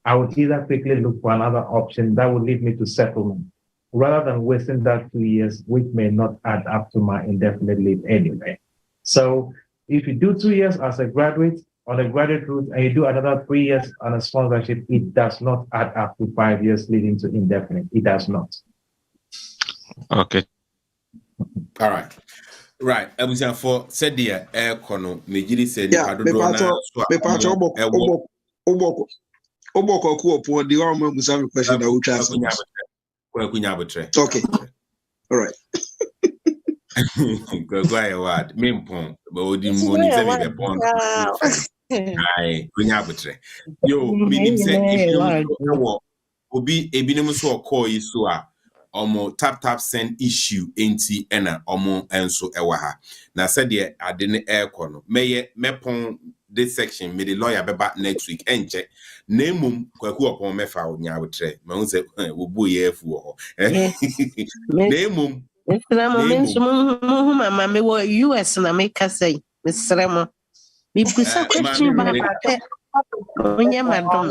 I would either quickly look for another option that would lead me to settlement, rather than wasting that 2 years, which may not add up to my indefinite leave anyway. So, if you do 2 years as a graduate on a graduate route and you do another 3 years on a sponsorship, it does not add up to 5 years leading to indefinite. It does not. Okay. All right. Right. Abuja for said the air corner, Majidi said, yeah, Oboko Kuopo, the armor was a question I would ask. Okay. All right. Go ahead, what? Mimpon, but would you moon the pond? Aye, Kunyabutre. Yo, meaning say, if you Obi Ebinum so call you so omo tap send issue enti ena omo enso ewaha. Na said the adene air corner. May mepon this section, me the lawyer be back next week. Enche nemum kwaku upon me fa Nyabutre. Me say we bo ye fu. Nemum Mama me wo US na make say Mr. Mo. Me busa question ba pa. Onya madam.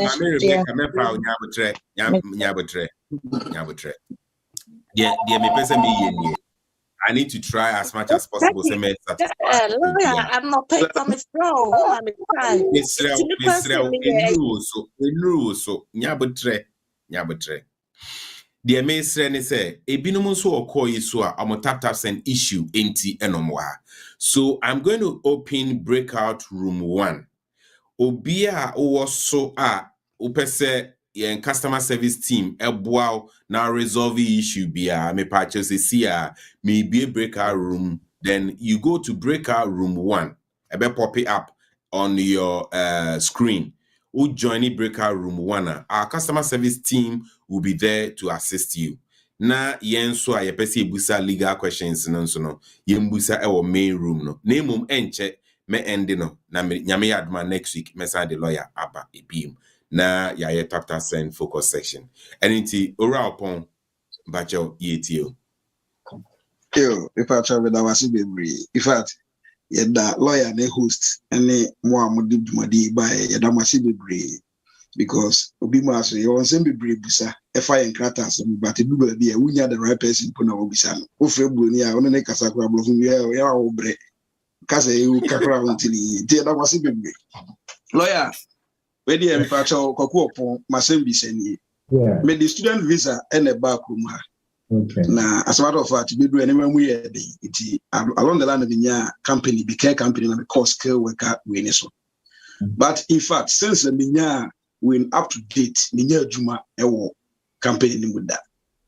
Nyabutre. Yeah, me person me yen. I need to try as much as possible. So me I'm not paying for my strong. I'm trying. So Nyabutre. The main say ebinum so okoyi so a tap send issue enti enomwa. So I'm going to open breakout room 1. Obia so upese yen customer service team eboa now resolve the issue bia me purchase see me be a breakout room, then you go to breakout room 1 ebe pop it up on your screen. Who join the breakout room 1 our customer service team will be there to assist you. Na yen so a yepesi ebusa legal questions no yembusa e main room no nemum enche me end no na nyame yadma next week me send the lawyer aba ebim na ya tap send focus section anything ora upon bacho yetio yo if I travel that was be in fact that lawyer ne host any more mudi by yada masi be because obi maso you want send be busa if I enkratas but do be we the right person put na obisa no ofre broni a one ne kasa kwa blofu ya obre kasa you kakra until the that was be lawyer we dey empatcho kwaku opon masem bi sani me the student visa and a back room ha. Okay. Now, as a matter of fact, we do anywhere we are along the line of the company, the care company, and the cost care worker, we so. But in fact, since the minya we up to date, minya juma ewo company with that.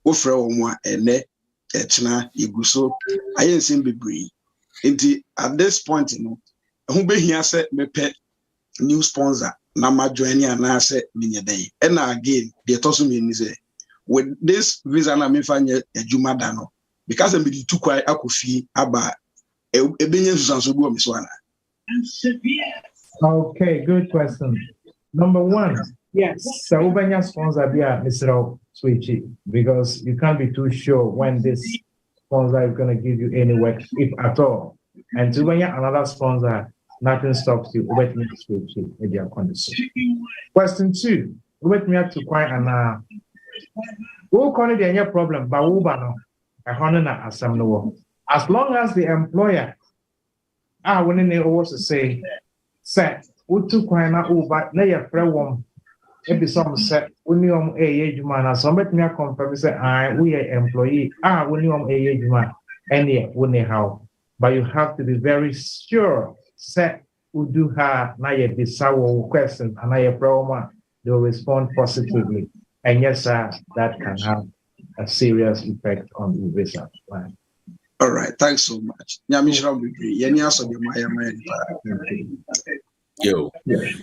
Offer one and ne etna iguso. I ain't seen be brave. At this point, you know, who be here said me pet new sponsor. Nama joining and I said minya day. And again, the tossing me say. With this visa na me fanya ejuma dano because I'm too quiet akufi aba ebenye susanso bu omiswana. Okay, good question. Number 1, yes, so ubenya sponsor bia Mr. Switchy because you can't be too sure when this sponsor is going to give you any work if at all. And to ubenya another sponsor, nothing stops you. Ubet me Switchy in their condition. Question 2, ubet me to quite an who call it any problem, but Ubano, a honor as some no. As long as the employer, when they also say, set, who took Quina Uba, nay a prayer woman, maybe some set, unium a age man, as some me confirm, say, we are employee, unium a age man, any wouldn't how. But you have to be very sure, set, who do her, nay a sour question, and I a promo, they will respond positively. And yes, sir, that can have a serious effect on the visa plan. All right, thanks so much. Nyamishra Bibri, Yenya so the Maya. Yo,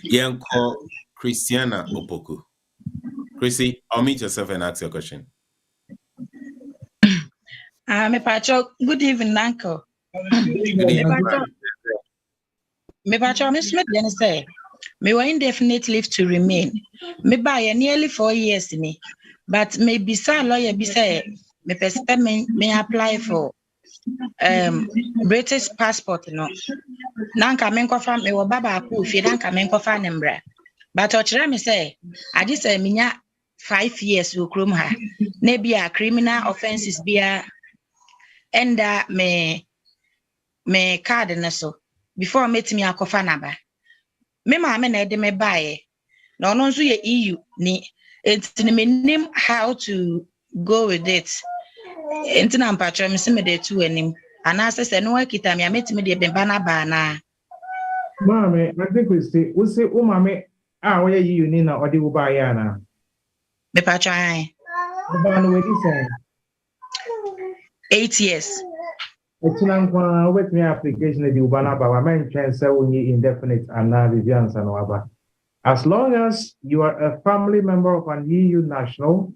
Yanko Christiana Opoku. Chrissy, I'll meet yourself and ask your question. Me pacho, good evening, uncle. Good evening. Me pacho, Miss Smith, then say, me were indefinite leave to remain. Me buy nearly 4 years me, but maybe sa lawyer be say, me person me apply for British passport no. Nanka men kofa me wo baba ku fi nanka men kofa nembra. But ochira me say, I just say minya 5 years wo krom ha. Na bia criminal offenses bia enda me card na so before metimi akofa naba. Me ma me na de me bae. Na ono nso ye EU ni entini me name how to go with it. Entina mpatro me se me de tu anim. Anase se no akita me ametimi de bemba na ba na. Mame, I think we say mame where you ni na odi wo ba ya na. Me patro ai. Ba no we say 8 years. Etinangwa with me application di ubana ba wa men twen say only indefinite and na the answer no aba. As long as you are a family member of an EU national,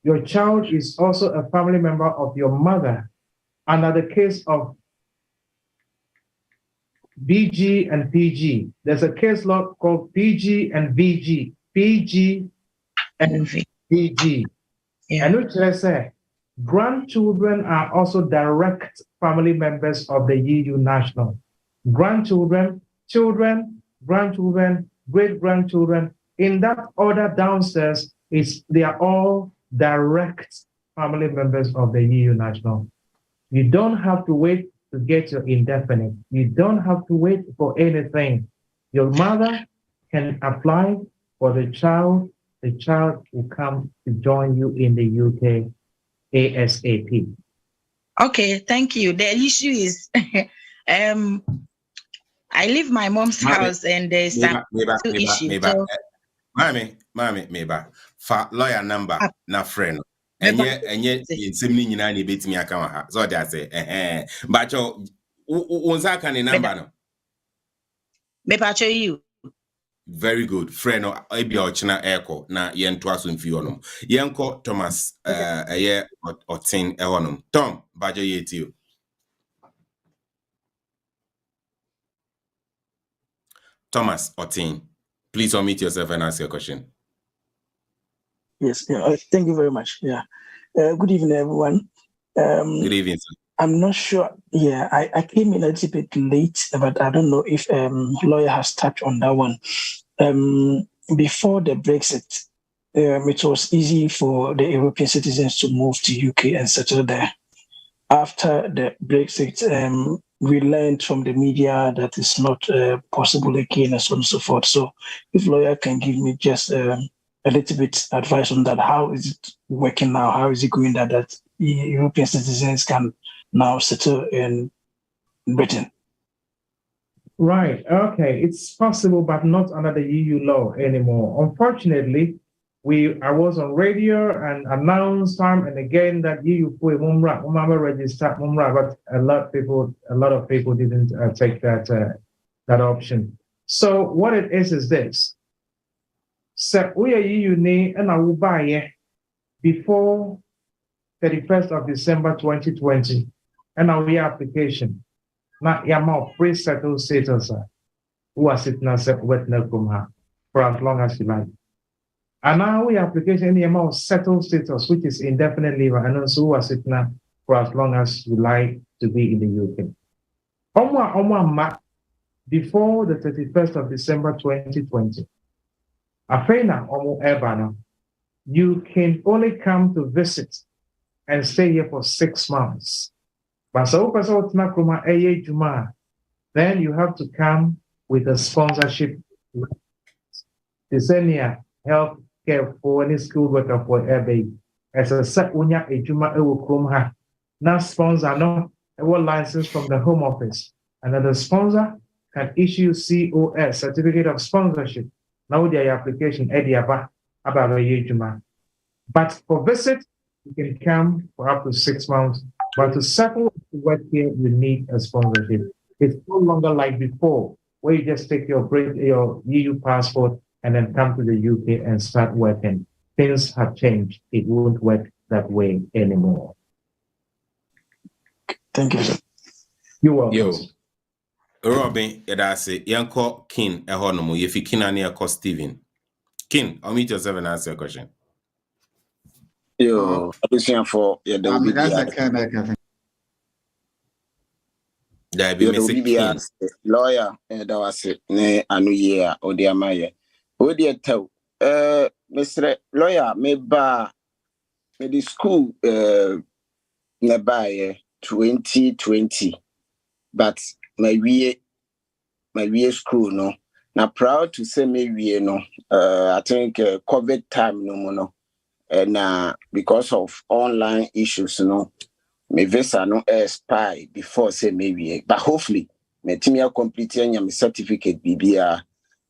your child is also a family member of your mother. Under the case of BG and PG, there's a case law called PG and VG. PG and VG. And which let's say grandchildren are also direct family members of the EU national. Grandchildren, children, grandchildren, great-grandchildren, in that order downstairs, they are all direct family members of the EU national. You don't have to wait to get your indefinite. You don't have to wait for anything. Your mother can apply for the child. The child will come to join you in the UK ASAP. Okay, thank you. The issue is I leave my mom's house and there's some issues. Mami, meba. Fa lawyer number na friend. Enye nsem ni nyina na betimi aka wa ha. So they say but you unza kan number no. Me pacho you. Very good. Friend no ebia ochina eko na ye nto aso mfi honom. Ye nko Thomas eye otin honom. Tom, bajo ye ti. Thomas Otin, please unmute yourself and ask your question. Yes, thank you very much. Yeah. Good evening, everyone. Good evening, sir. I'm not sure. Yeah, I came in a little bit late, but I don't know if lawyer has touched on that one. Before the Brexit, it was easy for the European citizens to move to UK and settle there. After the Brexit, we learned from the media that it's not possible again, and so on and so forth. So if lawyer can give me just a little bit advice on that, how is it working now? How is it going that European citizens can now settle in Britain? Right. Okay. It's possible, but not under the EU law anymore. Unfortunately, I was on radio and announced time and again that EU register, but a lot of people didn't take that option. So what it is this. So we are EU and I will buy before 31st of December 2020 and our application. Now you're pre-settled status who are sitting as a for as long as you like. And now we application in the settled status, which is indefinite leave, and also who are sitting for as long as you like to be in the UK. Before the 31st of December 2020, you can only come to visit and stay here for 6 months. But then you have to come with a sponsorship. Health care for any school worker for airbag. As a set unya ejuma ewo krom ha. Now sponsor no license from the Home Office. And then the sponsor can issue COS, certificate of sponsorship. Now their application ediaba about ejuma. But for visit, you can come for up to 6 months. But to settle work here, you need a sponsorship. It's no longer like before, where you just take your EU passport and then come to the UK and start working. Things have changed. It won't work that way anymore. Thank you, sir. You're welcome. Yo, Robin, that's it. Yanko Kin, a honomo. If you can, I call Steven. Kin, I'll meet yourself and answer your question. Yo, audition for There be BBR lawyer that was it ne anu year or the amaye. Wo dey tell Mr. Lawyer me ba me the school na ba 2020 but my we school no na proud to say me we no I think COVID time no and because of online issues no my visa no expire before say maybe, but hopefully my team are completing my certificate BBR.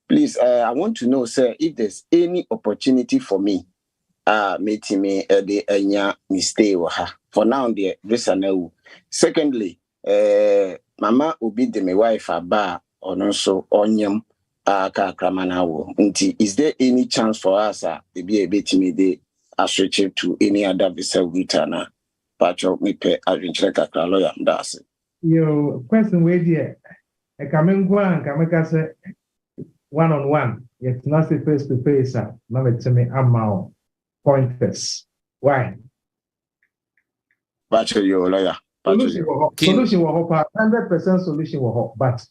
Please, I want to know, sir, if there's any opportunity for me, meeting me the enya mistake for now the visa now. Secondly, mama obi de my wife aba or also onyam kakramana. Is there any chance for us to be able to me the associate to any other visa route na? Pacho me pay adventure kakra lawyer that's it. Yo, question where there. I come in one, say one-on-one. It's not the face-to-face. Now it's me amount pointers. Why? Pacho yo lawyer. Solution will help. 100% solution will help. But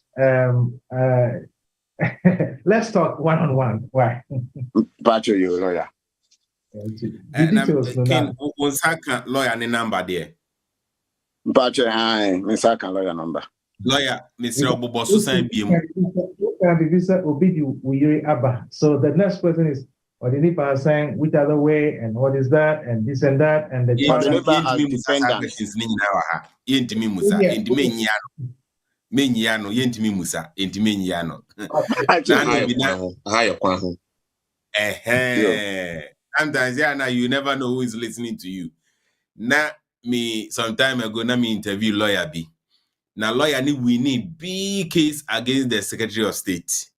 let's talk one-on-one. Why? Pacho yo lawyer. Ken, Onsaka lawyer ni number there. Pacho, Onsaka lawyer number. Lawyer, Mr. Obobo Susan BM. So the next question is, what the NIPA saying, which other way, and what is that, and this and that, and the Sometimes, now you never know who is listening to you. Now, me some time ago, now me interview lawyer B. Now, lawyer we need big case against the Secretary of State.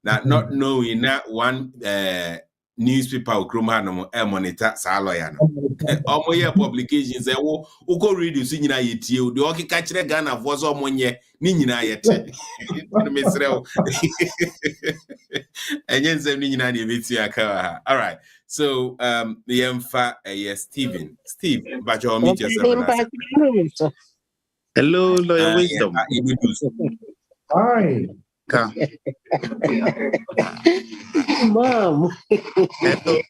Now, not knowing that one newspaper will monitor sa lawyer. Omo ye publications say wo go read you nyina yetie o de o keka kire Ghana voice omo nye ni nyina yete. Me srew. Enye nsem ni nyina de beti aka. All right. So the Yemfa Steven. Steve, but you meet yourself. Hello, Lawyer Wisdom. Hi. Mom. Hello.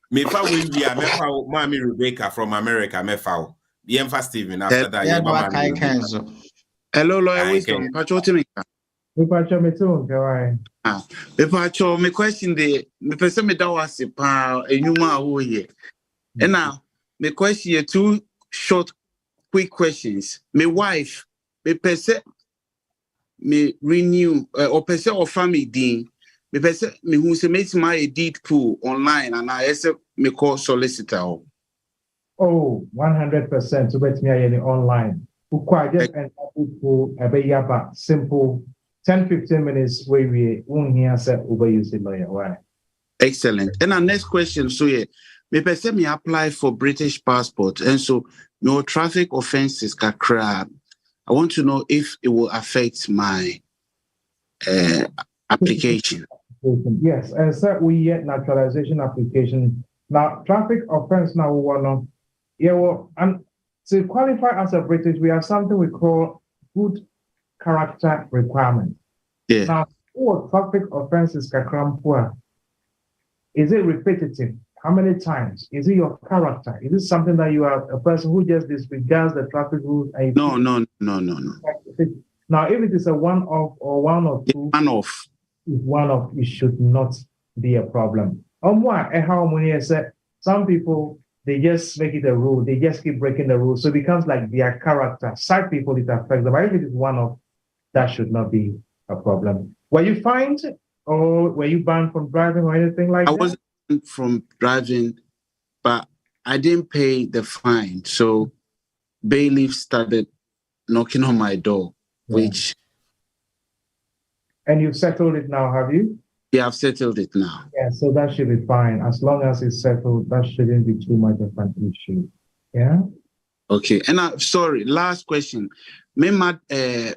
Me fa we are me fa Mommy Rebecca from America me fa. The Yemfa Steven after that. Hello, Lawyer Wisdom. Me question the me person me da was pa enuma wo here. And now me question here two short quick questions. My wife me person me renew or person or family din me person me who say make my deed pool online and I say me call solicitor. Oh, 100%. So bet me I online. Who quite just and pool a simple 10-15 minutes where we won't hear say over use the lawyer. Why? Excellent. And our next question, so yeah, me person me apply for British passport, and so no traffic offenses kakra. I want to know if it will affect my application. Yes, and so we get naturalization application. Now traffic offense now we want and to qualify as a British, we have something we call good character requirement. Yeah. Now, what traffic offenses kakrampoa? Is it repetitive? How many times? Is it your character? Is it something that you are a person who just disregards the traffic rules? No. Now, if it is a one-off or one or two, one-off, it should not be a problem. Some people, they just make it a rule. They just keep breaking the rules. So it becomes like their character. Side people, it affects them. But if it is one-off, that should not be a problem. Were you fined or were you banned from driving or anything like that? I wasn't banned from driving, but I didn't pay the fine. So bailiff started knocking on my door, which. And you've settled it now, have you? Yeah, I've settled it now. Yeah, so that should be fine. As long as it's settled, that shouldn't be too much of an issue. Yeah? Okay. And sorry, last question. My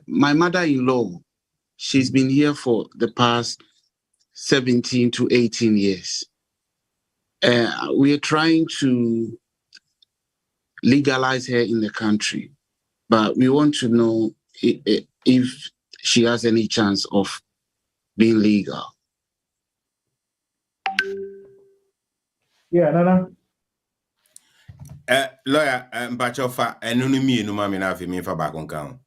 mother-in-law, she's been here for the past 17 to 18 years. We are trying to legalize her in the country, but we want to know if she has any chance of being legal. Yeah, Nana. Lawyer, Bachofa, and Nunumi, no mammy, na me for back on count.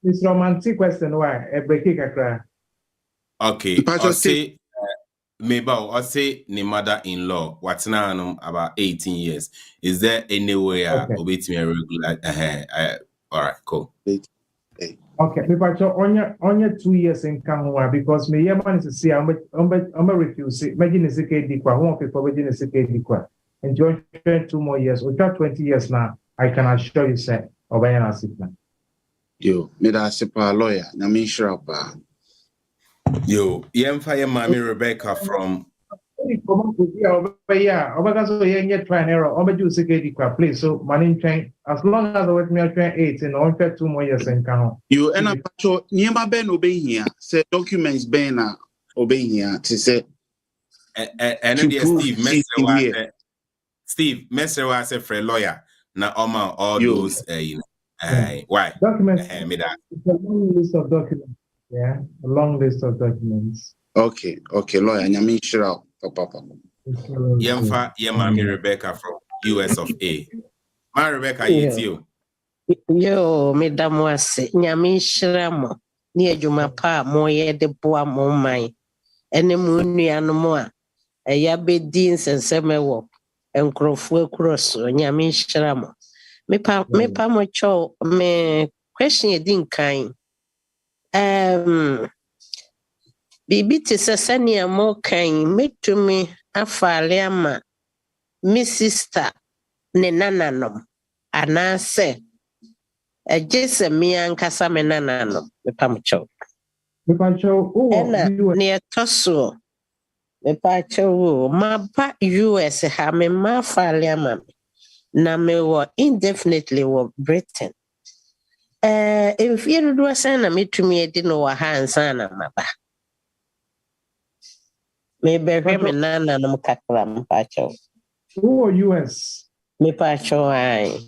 This romantic question, why? A breaking a cry. Okay, I'll say, maybe I'll say, the mother-in-law, what's now about 18 years. Is there any way I obey me a regular? All right, cool. Okay, Pacho, on your 2 years in Kamwa, because me, man is to see, I'm a refuse. Imagine a secret dequa, one people within a secret dequa. And join 2 more years, or 20 years now, I can assure you, sir, obey an assistant. Yo, me da sepa lawyer, na me sure ba. Yo, fire mommy Rebecca from. Please, so money train as long as I wait me at 18 or 2 more years in Kano. You and a patrol near my ben obey here, say documents ben obey here to say. And Steve, Messer was a free lawyer. Now, all those, why? Documents. It's a long list of documents. Yeah, a long list of documents. Okay, lawyer, and I'm sure. Papa. Mommy Rebecca from US of A. My Rebecca, you. Yo, Madam was Nyami Shramo, near Jumapa, moye de bois momai, and the moon no more. A yabe deans and semewo, and crowful cross, Nyami Shramo. Me pa mo cho, me question a din kind. Bibi te sasania mo kind, make to me a faliama, Miss Sister, ne nananom, anase. Jesse me and Casamanano, the Pamcho. The Pancho, near Tosso, the Pacho, my back US, Hammy, my faliama. Na me were indefinitely were Britain. If you do a son, me to me, I didn't know a hands on my back. Maybe me nana no kakram Pacho. Who US? Me Pacho, I.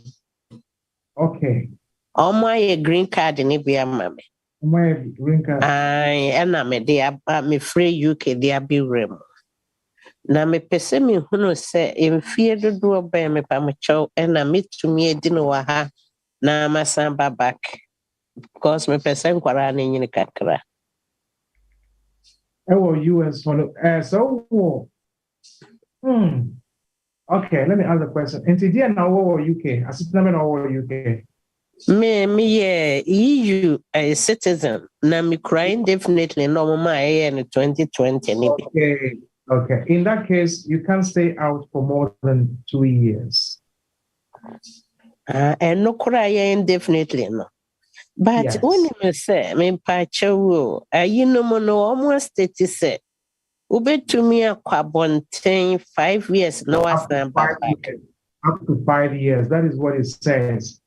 Okay. My green card in Ibia, mammy. My green card. And I'm a dear, me free UK, dear be rem. Na me pese me who say, in fear to do a bear me pamacho, and I meet to me a dinner waha, na my samba back. Because me pesen quarani in the kakra. Oh, US follow. So, okay, let me ask the question. India now or UK? Assistant or UK? Me, EU a citizen. Na me crying definitely no my in 2020. Okay. In that case, you can't stay out for more than 2 years. And no crying definitely no. But yes. When you say, me pacho, you know, no almost 30 say. Ube to me a quabontain 5 years, no up to 5 years. That is what it says.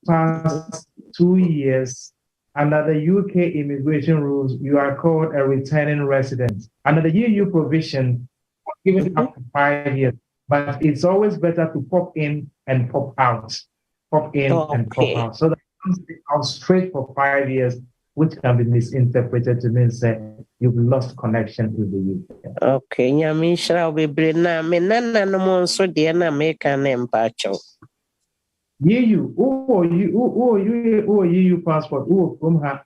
Past 2 years, under the UK immigration rules, you are called a returning resident. Under the EU provision, given up to 5 years, but it's always better to pop in and pop out. Pop in and pop out. So that you stay out straight for 5 years, which can be misinterpreted to mean say you've lost connection to the UK. Okay, nyami shall be brina me nana no mon so de na make an empacho. EU passport, from her.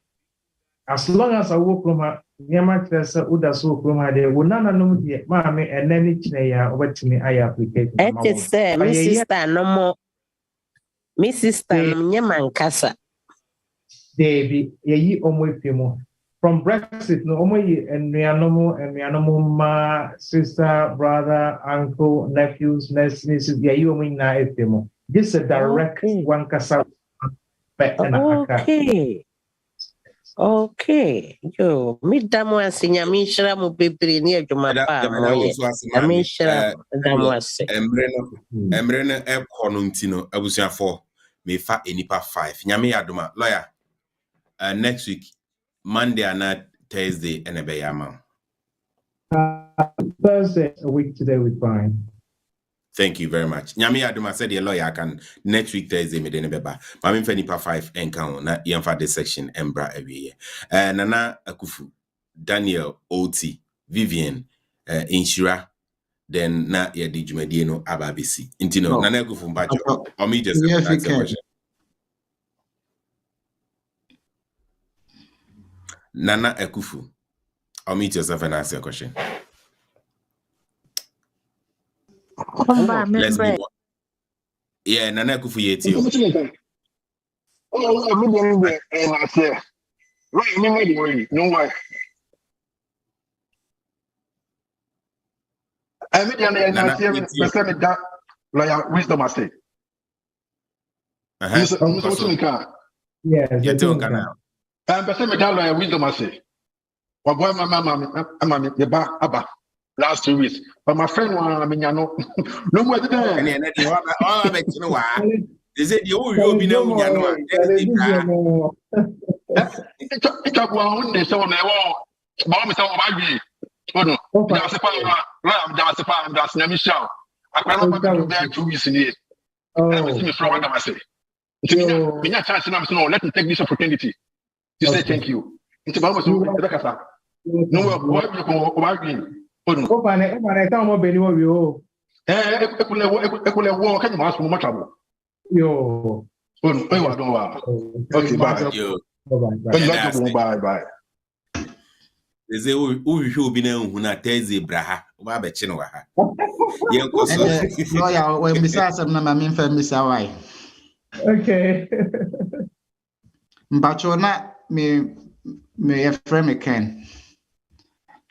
As long as I work from her, Yamatressa Uda so from her, there will none know the mammy and any chinea over to me. I application. It is there, Mrs. Stan, no more. Mrs. Stan, Yaman Casa. Baby, ye almost more. From Brexit, no more and me anomo, ma, sister, brother, uncle, nephews, nieces, ye you mean na efimo. This is a direct one casa. Okay. Okay. Yo, me damu ase nyame nhyira mo bebre ne adwuma pa moye. Nyame nhyira damu ase. Emre no ekọ no ntino abusuafo me fa enipa 5. Nyame yadoma lawyer. Next week Monday and Thursday and a Thursday, a week today, we're fine. Thank you very much. Nyami Aduma said the lawyer can next week Thursday me dene beba. Mami feni pa 5 encounter na yemfa this section embra every year. Nana Akufu, Daniel Oti, Vivian, Inshira, then na ye di jumedie no ababisi. Intino Nana Akufu mbacho. Omi just ask a question. Nana Akufu. I'll meet yourself and ask your question. Let's move on. Yeah, Nana Kufu Yeti. Wisdom I say. Last 2 weeks. But my friend I mean, you know, no more than that. They said you be no it's a one day so never mom is on my oh no, that's a power, that's never show. I can't remember there 2 weeks in it. I see me from what I say. Me not chance now, so let me take this opportunity to say thank you. It's about no what you go over. Okay, bye. They say who be now who na Thursday braha. Oba be chino wa ha. Lawyer, when besides I'm not mean for Miss Hawaii. Okay. But you're not me a friend Ken.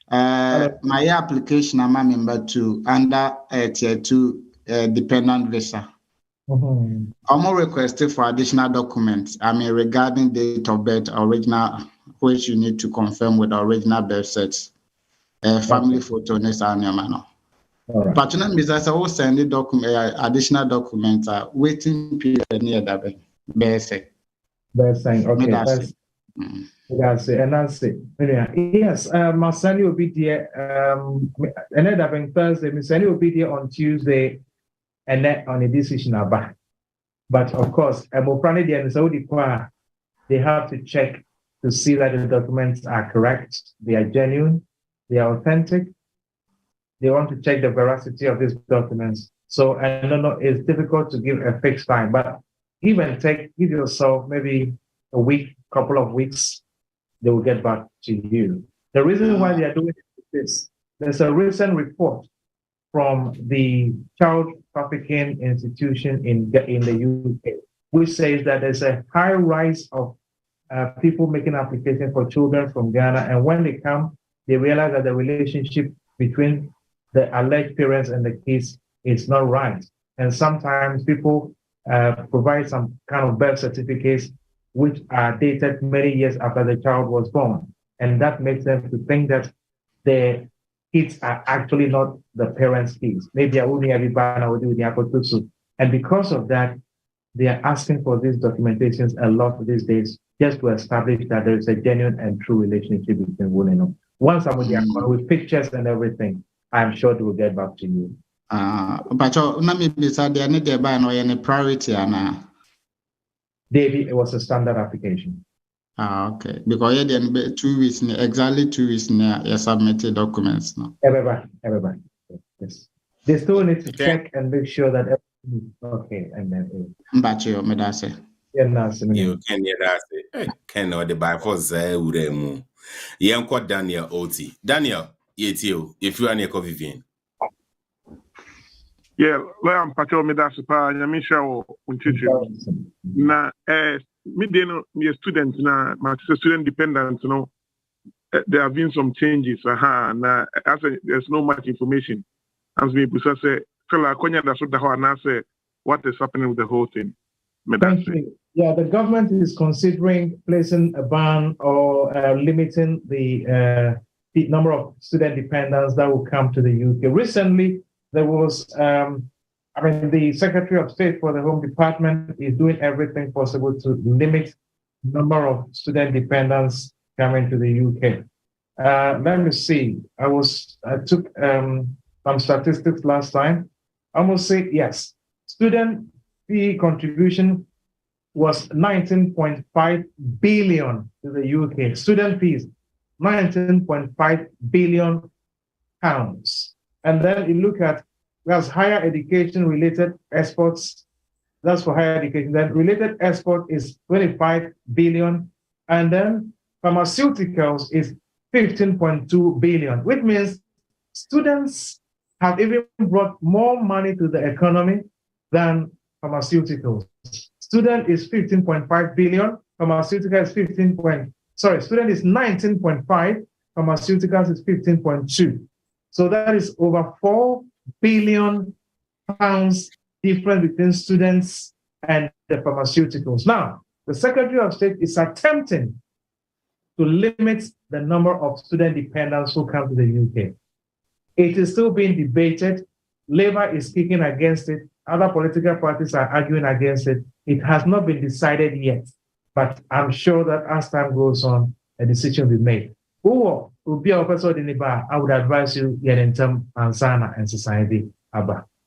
My application I'm a member to under tier 2 dependent visa. I'm requested for additional documents. I mean regarding date of birth, original, which you need to confirm with original birth certs, family photo, next annual. But you know, Mr. I will send the additional documents. Waiting period near that basic. Okay. That's it. And that's it. Yes, Masani will be there. And then having Thursday, Masani will be there on Tuesday, and then on a decision about. But of course, they have to check to see that the documents are correct, they are genuine, they are authentic. They want to check the veracity of these documents. So I don't know, it's difficult to give a fixed time, but give yourself maybe a week, couple of weeks, they will get back to you. The reason why they are doing this, there's a recent report from the Child Trafficking Institution in the UK, which says that there's a high rise of people making applications for children from Ghana. And when they come, they realize that the relationship between the alleged parents and the kids is not right. And sometimes people provide some kind of birth certificates which are dated many years after the child was born. And that makes them to think that the kids are actually not the parents' kids. Maybe only everybody will do the. And because of that, they are asking for these documentations a lot these days, just to establish that there is a genuine and true relationship between women. Once I'm with pictures and everything, I'm sure they will get back to you. But maybe they need to buy any priority David, it was a standard application. Okay. Because 2 weeks, exactly 2 weeks, you submitted documents now. Everybody. Yes. They still need to check and make sure that everything is okay. And then But you say. You can hear that. Can or the by for Zuremu. Yanko Daniel Oti. Daniel, if you are near Vivian. Yeah, I'm Patel Medasipa, Yamisha or Unchichi. Na, me a student, na, my student dependent, you know, there have been some changes. There's no much information. As me, Busa say, what is happening with the whole thing? Thank you. Yeah, the government is considering placing a ban or limiting the number of student dependents that will come to the UK. Recently, there was, the Secretary of State for the Home Department is doing everything possible to limit the number of student dependents coming to the UK. Let me see. I took some statistics last time. I must say, yes, student fee contribution was 19.5 billion to the UK. Student fees, 19.5 billion pounds. And then you look at, that's higher education related exports. That's for higher education. Then related export is 25 billion. And then pharmaceuticals is 15.2 billion, which means students have even brought more money to the economy than pharmaceuticals. Student is 15.5 billion, pharmaceutical is student is 19.5, pharmaceuticals is 15.2. So that is over 4 billion pounds difference between students and the pharmaceuticals. Now, the Secretary of State is attempting to limit the number of student dependents who come to the UK. It is still being debated. Labour is kicking against it. Other political parties are arguing against it. It has not been decided yet, but I'm sure that as time goes on, a decision will be made. I would advise you get in term ansana and society.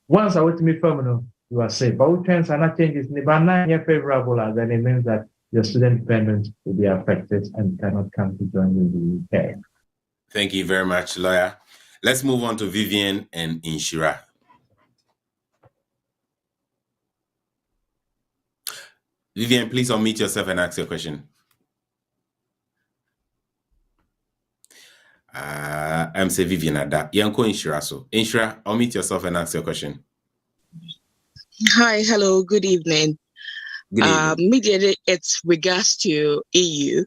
Once I went to me permanent, you are safe. But we are not changes. Favorable, then it means that your student dependent will be affected and cannot come to join you in the UK. Thank you very much, lawyer. Let's move on to Vivian and Inshira. Vivian, please unmute yourself and ask your question. I'm saying Vivian Ada. Yanko Inshira. So, Inshira, unmute yourself and ask your question. Hi, hello, good evening. Good evening. Immediately, it's regards to EU.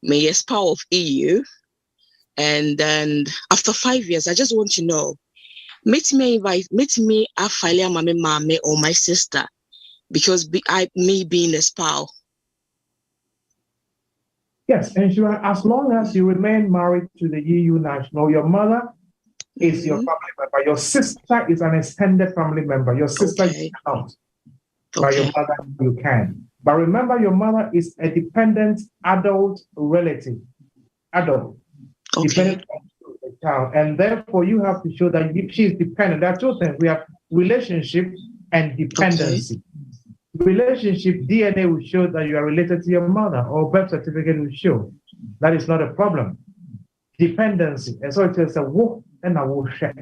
May yes, power of EU. And then after 5 years, I just want to know, meet me a failure mame or my sister, because me being a spouse. Yes, and sure, as long as you remain married to the EU national, your mother is your family member. Your sister is an extended family member. Your sister you can't. But your mother you can. But remember, your mother is a dependent adult relative. Dependent on the child. And therefore, you have to show that she is dependent. There are two things. We have relationship and dependency. Relationship, DNA will show that you are related to your mother, or birth certificate will show. That is not a problem. Dependency. And so it is a work and a work share.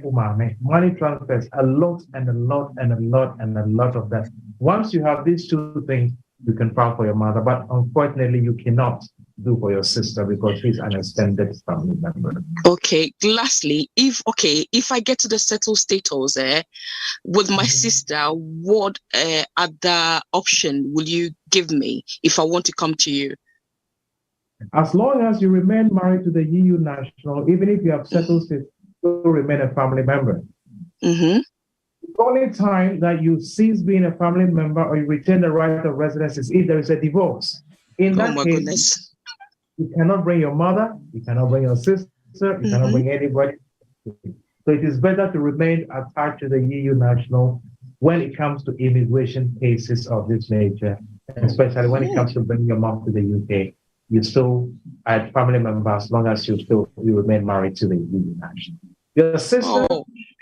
Money transfers, a lot and a lot and a lot and a lot of that. Once you have these two things, you can file for your mother, but unfortunately you cannot do for your sister because she's an extended family member. Okay, lastly, if I get to the settled status with my sister, what other option will you give me if I want to come to you? As long as you remain married to the EU national, even if you have settled status, you will remain a family member. The only time that you cease being a family member or you retain the right of residence is if there is a divorce. In that case, you cannot bring your mother, you cannot bring your sister, you cannot bring anybody. So it is better to remain attached to the EU national when it comes to immigration cases of this nature, especially when it comes to bringing your mom to the UK. You still are a family member as long as you remain married to the EU national. Your sister,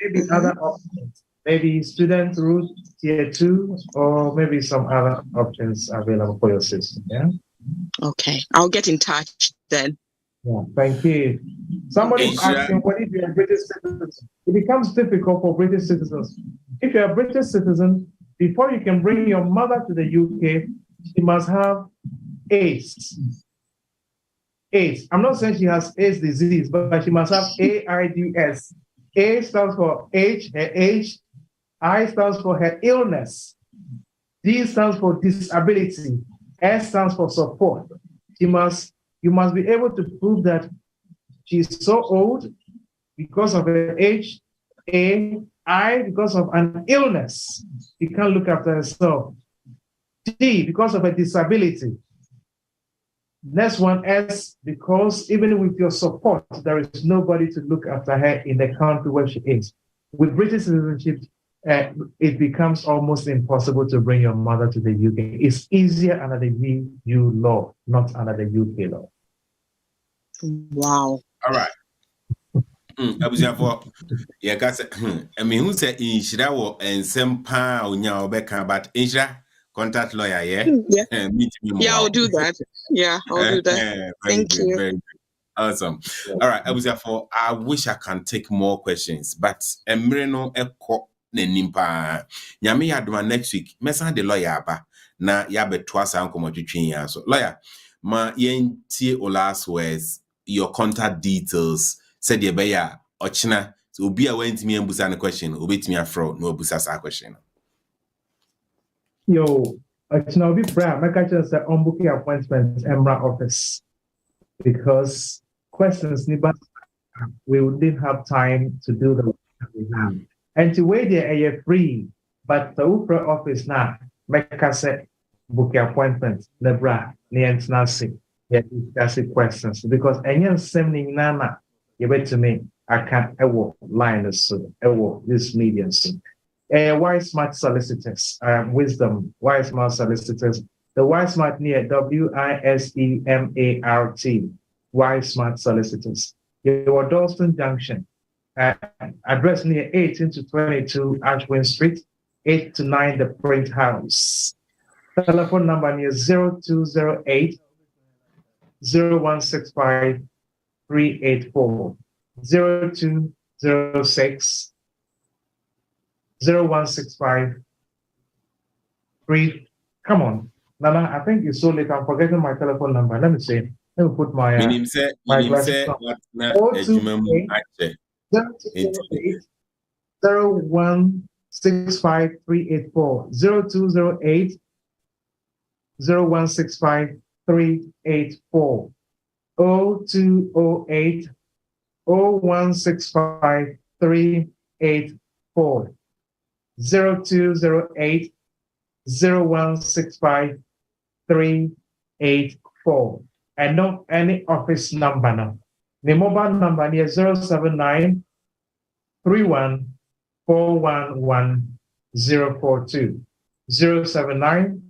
maybe other options, maybe student route, tier 2, or maybe some other options available for your sister. Yeah. Okay, I'll get in touch then. Yeah, thank you. Somebody's asking, what if you're a British citizen? It becomes difficult for British citizens. If you're a British citizen, before you can bring your mother to the UK, she must have AIDS. I'm not saying she has AIDS disease, but she must have AIDS. A stands for age, her age. I stands for her illness. D stands for disability. S stands for support. You must be able to prove that she's so old because of her age. I because of an illness. She can't look after herself. D, because of a disability. Next one, S, because even with your support, there is nobody to look after her in the country where she is. With British citizenship, it becomes almost impossible to bring your mother to the UK. It's easier under the EU law, not under the UK law. Wow. All right. Abusiafo, yeah, I mean, who said Inshira wo ensempa unya obeka, but Inshira contact lawyer, yeah? Yeah. Meet me more. Yeah, I'll do that. Yeah, I'll do that. Thank Good, you. very good. Awesome. All right, Abusiafo, I wish I can take more questions, but Emreno eko nenimpa. Nyame yaduma next week. Mesa the lawyer ba na yabe twice ankomo twitwin ya so. Lawyer, ma yenti o last words, your contact details. Said ye beya ochina so obi a went me ambusa the question obetimi afro no obusa sa question. Yo, ochina obi bra make sure say on booking appointment Emra office because questions we didn't have time to do the work that we have. And to wait there free, but the Upra office now make us say book appointment lebra ni nasi yeah discuss questions because any sending nana you bet to me I can't line this medium soon. Why Smart Solicitors, Wisdom, Why Smart Solicitors, the Why Smart near WISEMART, Why Smart Solicitors. Your Dalston Junction, address near 18 to 22 Ashwin Street, 8 to 9 The Print House. Telephone number near 0208 0165 384. 0206 0165 3. Come on, Nana. I think it's so late. I'm forgetting my telephone number. Let me see. Let me put my my glasses on. 0208 0165 384. 0208 0165 384. 0208 0165 384. 0208 0165 384. And not any office number now. The mobile number is 079 31 411 042. 079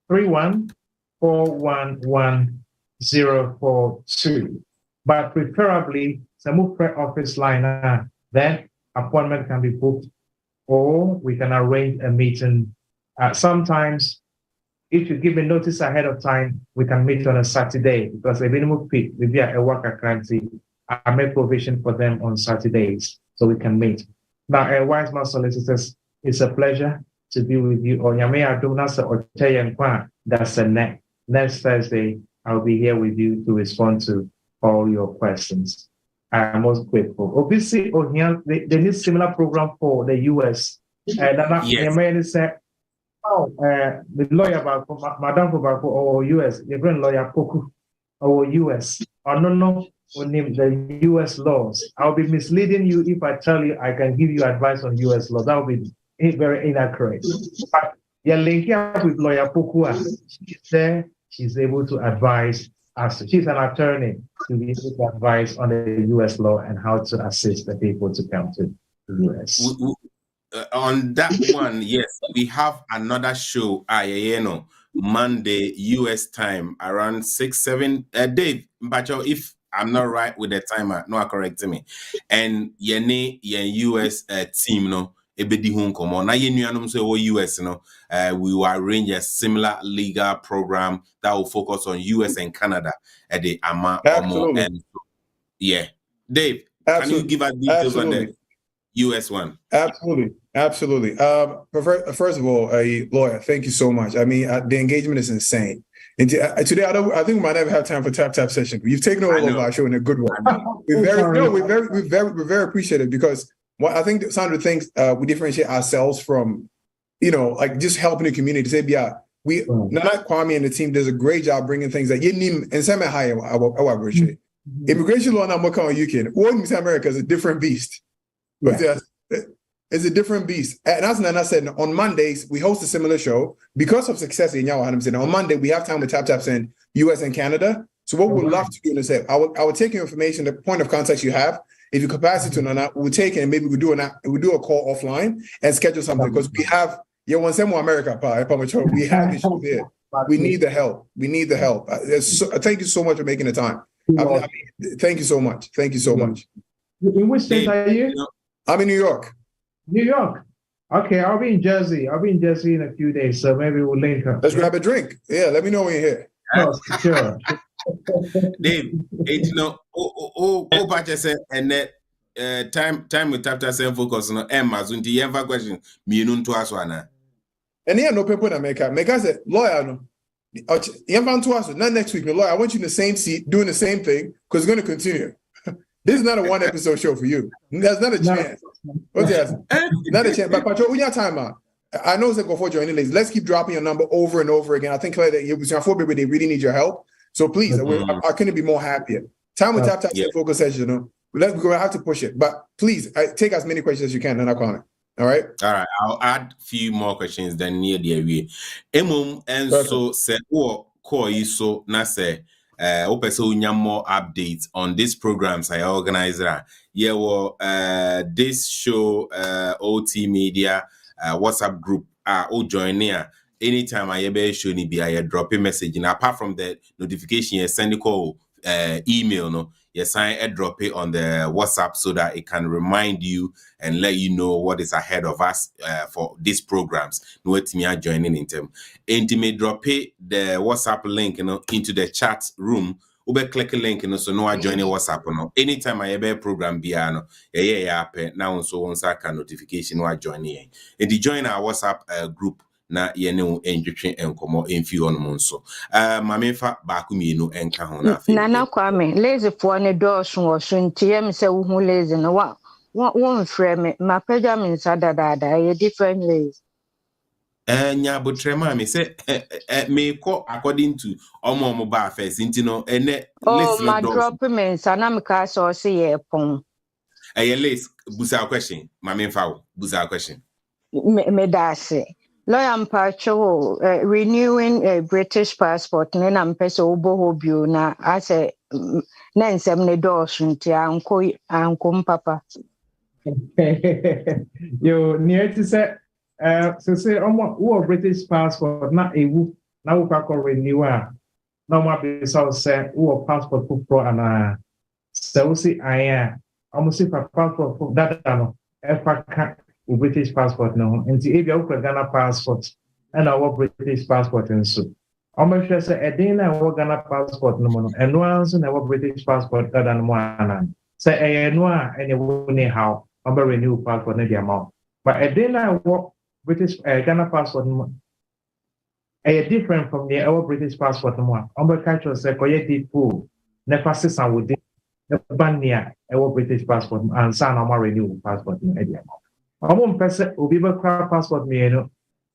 31 411 042. But preferably, some office line, then appointment can be booked, or we can arrange a meeting. Sometimes, if you give me notice ahead of time, we can meet on a Saturday because a minimum fee will be a worker currency. I make provision for them on Saturdays so we can meet. Now, Wise Man Solicitors, it's a pleasure to be with you. That's the next Thursday. I'll be here with you to respond to all your questions. I'm most grateful. Obviously, they need similar program for the US. Yes. The lawyer about Madam Bako or US, the grand lawyer Poku or US. Or no, the US laws. I'll be misleading you if I tell you I can give you advice on US law. That will be very inaccurate. But you're linking up with lawyer Poku. She's there. She's able to advise us. She's an attorney to be able to advise on the US law and how to assist the people to come to the US. On that one, yes, we have another show, Monday, US time, around 6, 7. Dave, but if I'm not right with the timer, no, correct me. And yen US team, no, ebedi hun komo. Na yen nuanum so US, no, we will arrange a similar legal program that will focus on US and Canada at the Ama Omo. And yeah, Dave, can you give us details on the US one? Absolutely. First of all, lawyer, thank you so much. I mean, the engagement is insane. And today, I think we might never have time for tap session. You've taken over our show in a good way. We're very appreciative because I think some of the things we differentiate ourselves from, like just helping the community. Say, yeah, Nana Kwame and the team does a great job bringing things that you need and some high. Immigration law now more on UK. One America is a different beast. But is a different beast. And as Nana said, on Mondays, we host a similar show. Because of success in Yawa, on Monday, we have time with Tap Taps in US and Canada. So what we'd love to do is say, I would take your information, the point of contact you have. If you capacity to Nana, we'll take it and maybe we'll do a call offline and schedule something. Because we have, America, we have issues there. We need the help. We need the help. Thank you so much for making the time. Thank you so much. Thank you so much. In which state are you? I'm in New York. New York. Okay, I'll be in Jersey. I'll be in Jersey in a few days, so maybe we'll link up. Let's grab a drink. Yeah, let me know when you're here. Oh, sure. Dave, said, and that time with Tap Tap focus on Emma. Zunti Yemva question. Me to Aswana. And here no people that make said, lawyer, no. Yemva to us. Not next week, no lawyer. I want you in the same seat doing the same thing because it's going to continue. This is not a one episode show for you. There's not a chance. What's that? Not a chance. But Pacho, we got time out. I know it's like for joining ladies. Let's keep dropping your number over and over again. I think like, they really need your help. So please, I couldn't be more happier. Time with Tap Tap focus session. Let's go. I have to push it. But please, take as many questions as you can, and I'll comment. All right. I'll add a few more questions than near the area. Emum and so say call so na say. Hope so we have more updates on these programs I organize. This show OT Media WhatsApp group all join here. Anytime I ever show ni be I drop a message. And apart from the notification, you send a call email no. You sign a drop it on the WhatsApp so that it can remind you and let you know what is ahead of us for these programs. No what me are joining in them. And me drop it the WhatsApp link into the chat room. Ube click a link so no I join a WhatsApp no. Anytime I ever program biano now so once I can notification no I join here. And the join our WhatsApp group. Na yene enjutwe enkomo emfi on monso mamefa baaku mienu enka ho na afi Nana Kwame lazy for ne doosu wo so ntiem se wo hu lazy no won frɛ me mapagya me nsadadada ye different ways nya botrema me say me ko according to omo ba first ntino ene list no do drop me nsana me ka so se ye pon list busa question mamefa wo busa question me dase lawyer mpacho renewing a British passport na mpese obo hobio na ase na nsem ne doosu nti anko papa yo near to say say who British passport na ewu na wo ka renew a na mo be so say who passport pro ana so see aya almost if passport that no British passport no and if you have Ghana passport and our British passport and so almost say a day na Ghana passport no and no answer na British passport that and one say no and you won't how renew passport na the amount but a day na British Ghana passport no different from the our British passport no catch say koye depo na passes and would bania our British passport and sign our renew passport no the amount Amon pese obi be kra passport me no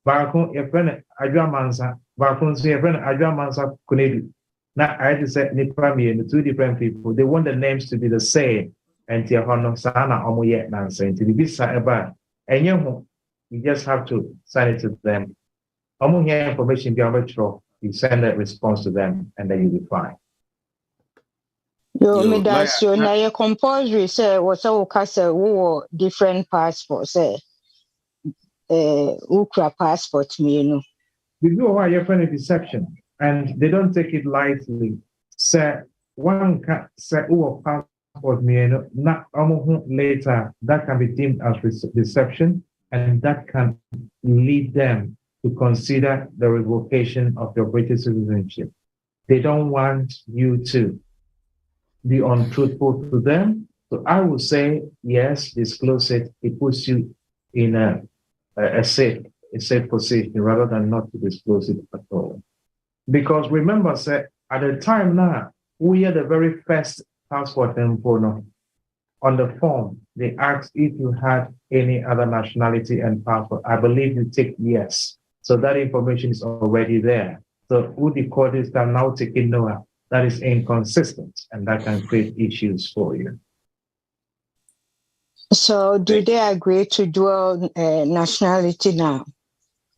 baako e friend adwamansa baako nso e friend adwamansa konedu na I just say nipa me no two different people they want the names to be the same and tie hono sana omo ye nansa nti bi sa eba enye ho you just have to send it to them omo here information be about you send that response to them and then you'll be fine. Yo, me das yo na ye compulsory say what so ka say wo different passports say ukra passport me no. You know why you're friend deception and they don't take it lightly. Say one can say passport me no na later that can be deemed as deception and that can lead them to consider the revocation of your British citizenship. They don't want you to be untruthful to them. So I would say, yes, disclose it. It puts you in a safe position rather than not to disclose it at all. Because remember, say, at the time now, we are the very first passport info on the form. They asked if you had any other nationality and passport. I believe you take yes. So that information is already there. So who the court is can now take it nowhere. That is inconsistent, and that can create issues for you. So do they agree to dual nationality now?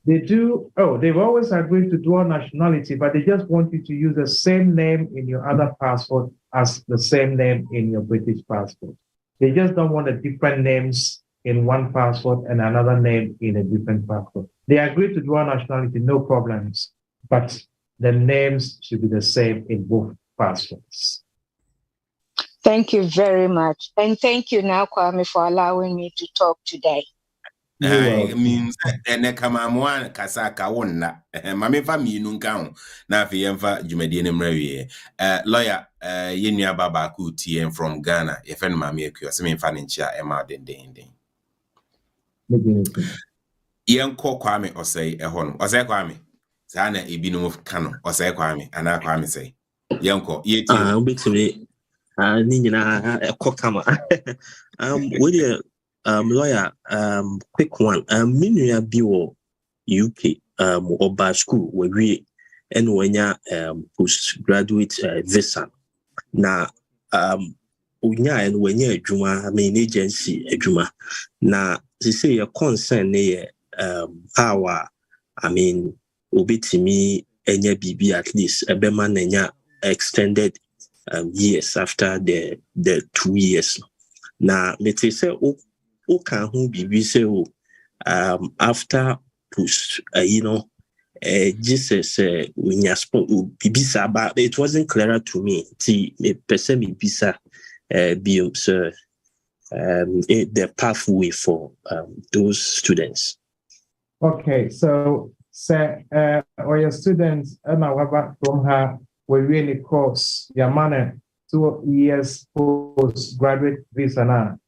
They do. Oh, they've always agreed to dual nationality, but they just want you to use the same name in your other passport as the same name in your British passport. They just don't want the different names in one passport and another name in a different passport. They agree to dual nationality, no problems, but the names should be the same in both passports. Thank you very much. And thank you now, Kwame, for allowing me to talk today. I mean, and come on one Kasaka wonna. Mammy family nunca na fi yemfa jumedi nemrewie. Lawyer Yenya Baba Kuti from Ghana. Your friend Mammy Kuasimi Fanincha Emma den. Yanko Kwame or say a hon or say Kwame. Sana ibino of Kano or say Kwame and I Kwame say. Yanko, yet you. Nina a kokama. With you. Lawyer, quick one. Minya biwo UK or school where we and when ya postgraduate visa. Na unya and when ya juma, I mean agency juma. Na they say your concern how I mean obitimi enya BB at least a beman enya extended years after the 2 years. Na me say can who be so after post Jesus when you spoke bisa, but it wasn't clearer to me. See me person me bisa be so the pathway for those students. Okay, so say or your students from her will really course your money 2 years postgraduate visa now.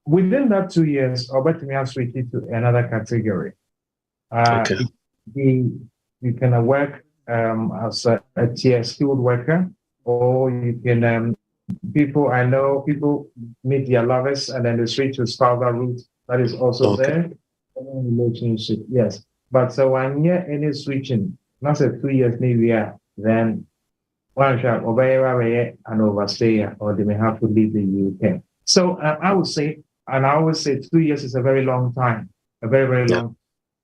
Within that 2 years, or better me I'll switch it to another category. Okay. You can work as a tier skilled worker, or you can people meet their lovers and then they switch to spousal route. That is also there. Relationship, yes. But so when you're any switching, not say 2 years maybe, then one shall obey and overstay, or they may have to leave the UK. So I would say, and I always say 2 years is a very long time, a very, very long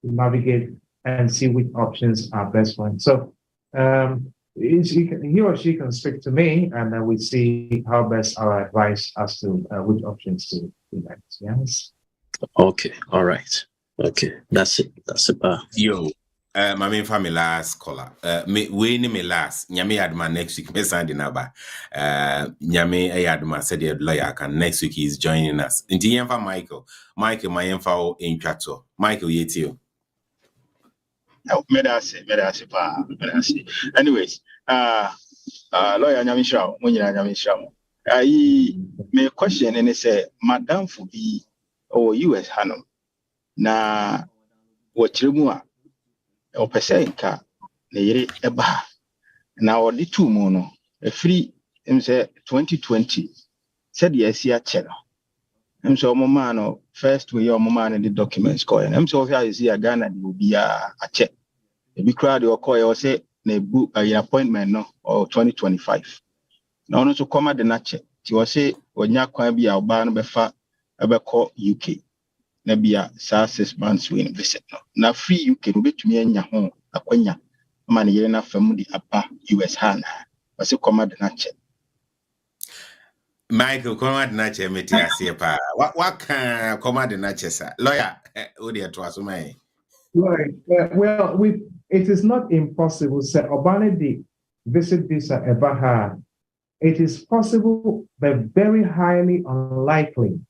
to navigate and see which options are best for him. So he or she can speak to me and then we see how best our advice as to which options to elect. Yes. Okay. All right. Okay. That's it. Yo. My main family last caller. We me last. Nyame adma next week. Me send number. Nyame adma said the lawyer can next week he's joining us. Inti yemfa Michael. Michael my info in chato. Michael yetio. Oh, medasi pa. Anyways, lawyer Nyame Shao. Munyina Nyame Shao. Me question and say Madam Fubi or US Hanum. Na wachirumua. Opesenka na yere eba na odi tu mu no free say 2020 said yes ya chelo so omoma no first we omoma no the documents call and so here is here Ghana the obi a check e bi crowd o call you say na book an appointment no or 2025 na ono so come the na check ti o say onya kwan bi a oba no befa ebeko UK na bia sa 6 months we visit no na free UK no betumi anya ho akwanya ma ne yere na fam di apa US hana wase koma de na che Michael koma de na che meti ase pa what can koma de na che sa lawyer o de to aso mai Right. Well, it is not impossible say obane di visit visa ever had. It is possible but very highly unlikely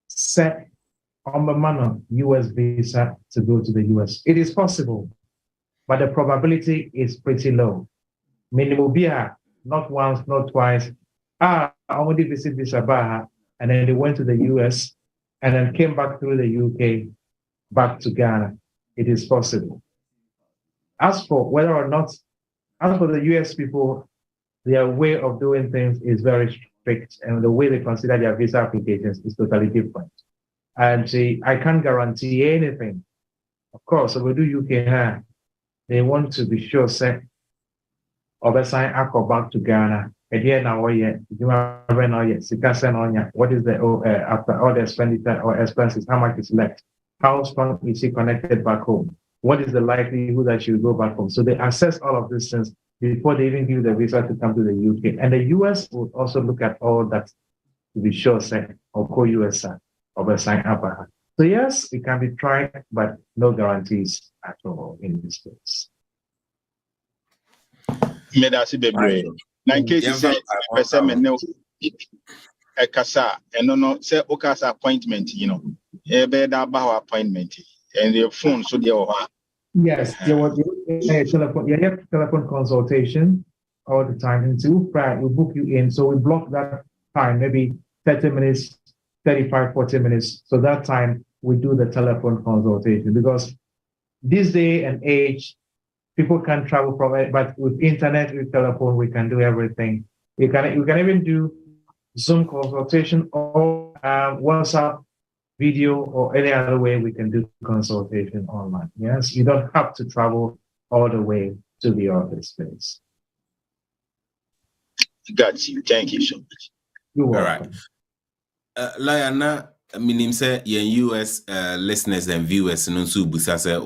set on the manner US visa to go to the US. It is possible, but the probability is pretty low. Minimum beer, not once, not twice. I only visit visa Baha, and then they went to the US and then came back through the UK back to Ghana. It is possible. As for whether or not, as for the US people, their way of doing things is very strict, and the way they consider their visa applications is totally different. And I can't guarantee anything. Of course, if we do UK, they want to be sure, say, Obesign Ako back to Ghana. Again, now what is the after all the expenditure or expenses, how much is left? How strong is he connected back home? What is the likelihood that you go back home? So they assess all of these things before they even give you the visa to come to the UK. And the US will also look at all that to be sure, say, or co-US or sign up. So yes, it can be tried, but no guarantees at all in this case. Medasi bebre. Na in case you say person no ekasa eno no say okasa appointment, you know. E be da ba appointment and your phone so there. Yes, there was telephone consultation all the time. And so we book you in. So we block that time, maybe 30 minutes, 35, 40 minutes. So that time we do the telephone consultation because this day and age, people can't travel from it, but with internet, with telephone, we can do everything. We can even do Zoom consultation or WhatsApp video or any other way we can do consultation online. Yes, you don't have to travel all the way to the office space. Got you. Thank you so much. You're welcome. All right. Liana, I mean, say your US listeners and viewers and also say,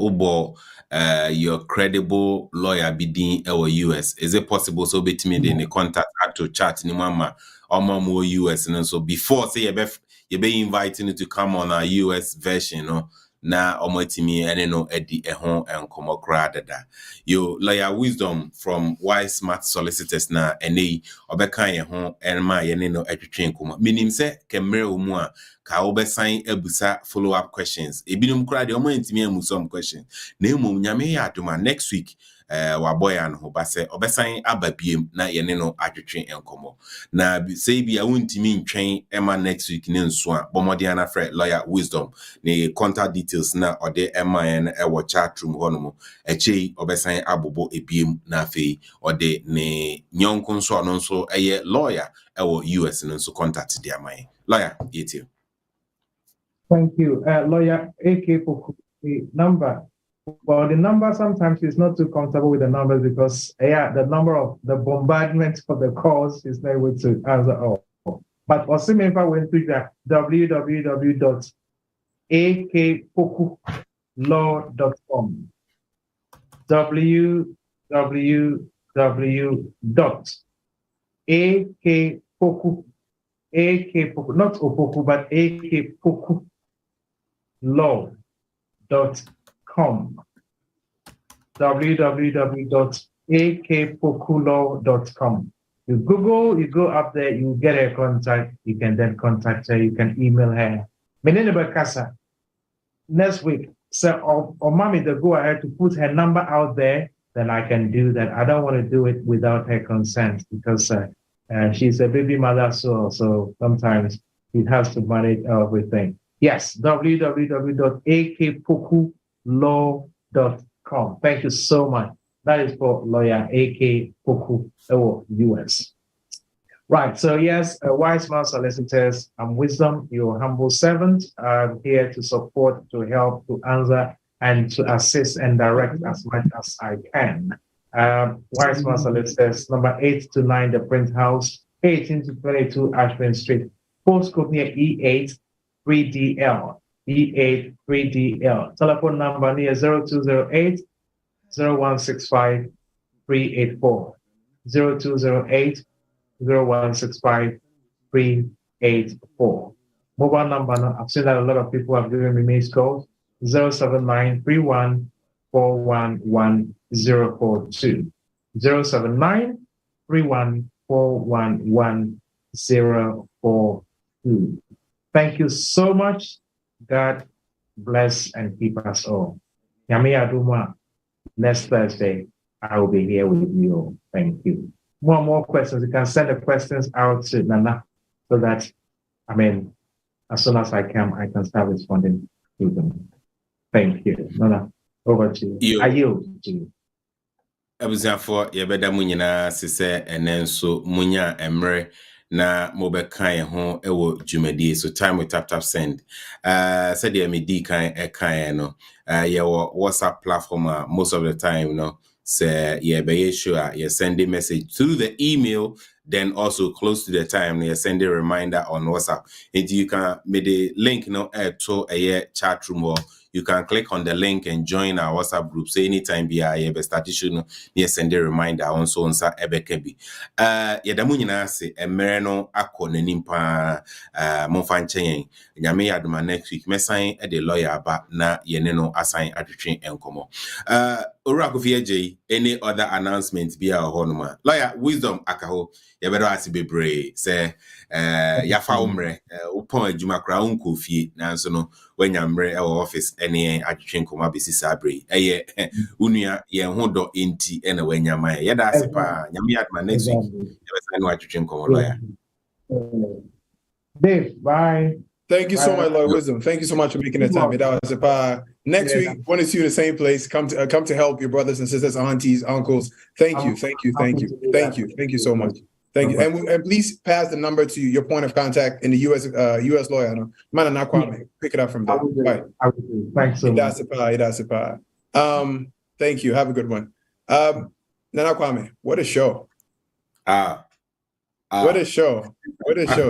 your credible lawyer bidding our US. Is it possible so bet me the contact to chat ni mama or more US and so before say you be inviting to come on our US version, no? Na omotimi ene no edi ehon enkomo kra dada. Yo lawyer wisdom from wise smart solicitors na ene obekan ye ho enma ye ne no atwetwe enkomo. Minim se kemre omu a ka obesan ebusa follow up questions. Ebinum kra de omo ntimi amu some questions. Na emom nyame ya adoma next week waboya no ba se obesan ababiem na ye ne no atwetwe enkomo. Na say bi a wontimi ntwen ema next week ne nso a bomodi ana frɛ lawyer wisdom ne contact details na ode MIN ewo chat room hono eche obesan abobo ebiem na afei ode ne nyonko nso no nso eye lawyer ewo US no nso contact dia man lawyer yeti. Thank you. Lawyer AK for the number. Well, the number sometimes is not too comfortable with the numbers because the number of the bombardment for the calls is not able to answer all. But Osimemfa went to that www.akpokulaw.com. www.akpoku, not Opoku, but akpokulaw.com. www.akpokulaw.com. You Google, you go up there, you get her contact, you can then contact her, you can email her. Menene Bakasa, next week, so or mommy to go ahead to put her number out there, then I can do that. I don't want to do it without her consent because she's a baby mother, so sometimes she has to manage everything. Yes, www.akpokulaw.com. Thank you so much. That is for lawyer AK Poku US. Right. So yes, wise man solicitors and wisdom, your humble servant. I'm here to support, to help, to answer, and to assist and direct as much as I can. Wise man solicitors, number 8 to 9, the Print House, 18 to 22 Ashburn Street, postcode near E8 3DL. E8 3DL. Telephone number near 0208 0165 384. 0208 0165 384. Mobile number, I've seen that a lot of people have given me missed calls, 079 31 411 042. 079 31 411 042. Thank you so much. God bless and keep us all. Yami Aduma. Next Thursday, I will be here with you. Thank you. More questions. You can send the questions out to Nana so that, as soon as I can start responding to them. Thank you. Nana, over to you. I yield to you. Abuzafo yebeda munyina sise enenso munya emre na mobekan ho ewo dwumadi so time with tap send said me di kan e kan no your WhatsApp platform most of the time no Say yeah, be sure you send a message through the email. Then also close to the time, you send a reminder on WhatsApp. And you can make the link to a chat room, or you can click on the link and join our WhatsApp group. So anytime be a start issue, you send a reminder on so on sa ebekebi. Yadamunina say a mereno ako nenimpa monfanchen. Nyame aduma next week. Mesign at the lawyer ba na yeneno assign at the train and come any other announcements be our honor. Lawyer Wisdom Akaho. You better ask be brave. Say, yafa umre, upon adwuma kra unko fie nanso no when yamre our office any adwetwen koma besi sabre. Unua ye ho do enti ena when yama. Ye da se pa nyame adma next week. You better no adwetwen koma lawyer. Dave, bye. Thank you so much, Lord Wisdom. Thank you so much for making the time. That was a next week. Want to see you in the same place. Come to help your brothers and sisters, aunties, uncles. Thank you so much. Thank you, and please pass the number to your point of contact in the U.S. lawyer. No, man, not Kwame. Pick it up from there. Right. Thanks so much. Thank you. Have a good one. Nana Kwame, what a show. What a show.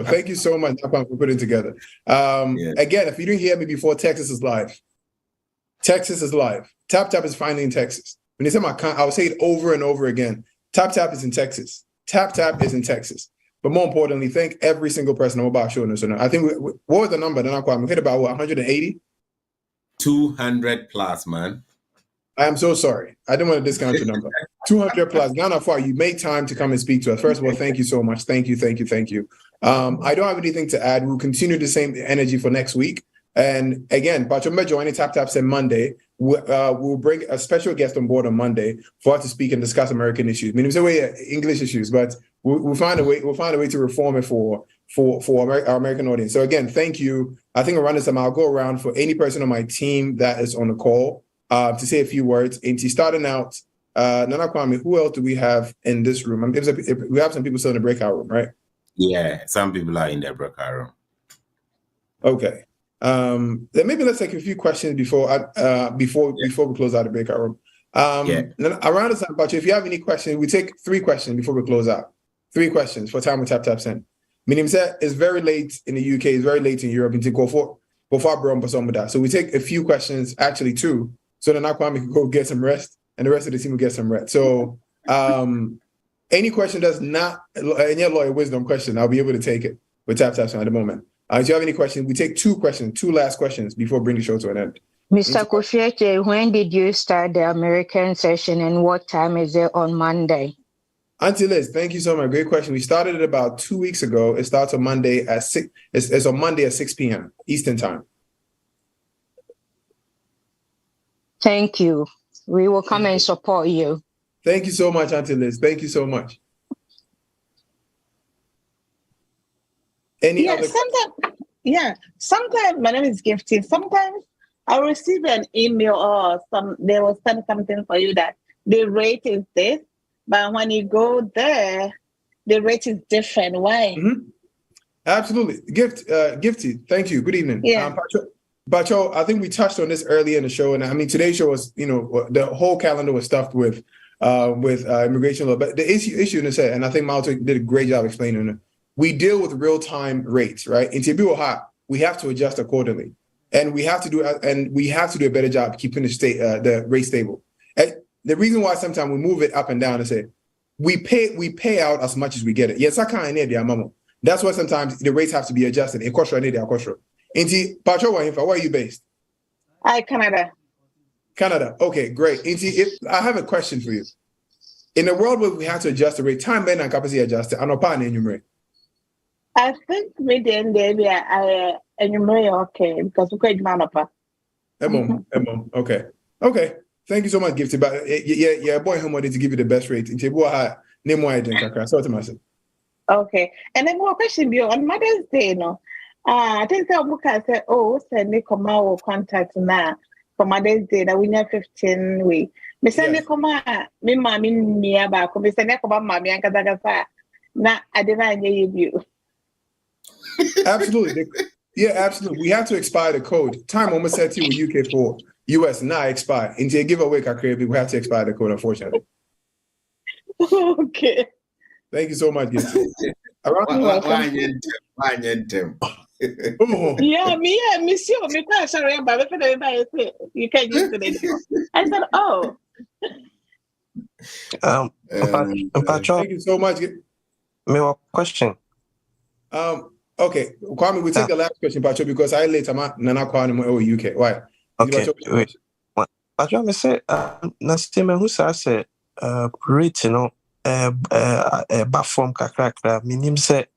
Thank you so much for putting it together. Again, if you didn't hear me before, Texas is live. Tap Tap is finally in Texas. When you say I will say it over and over again. Tap Tap is in Texas. Tap Tap is in Texas. But more importantly, thank every single person about showing us. I think, what was the number? We hit about 180? 200 plus, man. I am so sorry. I didn't want to discount your number. 200 plus. Ghana Far, you made time to come and speak to us. First of all, thank you so much. Thank you. I don't have anything to add. We'll continue the same energy for next week. And again, Bachombe joining Tap Tap said Monday. We'll bring a special guest on board on Monday for us to speak and discuss American issues. I mean, it's English issues, but we'll find a way. We'll find a way to reform it for our American audience. So again, thank you. I think around this time I'll go around for any person on my team that is on the call to say a few words. And starting out, Nana Kwame, who else do we have in this room? I mean, we have some people still in the breakout room, right? Yeah, some people are in the breakout room. Okay. Then maybe let's take a few questions before we close out the breakout room. Then around the time, but if you have any questions, we take 3 questions before we close out. 3 questions for time with Tap Tap Send. Meaning it's very late in the UK, it's very late in Europe, and to go for that. So we take a few questions, actually 2, so then Kwame can go get some rest, and the rest of the team will get some rest. So any question that's not any lawyer wisdom question, I'll be able to take it with Tap Tap Send at the moment. If you have any questions, we take 2 questions, 2 last questions before bringing the show to an end. Mr. Koshieke, when did you start the American session and what time is it on Monday? Auntie Liz, thank you so much. Great question. We started it about 2 weeks ago. It starts on Monday at 6. It's on Monday at 6 p.m. Eastern time. Thank you. We will come and support you. Thank you so much, Auntie Liz. Thank you so much. Sometimes my name is Gifty. Sometimes I receive an email or they will send something for you that the rate is this, but when you go there, the rate is different. Why? Mm-hmm. Absolutely. Gifty. Thank you. Good evening. Yeah. Bacho, I think we touched on this earlier in the show, and I mean today's show was, the whole calendar was stuffed with immigration law. But the issue in this, and I think Malto did a great job explaining it. We deal with real-time rates, right? In Tibu hot, we have to adjust accordingly, and we have to do a better job keeping the rate stable. And the reason why sometimes we move it up and down and say we pay out as much as we get it. Yes, I can't. That's why sometimes the rates have to be adjusted. Inti Pacho, where are you based? Canada. Okay, great. Inti, I have a question for you. In a world where we have to adjust the rate, time ben and capacity adjusted, I think maybe I enumerate okay because we can't manapa. Okay. Thank you so much, Gifty. But yeah, boy, how much to give you the best rate? Name why I drink. So to myself. Okay, and then more question be on Mother's Day, I think the book I said, send me come out contact now for Mother's Day that we have 15 weeks. Me send me come out, me mommy near back, me send me come out, mommy and Kazaka. Now I didn't hear you. Absolutely. Yeah, absolutely. We have to expire the code. Time almost said to you with UK4. US now expire. Into a giveaway, we have to expire the code, unfortunately. Okay. Thank you so much, Gitsi. Yeah, me sorry, but you can use it anymore. I said, oh. Thank you so much. My question. Okay, Kwame, we take the last question, Pacho, because I later Nana Kwame UK. Why? Okay, wait. Pacho, me say, Nastima who say, rate, you know, form kakra, minim say,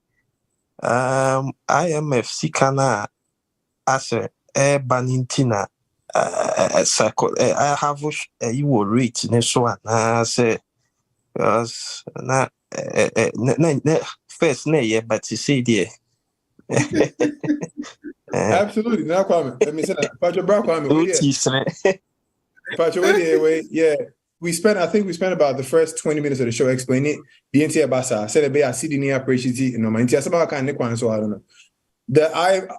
IMF sikana as a banintina, cycle, I have you will rate next one. I say, because na first, yeah, but you see, dear. Absolutely, now Kwame. Let me say that. Pacho Bra Kwame. Pacho, anyway, yeah. I think we spent about the first 20 minutes of the show explaining the NTA Basa. Said a bit of CD operation, you know, my NTA about kind of so I don't know. The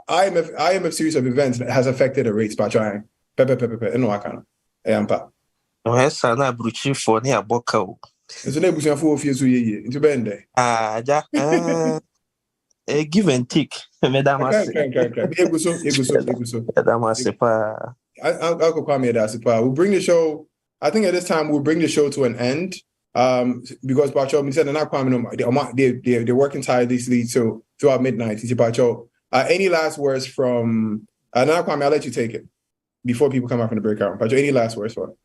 IMF series of events has affected the rates, Pacho. Pepe, no, I can't. No, yes, I'm not bruching for near Boko. It's a neighbor for a few years into Bende. A give and take, Madame. We'll bring the show. I think at this time we'll bring the show to an end. Because Pacho said they're working tirelessly throughout midnight. Any last words from now Kwame, I'll let you take it before people come out from the breakout. Pacho, any last words for it?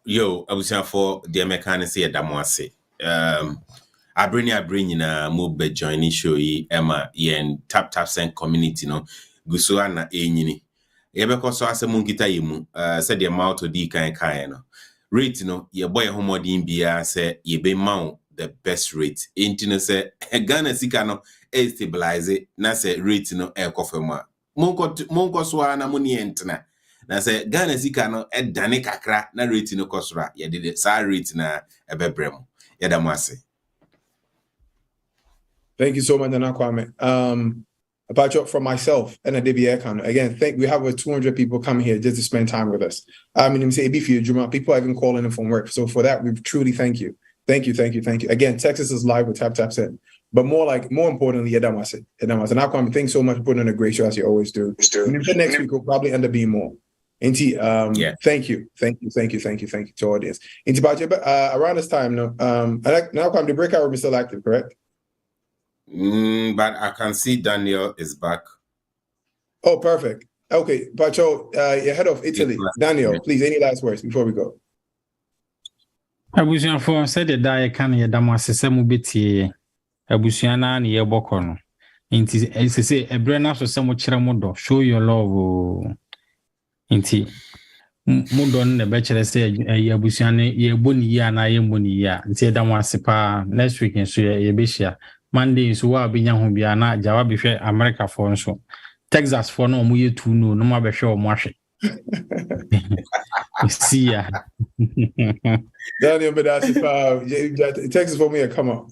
Yo, I was for the American say Damwase. I bring na move joining show Emma yen tap send community no guso na enyini yebeko so asemu nkita yemu said the amount of di kan no rate no ye boy homodin bia say ye be ma the best rate intino say Ghana sika no e stabilize na say rate no e kofema monko so na muni entna na say Ghana sika no e dane kakra na rate no kosora ye de sa rate na e bebrem ye da mo ase. Thank you so much, Nana Kwame. Pacho, for myself and a DBA again, we have over 200 people coming here just to spend time with us. I mean, say people are even calling in from work. So for that, we truly thank you. Thank you. Again, Texas is live with Tap Send. But more importantly, Yadamase. Nana Kwame, thanks so much for putting on a great show as you always do. Next week will probably end up being more. Thank you to audience. Around this time, now Kwame, the breakout room is still active, correct? But I can see Daniel is back. Oh, perfect. Okay, Pacho, you're head of Italy. Daniel, please, any last words before we go? Abusian for said the die can ye damasemu beti abusiana ni ye bokono. Inti say a brand so some chiramodo. Show your love. Inti Mudon the bachelor say ye abusiane ye boni ya na ye boni ya. Inti damasipa next week in so ye beshia. Monday so wa binya ho bia na jawa bi hwe America for nso Texas for no mu ye tu no ma be hwe o mo ahwe see ya Daniel Bedasi Texas for me come on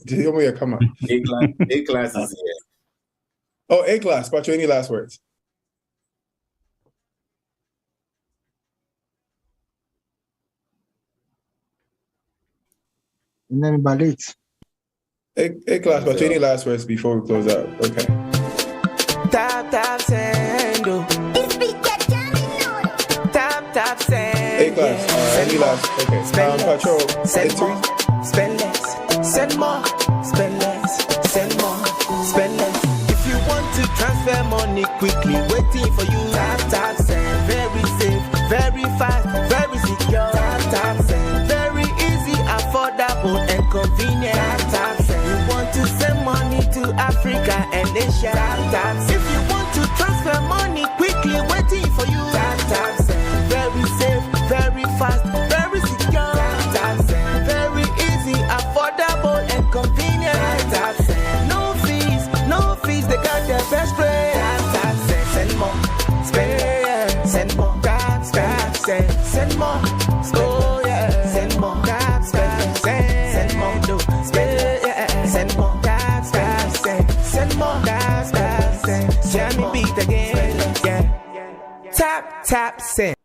A class is here. Oh, A class, Pacho, any last words? And then late. A class, but any last words before we close out? Okay. Tap send. Tap send. A class. Any last? Okay. Patrol. Send more. Spend less. Send more. Spend less. Send more. Spend less. If you want to transfer money quickly, waiting for you. Tap send. Very safe, very fast, very secure. Tap send. Very easy, affordable, and convenient. Tap send. To send money to Africa and Asia. If you want to transfer money quickly, waiting for you. Very safe, very fast, very secure. Very easy, affordable and convenient. No fees, they got their best rate. Send more, spend, send more, send more. Oh yeah, send more, send more, do spend. Send more, send more, Jamie beat again, yeah. Tap, send.